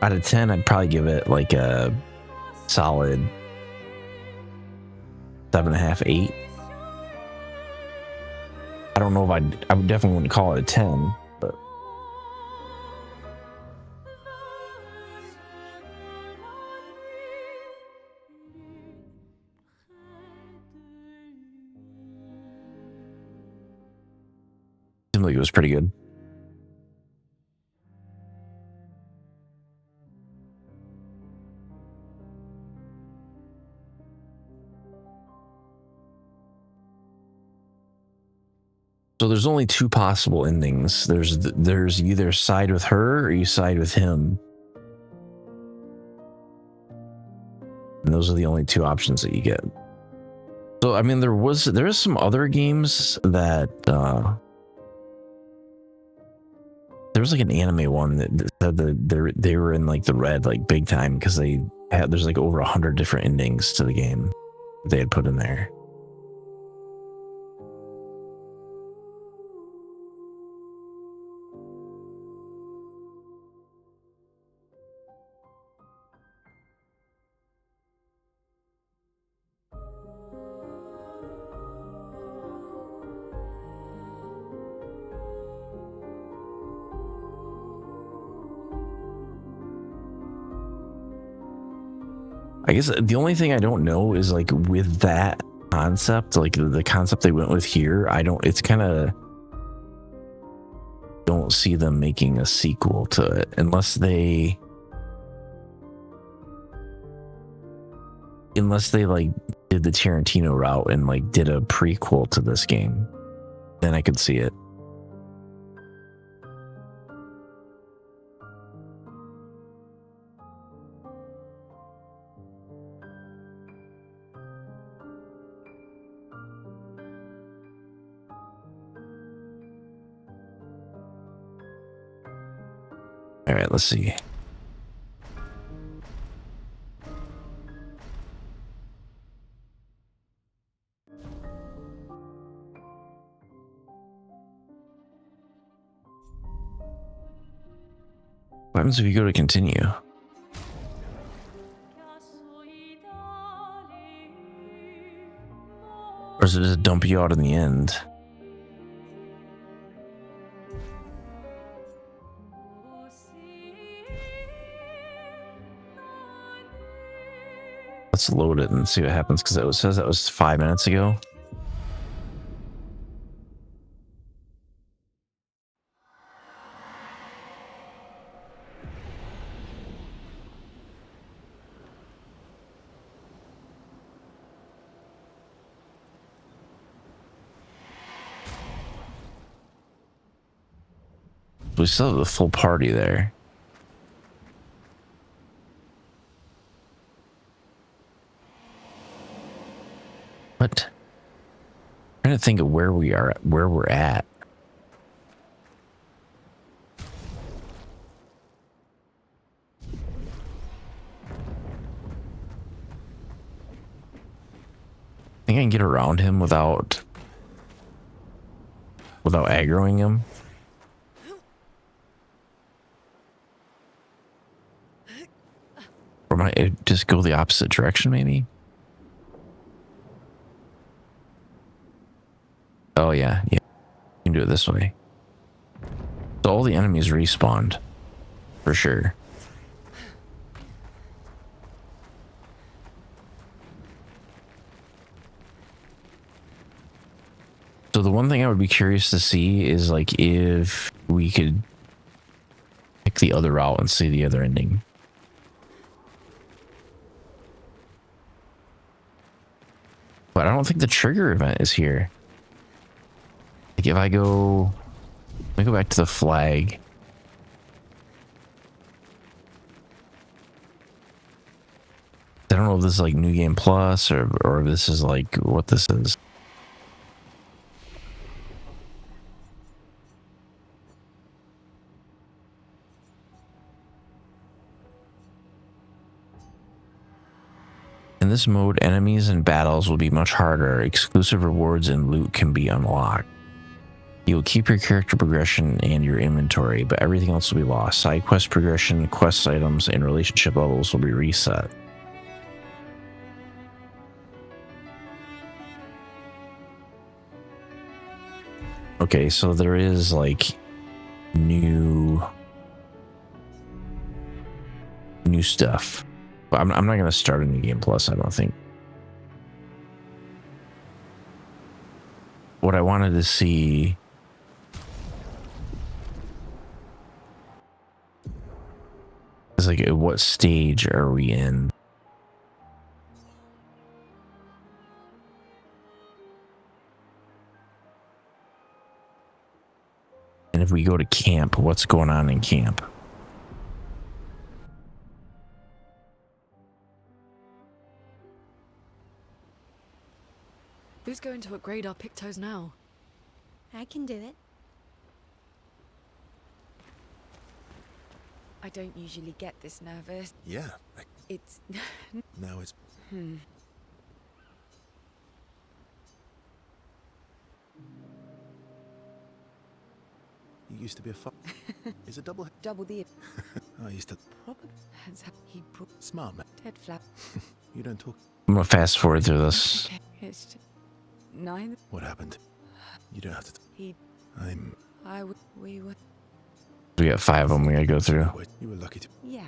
out of 10, I'd probably give it like a solid 7.5, 8. I don't know if I would definitely wouldn't call it a 10, but seemed like it was pretty good. So there's only two possible endings. There's you either side with her or you side with him. And those are the only two options that you get. So I mean there is some other games that there was like an anime one that said that they were in like the red like big time because there's like over 100 different endings to the game they had put in there. I guess the only thing I don't know is like with that concept, like the concept they went with here, it's kind of don't see them making a sequel to it unless they like did the Tarantino route and like did a prequel to this game. Then I could see it. All right, let's see. What happens if you go to continue? Or does it just dump you out in the end? Let's load it and see what happens, because it says that was 5 minutes ago. We still have the full party there. What? I'm trying to think of where we are, where we're at. I think I can get around him without aggroing him. Or might I just go the opposite direction, maybe? Oh, yeah. You can do it this way. So all the enemies respawned. For sure. So the one thing I would be curious to see is, like, if we could pick the other route and see the other ending. But I don't think the trigger event is here. Like, if I go... Let me go back to the flag. I don't know if this is like New Game Plus or if this is like what this is. In this mode, enemies and battles will be much harder. Exclusive rewards and loot can be unlocked. You will keep your character progression and your inventory, but everything else will be lost. Side quest progression, quest items, and relationship levels will be reset. Okay, so there is like new stuff. But I'm not going to start a New Game Plus, I don't think. What I wanted to see is like, at what stage are we in? And if we go to camp, what's going on in camp?
Who's going to upgrade our Pictos now?
I can do it.
I don't usually get this nervous.
Yeah.
It's...
Now it's... You used to be a Is it double?
Double the...
I used to...
Probably... He brought...
Smart man.
Ted Flap.
You don't talk...
I'm gonna fast forward through this.
It's just... 9...
What happened? You don't have to...
He...
I'm...
We were...
We got 5 of them we gotta go through.
You were lucky to...
Yeah.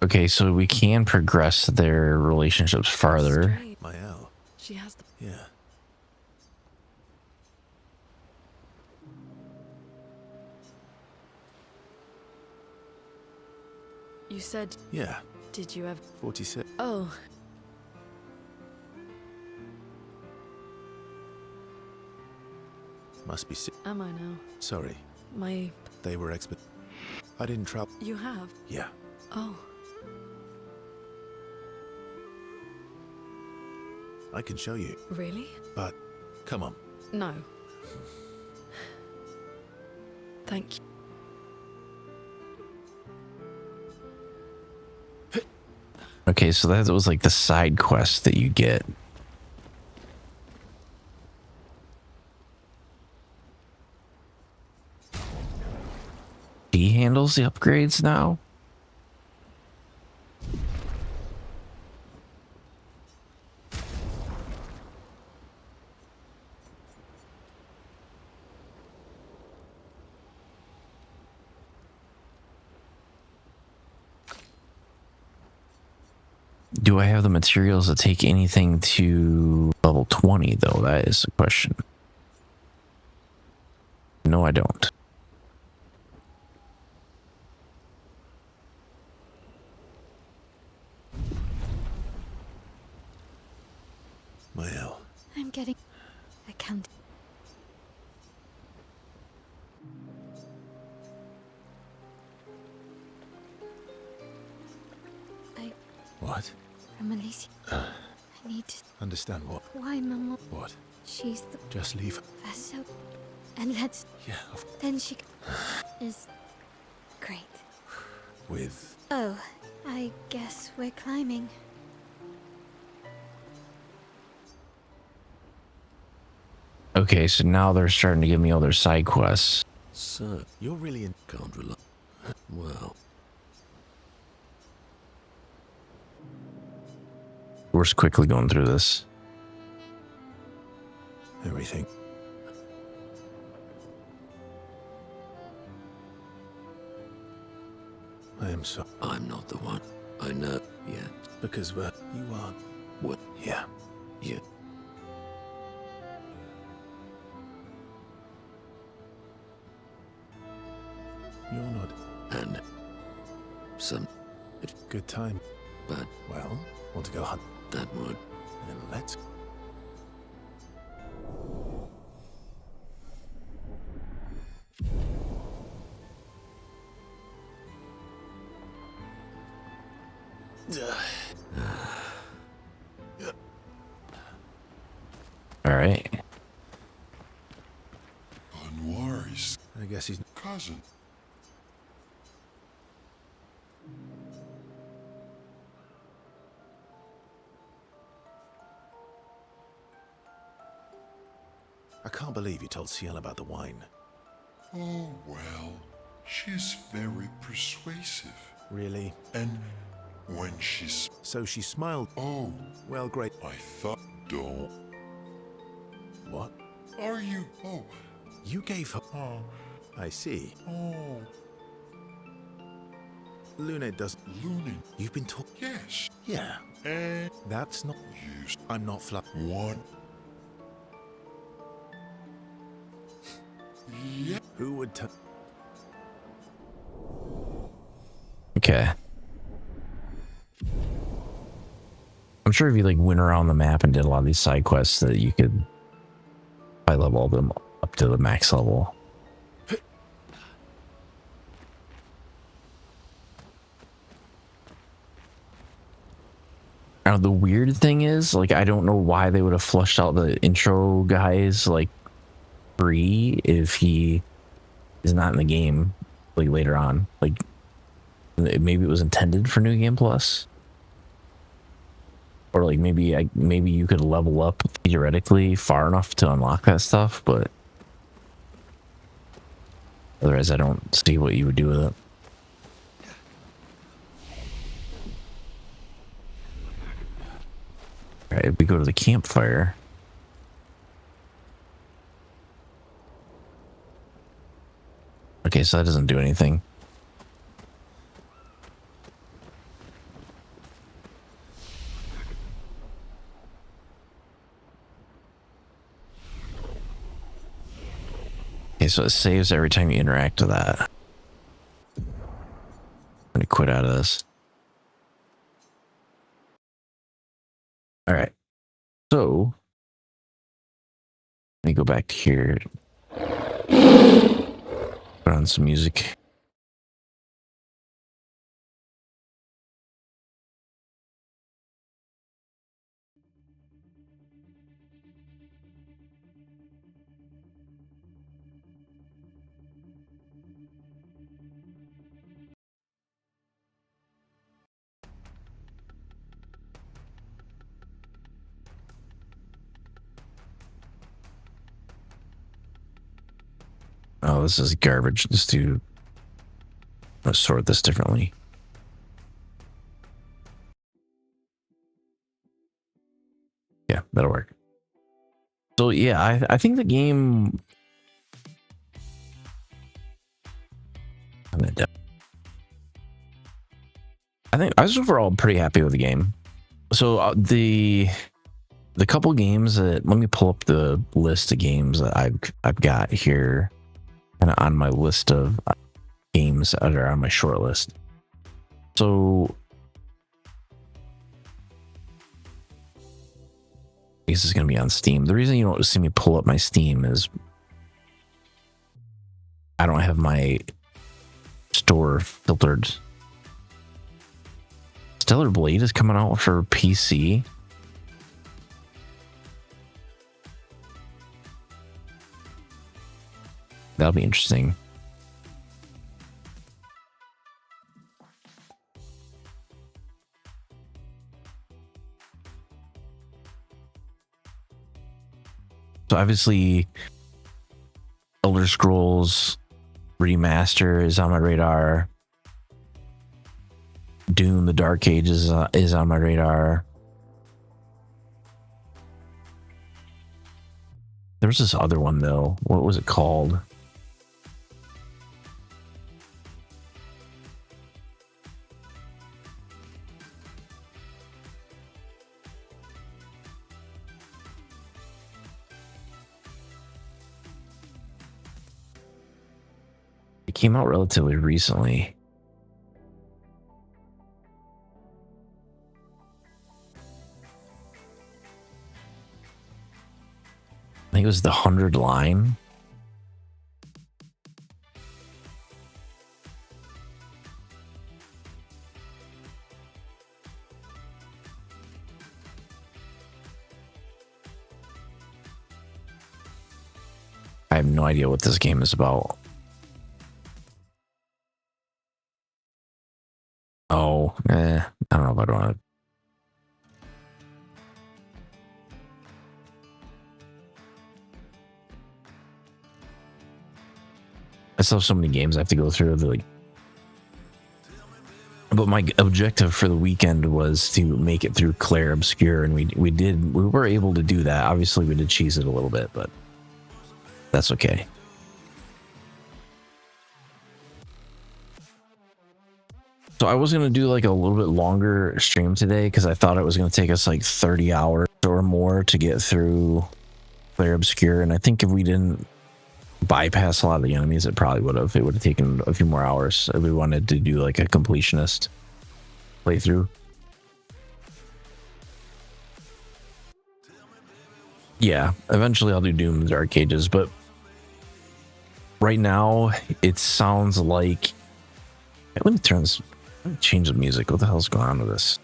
Okay, so we can progress their relationships farther.
Mael.
She has the...
Yeah.
You said...
Yeah.
Did you ever...
46.
Oh.
Must be sick.
Am I now?
Sorry.
My...
They were expert. I didn't travel.
You have?
Yeah.
Oh.
I can show you.
Really?
But, come on.
No. Thank you.
Okay, so that was like the side quest that you get. He handles the upgrades now? Do I have the materials to take anything to level 20 though? That is the question. No, I don't.
Well,
I'm getting... I can't...
what?
From Alicia. I need to...
Understand what?
Why, Mama?
What?
She's the...
Just leave.
vessel. And let's...
Yeah,
Then she... is... great.
with...
Oh, I guess we're climbing.
Okay, so now they're starting to give me all their side quests.
So,
You're really in...
can't rely. Well,
We're just quickly going through this.
everything. I am so...
I'm not the one. I know. Yeah.
Because you are...
What?
Yeah.
Yeah.
You're not...
And... some...
Good time.
But...
Well, want to go hunt?
That would...
Then let's...
All right.
Anwar's
I guess he's...
cousin.
I can't believe you told Ciel about the wine.
Oh, well, she's very persuasive.
Really?
And when she's...
So she smiled.
Oh,
Well, great.
I thought... Don't...
What?
Are you... Oh,
You gave her...
oh,
I see.
oh,
Lune doesn't...
Lunin.
You've been talking...
Yes.
Yeah.
And
That's not...
you
I'm not flat.
one. Yeah.
Who would
Okay. I'm sure if you like went around the map and did a lot of these side quests that you could probably level them up to the max level. Now the weird thing is, like, I don't know why they would have flushed out the intro guys like free if he is not in the game like later on. Like maybe it was intended for New Game Plus, or like maybe you could level up theoretically far enough to unlock that stuff, but otherwise I don't see what you would do with it. All right, we go to the campfire. Okay, so that doesn't do anything. Okay, so it saves every time you interact with that. I'm gonna quit out of this. All right, so let me go back to here. Put on some music. Oh, this is garbage. Let's sort this differently. Yeah, that'll work. So yeah, I think the game. I think I was overall pretty happy with the game. So the couple games that, let me pull up the list of games that I've got here, kind of on my list of games that are on my short list. So this is going to be on Steam. The reason you don't see me pull up my Steam is I don't have my store filtered. Stellar Blade is coming out for PC. That'll be interesting. So obviously, Elder Scrolls Remaster is on my radar. Doom: The Dark Ages is on my radar. There was this other one though. What was it called? It came out relatively recently. I think it was The 100 Line. I have no idea what this game is about. Oh, I don't know if I'd want to. I still have so many games I have to go through. But my objective for the weekend was to make it through Clair Obscur, and we were able to do that. Obviously, we did cheese it a little bit, but that's okay. So I was gonna do like a little bit longer stream today because I thought it was gonna take us like 30 hours or more to get through Clair Obscur, and I think if we didn't bypass a lot of the enemies, it would have taken a few more hours if we wanted to do like a completionist playthrough. Yeah, eventually I'll do Doom: The Dark Ages, but right now it sounds like, let me change the music. What the hell's going on with this?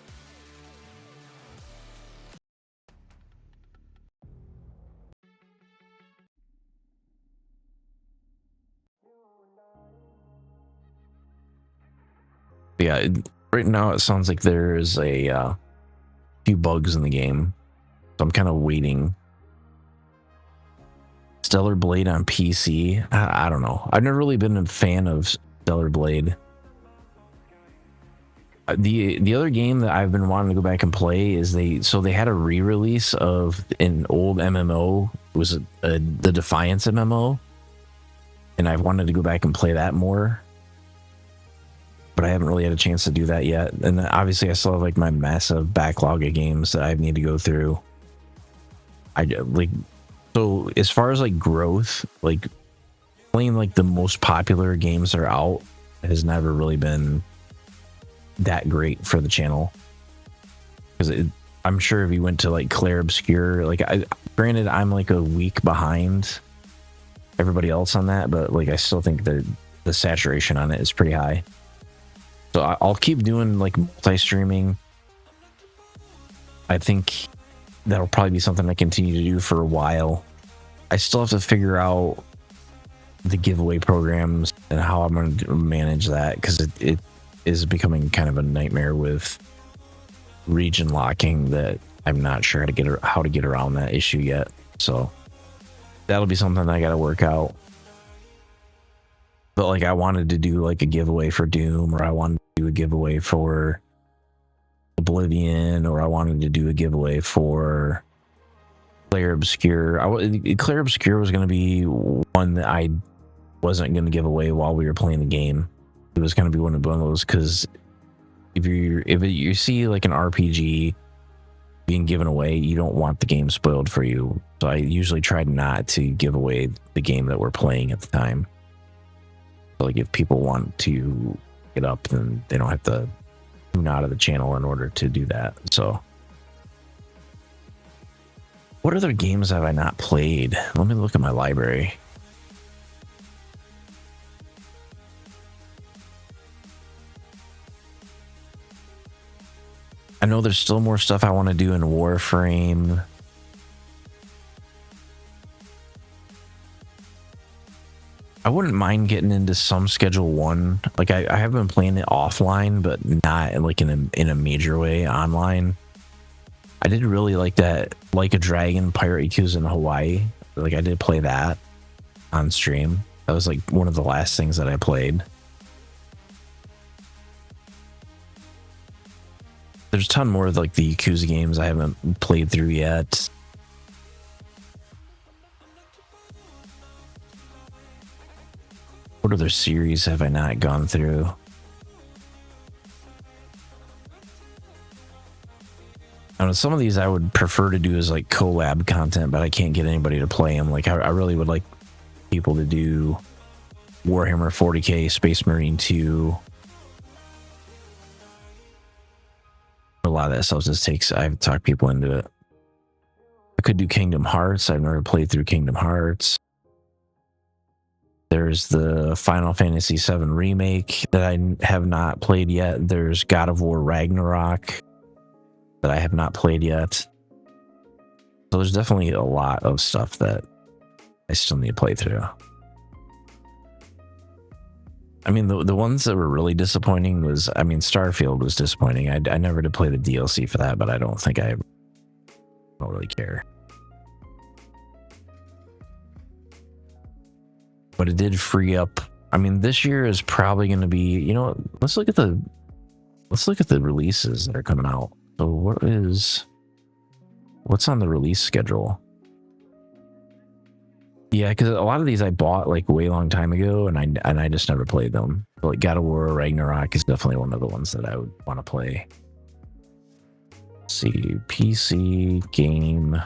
Yeah, right now it sounds like there's a few bugs in the game, so I'm kind of waiting. Stellar Blade on PC, I don't know. I've never really been a fan of Stellar Blade. The other game that I've been wanting to go back and play is they had a re-release of an old MMO. It was the Defiance MMO, and I've wanted to go back and play that more, but I haven't really had a chance to do that yet. And obviously I still have like my massive backlog of games that I need to go through. So as far as like growth, like playing like the most popular games that are out has never really been that great for the channel, because I'm sure if you went to like Clair Obscur, like granted I'm like a week behind everybody else on that, but like I still think that the saturation on it is pretty high. So I'll keep doing like multi-streaming. I think that'll probably be something I continue to do for a while. I still have to figure out the giveaway programs and how I'm going to manage that, because it is becoming kind of a nightmare with region locking that I'm not sure how to get around that issue yet. So that'll be something I got to work out. But like I wanted to do like a giveaway for Doom, or I wanted to do a giveaway for Oblivion, or I wanted to do a giveaway for Clair Obscur. Clair Obscur was going to be one that I wasn't going to give away while we were playing the game. It was going to be one of those, because if you see like an RPG being given away, you don't want the game spoiled for you. So I usually tried not to give away the game that we're playing at the time. So like if people want to get up, then they don't have to tune out of the channel in order to do that. So what other games have I not played? Let me look at my library. I know there's still more stuff I want to do in Warframe. I wouldn't mind getting into some Schedule 1. Like I have been playing it offline, but not like in a major way online. I did really like that Like a Dragon Pirate Yakuza in Hawaii. Like I did play that on stream. That was like one of the last things that I played. There's a ton more of like the Yakuza games I haven't played through yet. What other series have I not gone through? I don't know, some of these I would prefer to do as like collab content, but I can't get anybody to play them. Like I really would like people to do Warhammer 40k, Space Marine 2. A lot of that stuff just takes, I've talked people into it. I could do Kingdom Hearts. I've never played through Kingdom Hearts. There's the Final Fantasy VII Remake that I have not played yet. There's God of War Ragnarok that I have not played yet. So there's definitely a lot of stuff that I still need to play through. I mean, the ones that were really disappointing was, I mean, Starfield was disappointing. I never did play the DLC for that, but I don't think I don't really care. But it did free up. I mean, this year is probably going to be, you know, let's look at the releases that are coming out. So what's on the release schedule? Yeah, because a lot of these I bought like way long time ago, and I just never played them. But like God of War Ragnarok is definitely one of the ones that I would want to play. Let's see, PC game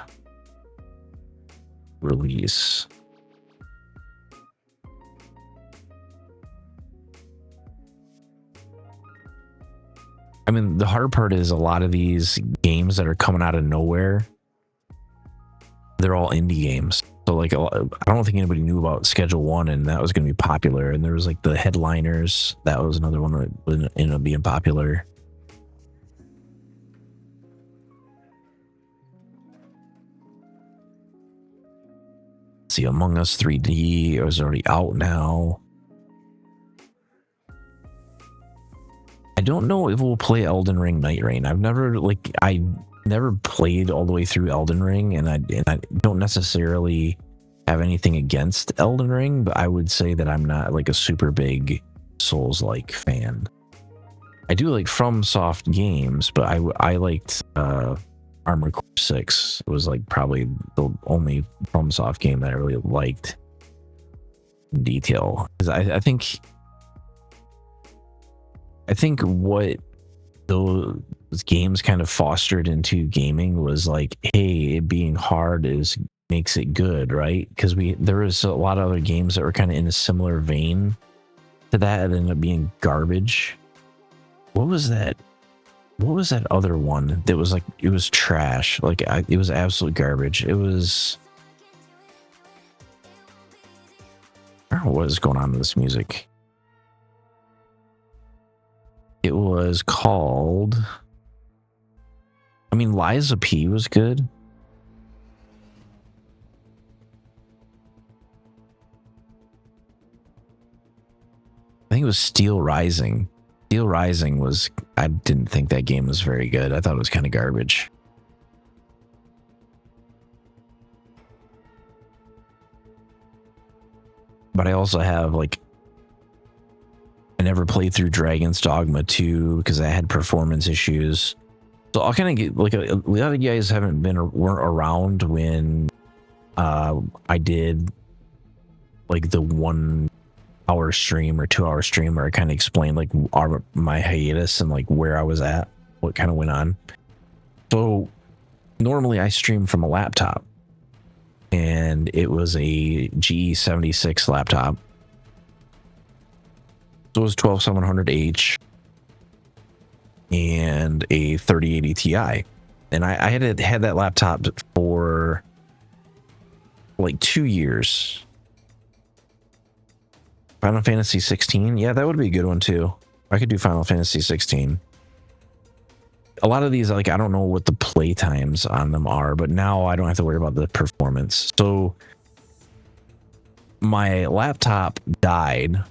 release. I mean, the hard part is a lot of these games that are coming out of nowhere, they're all indie games. So like, I don't think anybody knew about Schedule 1 and that was going to be popular. And there was like the Headliners. That was another one that ended up being popular. Let's see, Among Us 3D is already out now. I don't know if we'll play Elden Ring Night Rain. I never played all the way through Elden Ring, and I don't necessarily have anything against Elden Ring, but I would say that I'm not like a super big Souls-like fan. I do like FromSoft games, but I liked Armored Core 6. It was like probably the only FromSoft game that I really liked in detail. Because I think what those games kind of fostered into gaming was like, hey, it being hard makes it good, right? Because there was a lot of other games that were kind of in a similar vein to that and ended up being garbage. What was that other one that was like, it was trash? Like it was absolute garbage. It was, I don't know what is going on with this music. It was called, I mean, Lies of P was good. I think it was Steel Rising. Steel Rising was, I didn't think that game was very good. I thought it was kind of garbage. But I also have like never played through Dragon's Dogma 2 because I had performance issues. So I'll kind of get like a lot of you guys weren't around when I did like the 1 hour stream or 2 hour stream where I kind of explained like my hiatus and like where I was at, what kind of went on. So normally I stream from a laptop, and it was a GE76 laptop. So it was 12700H and a 3080 Ti. And I had that laptop for like 2 years. Final Fantasy 16. Yeah, that would be a good one too. I could do Final Fantasy 16. A lot of these, like, I don't know what the play times on them are, but now I don't have to worry about the performance. So my laptop died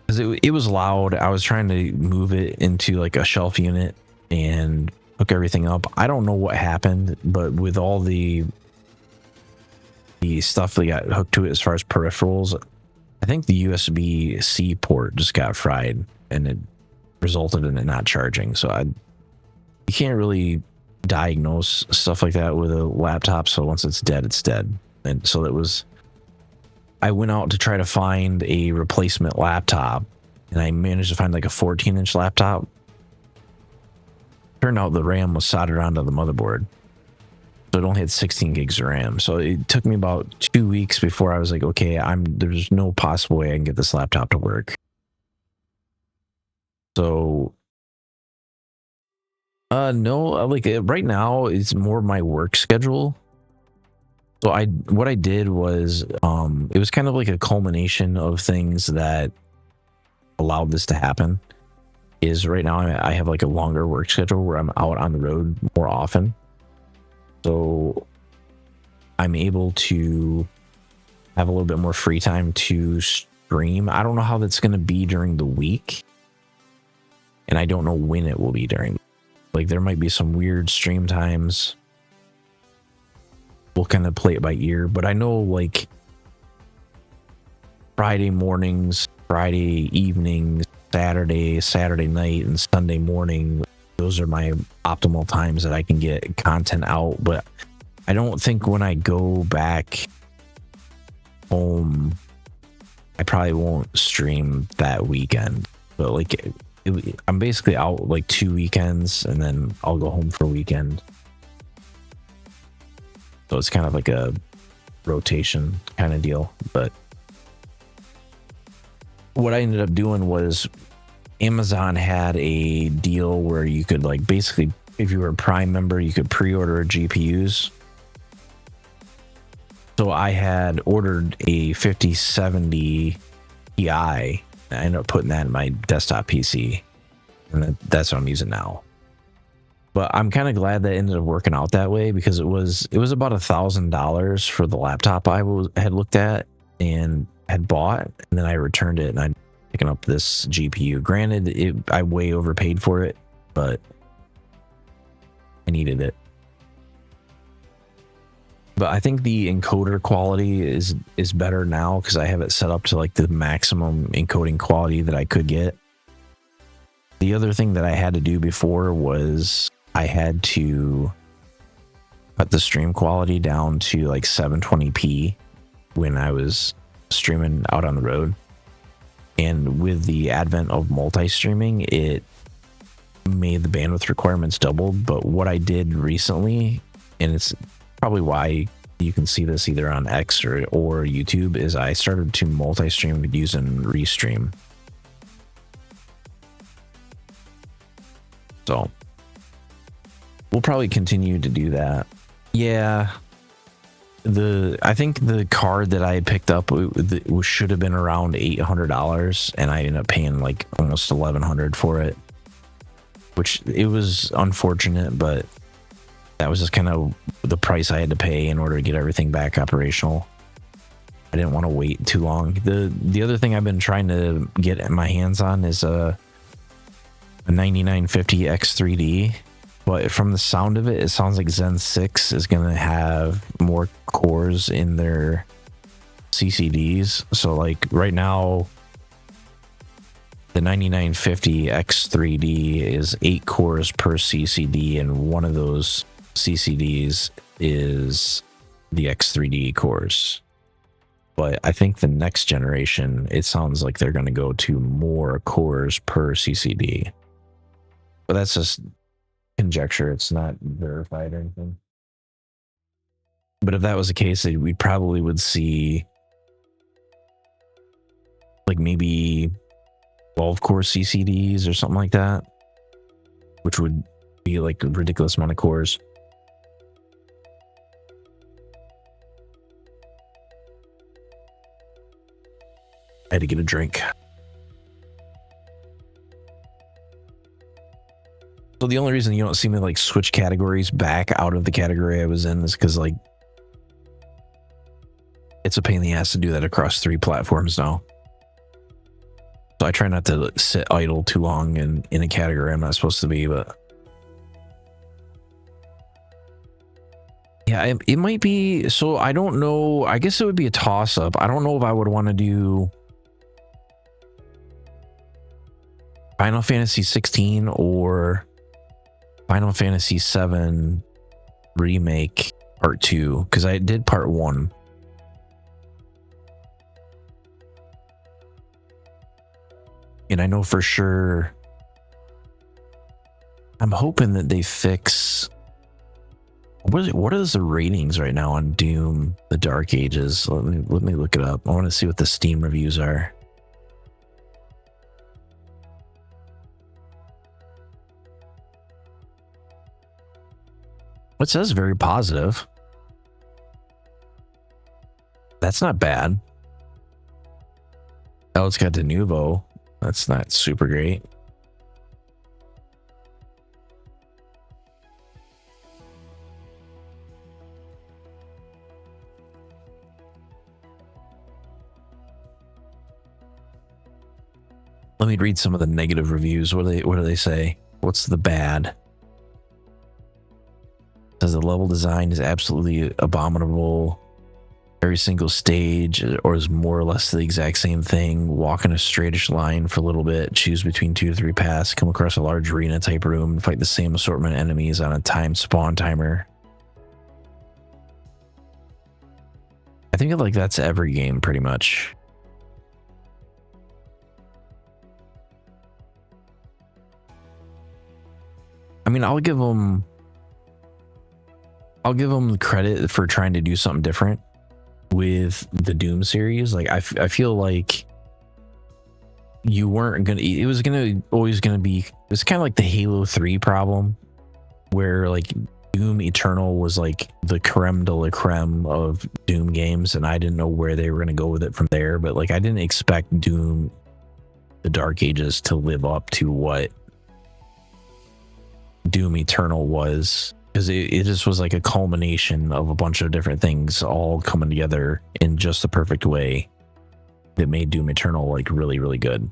because it was loud. I was trying to move it into like a shelf unit and hook everything up. I don't know what happened, but with all the stuff that got hooked to it as far as peripherals, I think the USB-C port just got fried, and it resulted in it not charging. So you can't really diagnose stuff like that with a laptop. So once it's dead, it's dead. And so I went out to try to find a replacement laptop, and I managed to find like a 14-inch laptop. Turned out the RAM was soldered onto the motherboard, so it only had 16 gigs of RAM. So it took me about 2 weeks before I was like, okay, there's no possible way I can get this laptop to work. So no, like right now it's more my work schedule. So what I did was it was kind of like a culmination of things that allowed this to happen. Is right now I have like a longer work schedule where I'm out on the road more often. So I'm able to have a little bit more free time to stream. I don't know how that's going to be during the week, and I don't know when it will be during. Like, there might be some weird stream times. We'll kind of play it by ear, but I know like Friday mornings, Friday evenings, Saturday night, and Sunday morning, those are my optimal times that I can get content out. But I don't think when I go back home, I probably won't stream that weekend. But like I'm basically out like 2 weekends, and then I'll go home for a weekend. So it's kind of like a rotation kind of deal. But what I ended up doing was Amazon had a deal where you could like basically, if you were a Prime member, you could pre-order GPUs. So I had ordered a 5070 Ti. I ended up putting that in my desktop PC, and that's what I'm using now. But I'm kind of glad that it ended up working out that way, because it was about $1,000 for the laptop I had looked at and had bought, and then I returned it, and I'm picking up this GPU. Granted, I way overpaid for it, but I needed it. But I think the encoder quality is better now because I have it set up to like the maximum encoding quality that I could get. The other thing that I had to do before was I had to cut the stream quality down to like 720p when I was streaming out on the road. And with the advent of multi-streaming, it made the bandwidth requirements doubled. But what I did recently, and it's probably why you can see this either on X or YouTube, is I started to multi-stream using Restream. So we'll probably continue to do that. Yeah. I think the card that I picked up should have been around $800, and I ended up paying like almost $1,100 for it, which it was unfortunate, but that was just kind of the price I had to pay in order to get everything back operational. I didn't want to wait too long. The other thing I've been trying to get my hands on is a 9950 X3D. But from the sound of it, it sounds like Zen 6 is going to have more cores in their CCDs. So like right now, The 9950 X3D is 8 cores per CCD, and one of those CCDs is the X3D cores. But I think the next generation, it sounds like they're going to go to more cores per CCD. But that's just conjecture. It's not verified or anything. But if that was the case, we probably would see like maybe 12 core CCDs or something like that, which would be like a ridiculous amount of cores. I had to get a drink. So the only reason you don't see me like switch categories back out of the category I was in is because like it's a pain in the ass to do that across 3 platforms now. So I try not to sit idle too long in a category I'm not supposed to be, but yeah, it might be. So I don't know. I guess it would be a toss up. I don't know if I would want to do Final Fantasy 16 or Final Fantasy 7 Remake Part 2, because I did Part 1. And I know for sure, I'm hoping that they fix, what is the ratings right now on Doom, the Dark Ages? Let me look it up. I want to see what the Steam reviews are. It says very positive. That's not bad. Oh, it's got Denuvo. That's not super great. Let me read some of the negative reviews. What do they say? What's the bad? It says the level design is absolutely abominable. Every single stage or is more or less the exact same thing. Walk in a straightish line for a little bit, choose between 2 to 3 paths, come across a large arena type room, fight the same assortment of enemies on a timed spawn timer. I think like that's every game pretty much. I mean, I'll give them credit for trying to do something different with the Doom series. Like I feel like you weren't gonna, it was always gonna be, it's kind of like the Halo 3 problem, where like Doom Eternal was like the creme de la creme of Doom games, and I didn't know where they were gonna go with it from there. But like I didn't expect Doom the Dark Ages to live up to what Doom Eternal was, because it just was like a culmination of a bunch of different things all coming together in just the perfect way that made Doom Eternal like really, really good.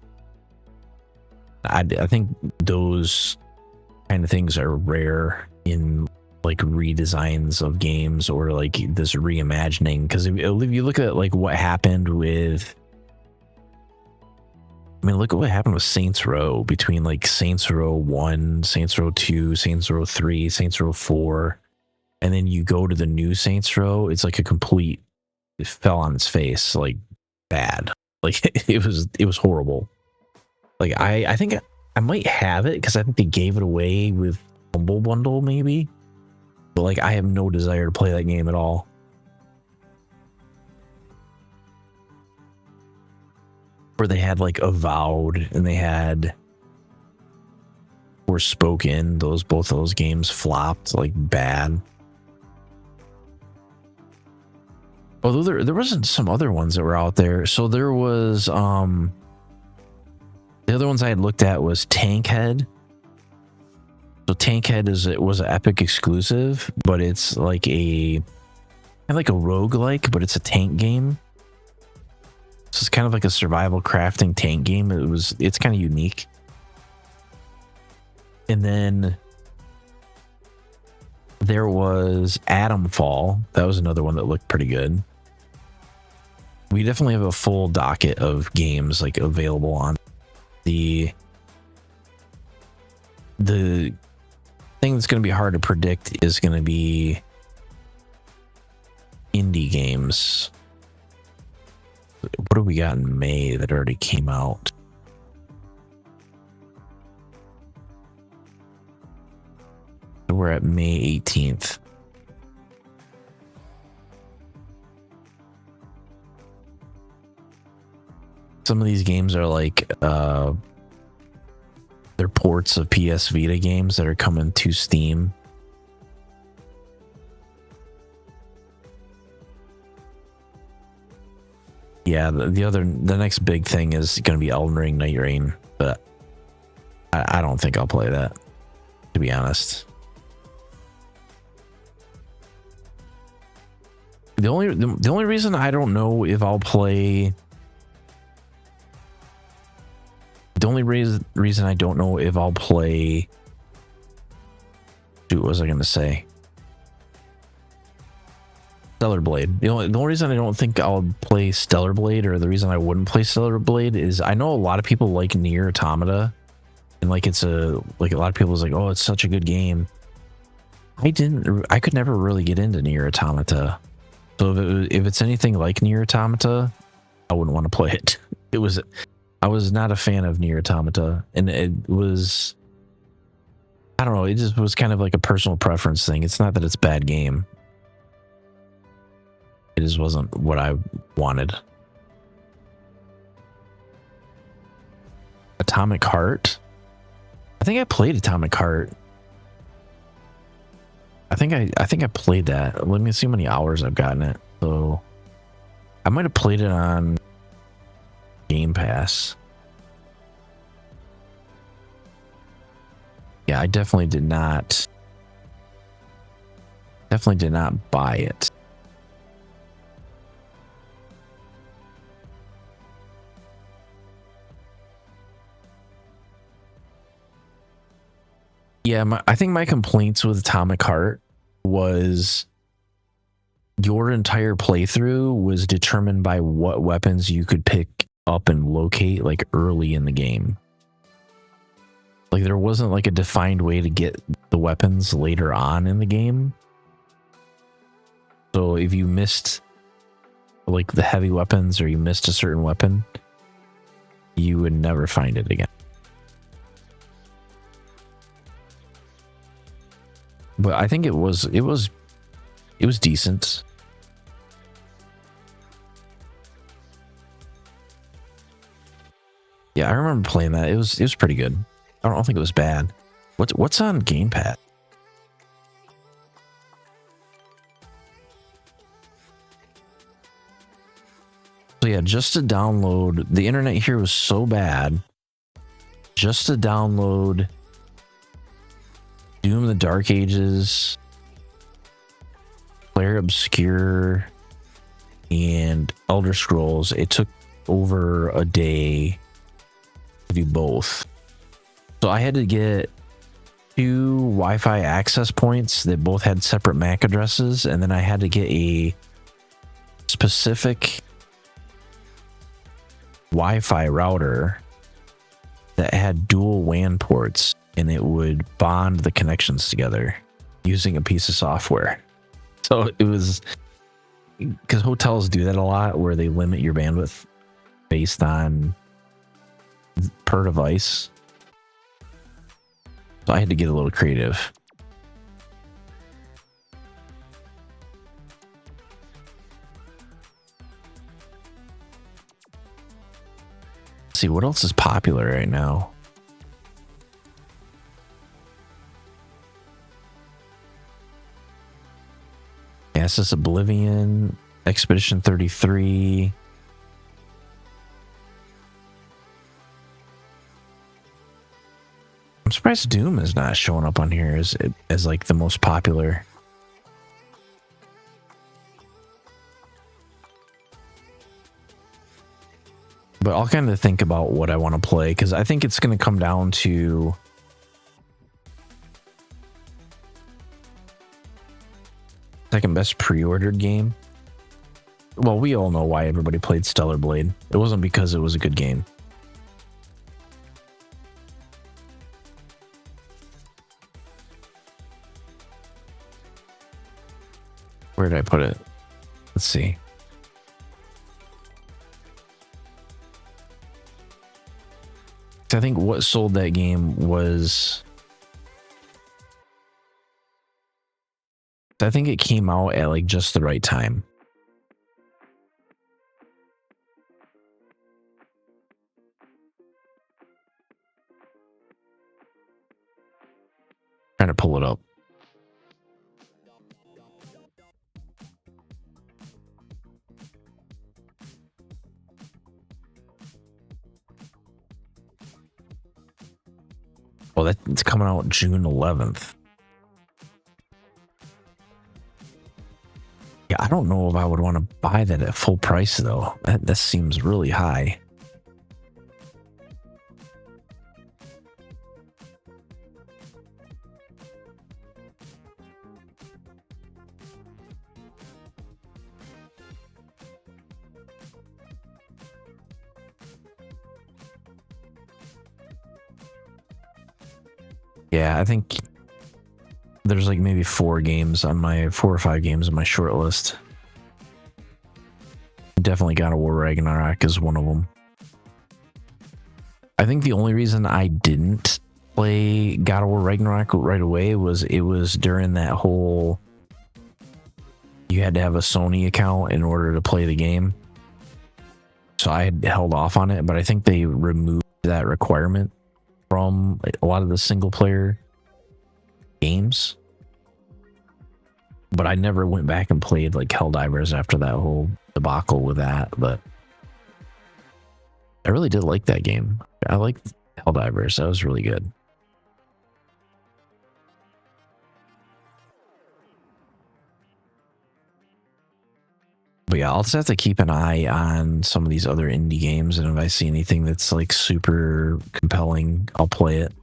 I think those kind of things are rare in like redesigns of games or like this reimagining, because if you look at like what happened with, I mean, look at what happened with Saints Row, between like Saints Row 1, Saints Row 2, Saints Row 3, Saints Row 4, and then you go to the new Saints Row, it's like it fell on its face, like bad. Like it was horrible. Like I think I might have it because I think they gave it away with Humble Bundle maybe, but like I have no desire to play that game at all. Where they had like Avowed and they had Forspoken, both those games flopped like bad. Although there wasn't some other ones that were out there. So there was the other ones I had looked at was Tankhead. So Tankhead was an Epic exclusive, but it's like a roguelike, but it's a tank game. So it's kind of like a survival crafting tank game. It's kind of unique. And then there was Atomfall. That was another one that looked pretty good. We definitely have a full docket of games like available on the thing that's going to be hard to predict is going to be indie games. What do we got in May that already came out? We're at May 18th. Some of these games are like they're ports of PS Vita games that are coming to Steam. Yeah, the next big thing is going to be Elden Ring Night Rain, but I don't think I'll play that, to be honest. The only reason I don't know if I'll play, the only reason I don't know if I'll play, what was I going to say? Stellar Blade. The only reason I don't think I'll play Stellar Blade, or the reason I wouldn't play Stellar Blade, is I know a lot of people like Nier Automata, and like a lot of people was like, oh, it's such a good game. I could never really get into Nier Automata. So if it's anything like Nier Automata, I wouldn't want to play it. I was not a fan of Nier Automata, and it was, I don't know, it just was kind of like a personal preference thing. It's not that it's a bad game. It just wasn't what I wanted. Atomic Heart? I think I played Atomic Heart. I think I played that. Let me see how many hours I've gotten it. So I might have played it on Game Pass. Yeah, I definitely did not buy it. Yeah, I think my complaints with Atomic Heart was your entire playthrough was determined by what weapons you could pick up and locate like early in the game. Like there wasn't like a defined way to get the weapons later on in the game. So if you missed like the heavy weapons, or you missed a certain weapon, you would never find it again. But I think it was decent. Yeah, I remember playing that. It was pretty good. I don't think it was bad. What's on Game Pass? So yeah, just to download, the internet here was so bad. Just to download Doom the Dark Ages, Clair Obscur, and Elder Scrolls, it took over a day to do both. So I had to get 2 Wi-Fi access points that both had separate MAC addresses, and then I had to get a specific Wi-Fi router that had dual WAN ports, and it would bond the connections together using a piece of software. So it was, because hotels do that a lot, where they limit your bandwidth based on per device. So I had to get a little creative. Let's see, what else is popular right now? Ashes Oblivion, Expedition 33. I'm surprised Doom is not showing up on here as like the most popular. But I'll kind of think about what I want to play, because I think it's going to come down to second best pre-ordered game. Well, we all know why everybody played Stellar Blade. It wasn't because it was a good game. Where did I put it? Let's see. I think what sold that game was... I think it came out at like just the right time. Trying to pull it up. Well, that's coming out June 11th. Yeah, I don't know if I would want to buy that at full price though. That seems really high. Yeah, I think there's like maybe 4 or 5 games on my short list. Definitely God of War Ragnarok is one of them. I think the only reason I didn't play God of War Ragnarok right away was it was during that whole you had to have a Sony account in order to play the game. So I had held off on it, but I think they removed that requirement from a lot of the single player games. But I never went back and played like Helldivers after that whole debacle with that. But I really did like that game. I liked Helldivers. That was really good. But yeah, I'll just have to keep an eye on some of these other indie games, and if I see anything that's like super compelling, I'll play it.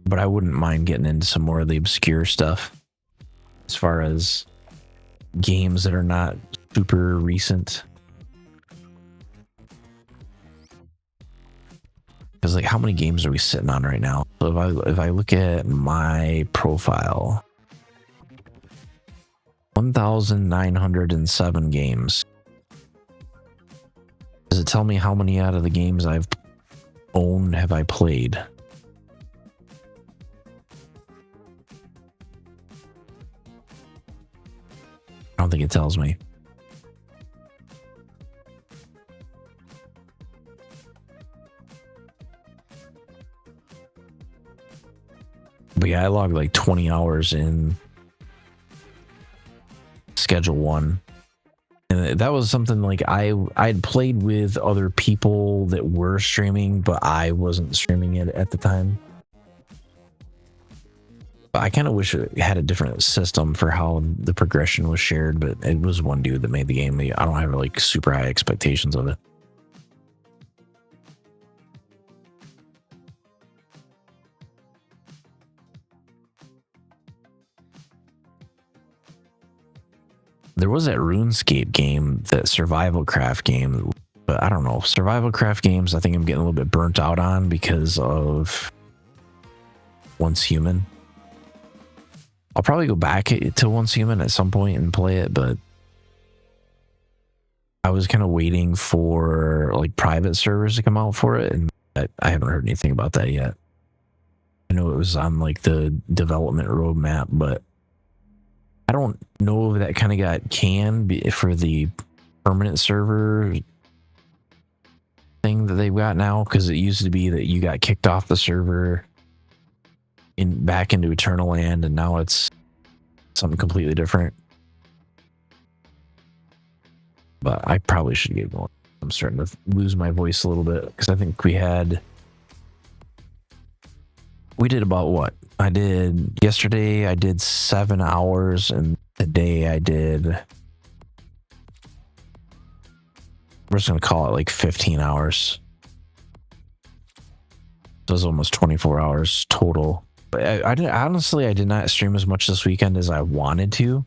But I wouldn't mind getting into some more of the obscure stuff as far as games that are not super recent. Because like, how many games are we sitting on right now? So if I look at my profile, 1,907 games. Does it tell me how many out of the games I've owned have I played? I don't think it tells me. But yeah, I logged like 20 hours in Schedule 1. And that was something like I'd played with other people that were streaming, but I wasn't streaming it at the time. I kind of wish it had a different system for how the progression was shared, but it was one dude that made the game. I don't have like super high expectations of it. There was that RuneScape game, that Survival Craft game, but I don't know. Survival Craft games, I think I'm getting a little bit burnt out on because of Once Human. I'll probably go back to Once Human at some point and play it, but I was kind of waiting for like private servers to come out for it, and I haven't heard anything about that yet. I know it was on like the development roadmap, but I don't know if that kind of got canned for the permanent server thing that they've got now, because it used to be that you got kicked off the server back into Eternal Land, and now it's something completely different. But I probably should get going. I'm starting to lose my voice a little bit, because I think we did about what? Yesterday I did 7 hours, and today I did, we're just going to call it like 15 hours. So it was almost 24 hours total. But I did not stream as much this weekend as I wanted to.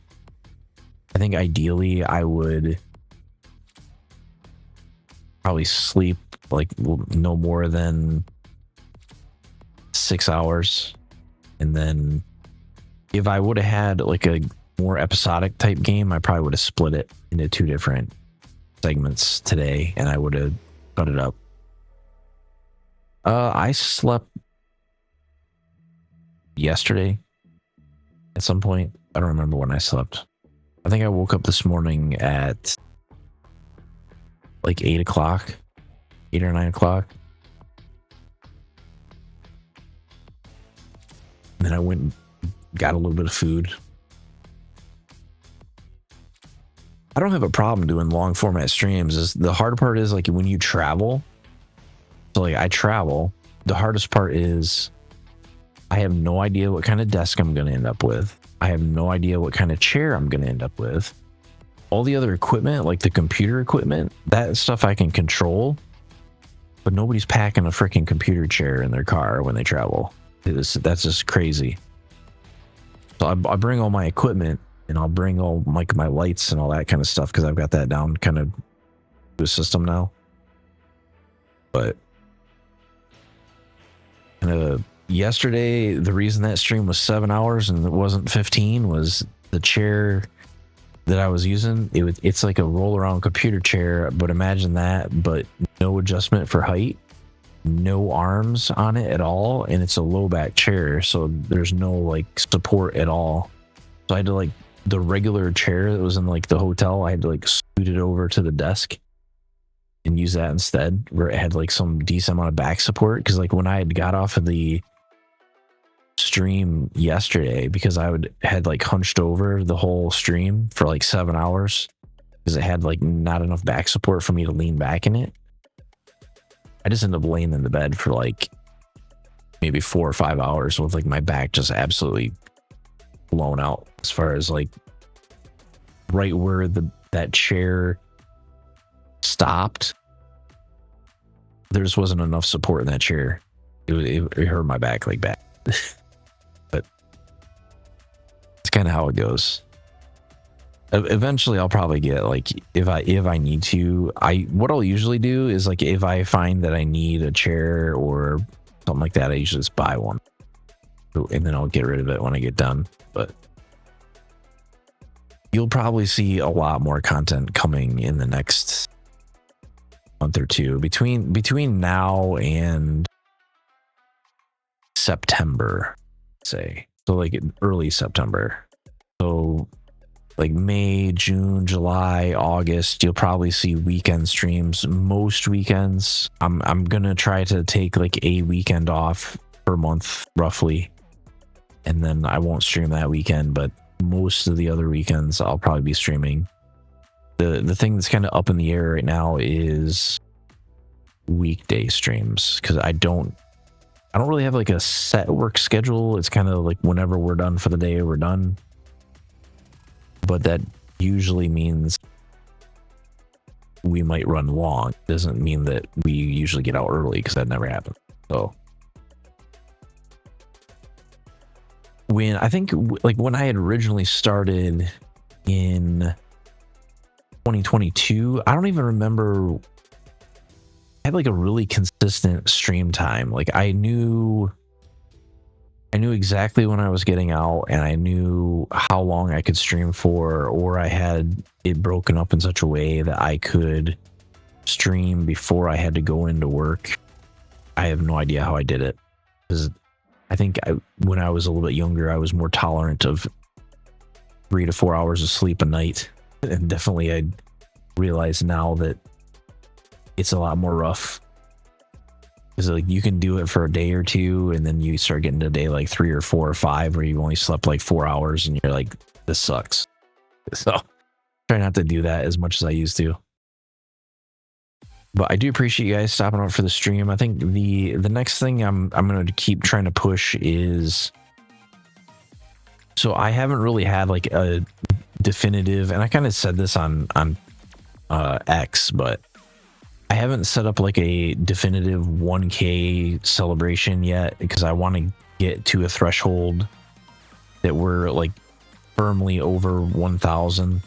I think ideally I would probably sleep like no more than 6 hours. And then if I would have had like a more episodic type game, I probably would have split it into 2 different segments today, and I would have cut it up. I slept yesterday at some point. I don't remember when I slept. I think I woke up this morning at like 8 o'clock, 8 or 9 o'clock. And then I went and got a little bit of food. I don't have a problem doing long format streams. The hard part is like when you travel. So like I travel, the hardest part is I have no idea what kind of desk I'm going to end up with. I have no idea what kind of chair I'm going to end up with. All the other equipment, like the computer equipment, that stuff I can control. But nobody's packing a freaking computer chair in their car when they travel. That's just crazy. So I bring all my equipment, and I'll bring all like my lights and all that kind of stuff because I've got that down kind of to a system now. But yesterday, the reason that stream was 7 hours and it wasn't 15 was the chair that I was using. It's like a roll around computer chair, but imagine that, but no adjustment for height, no arms on it at all, and it's a low back chair, so there's no like support at all. So I had to like the regular chair that was in like the hotel, I had to like scoot it over to the desk and use that instead, where it had like some decent amount of back support. Because like when I had got off of the stream yesterday, because I had like hunched over the whole stream for like 7 hours because it had like not enough back support for me to lean back in it. I just ended up laying in the bed for like maybe 4 or 5 hours with like my back just absolutely blown out, as far as like right where that chair stopped, there just wasn't enough support in that chair. It hurt my back like bad. But it's kind of how it goes. Eventually I'll probably get like, if I need to, what I'll usually do is like if I find that I need a chair or something like that, I usually just buy one and then I'll get rid of it when I get done. But you'll probably see a lot more content coming in the next month or two, between now and September, say. So like early September. So like May, June, July, August, you'll probably see weekend streams. Most weekends, I'm gonna try to take like a weekend off per month roughly, and then I won't stream that weekend, but most of the other weekends I'll probably be streaming. The thing that's kind of up in the air right now is weekday streams, because I don't really have like a set work schedule. It's kind of like whenever we're done for the day, we're done. But that usually means we might run long. It doesn't mean that we usually get out early, because that never happens. So when I think like when I had originally started in 2022, I don't even remember. I had like a really consistent stream time. Like I knew exactly when I was getting out, and I knew how long I could stream for, or I had it broken up in such a way that I could stream before I had to go into work. I have no idea how I did it, because I think when I was a little bit younger, I was more tolerant of 3 to 4 hours of sleep a night. And definitely I realize now that it's a lot more rough. Because like you can do it for a day or two, and then you start getting to day like 3 or 4 or 5 where you only slept like 4 hours, and you're like, this sucks. So try not to do that as much as I used to. But I do appreciate you guys stopping out for the stream. I think the next thing I'm going to keep trying to push is, so I haven't really had like a definitive, and I kind of said this on X, but I haven't set up like a definitive 1K celebration yet, because I want to get to a threshold that we're like firmly over 1,000.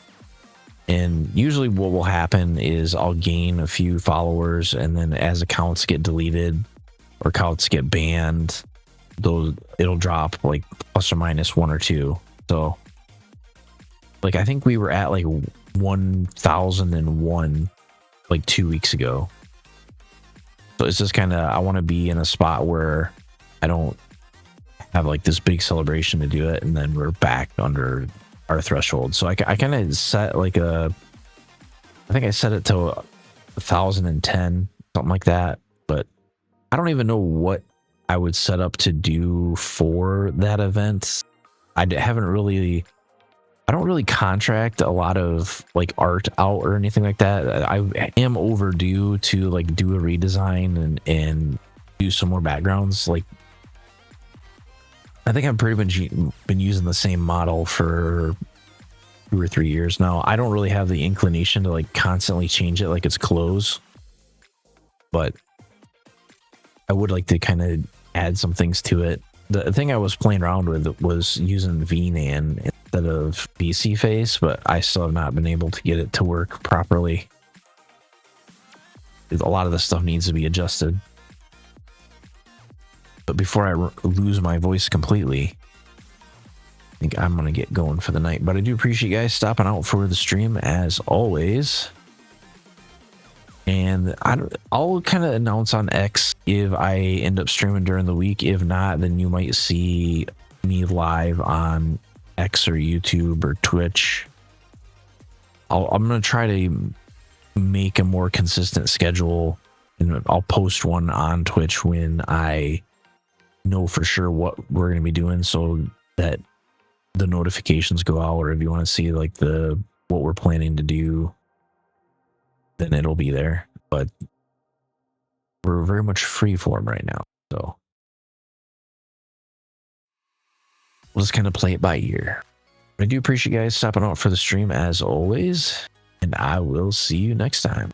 And usually what will happen is I'll gain a few followers, and then as accounts get deleted or accounts get banned, it'll drop like plus or minus 1 or 2. So like I think we were at like 1001 like 2 weeks ago. So it's just kind of, I want to be in a spot where I don't have like this big celebration to do it, and then we're back under our threshold. So I kind of set like I think I set it to 1010, something like that. But I don't even know what I would set up to do for that event. I don't really contract a lot of like art out or anything like that. I am overdue to like do a redesign and do some more backgrounds. Like I think I've pretty much been using the same model for 2 or 3 years now. I don't really have the inclination to like constantly change it like it's clothes, but I would like to kind of add some things to it. The thing I was playing around with was using VNAN instead of VC Face, but I still have not been able to get it to work properly. A lot of the stuff needs to be adjusted. But before I lose my voice completely, I think I'm going to get going for the night. But I do appreciate you guys stopping out for the stream as always. And I'll kind of announce on X if I end up streaming during the week. If not, then you might see me live on X or YouTube or Twitch. I'm going to try to make a more consistent schedule, and I'll post one on Twitch when I know for sure what we're going to be doing, so that the notifications go out, or if you want to see like what we're planning to do, then it'll be there. But we're very much free form right now, so we'll just kind of play it by ear. I do appreciate you guys stopping out for the stream as always, and I will see you next time.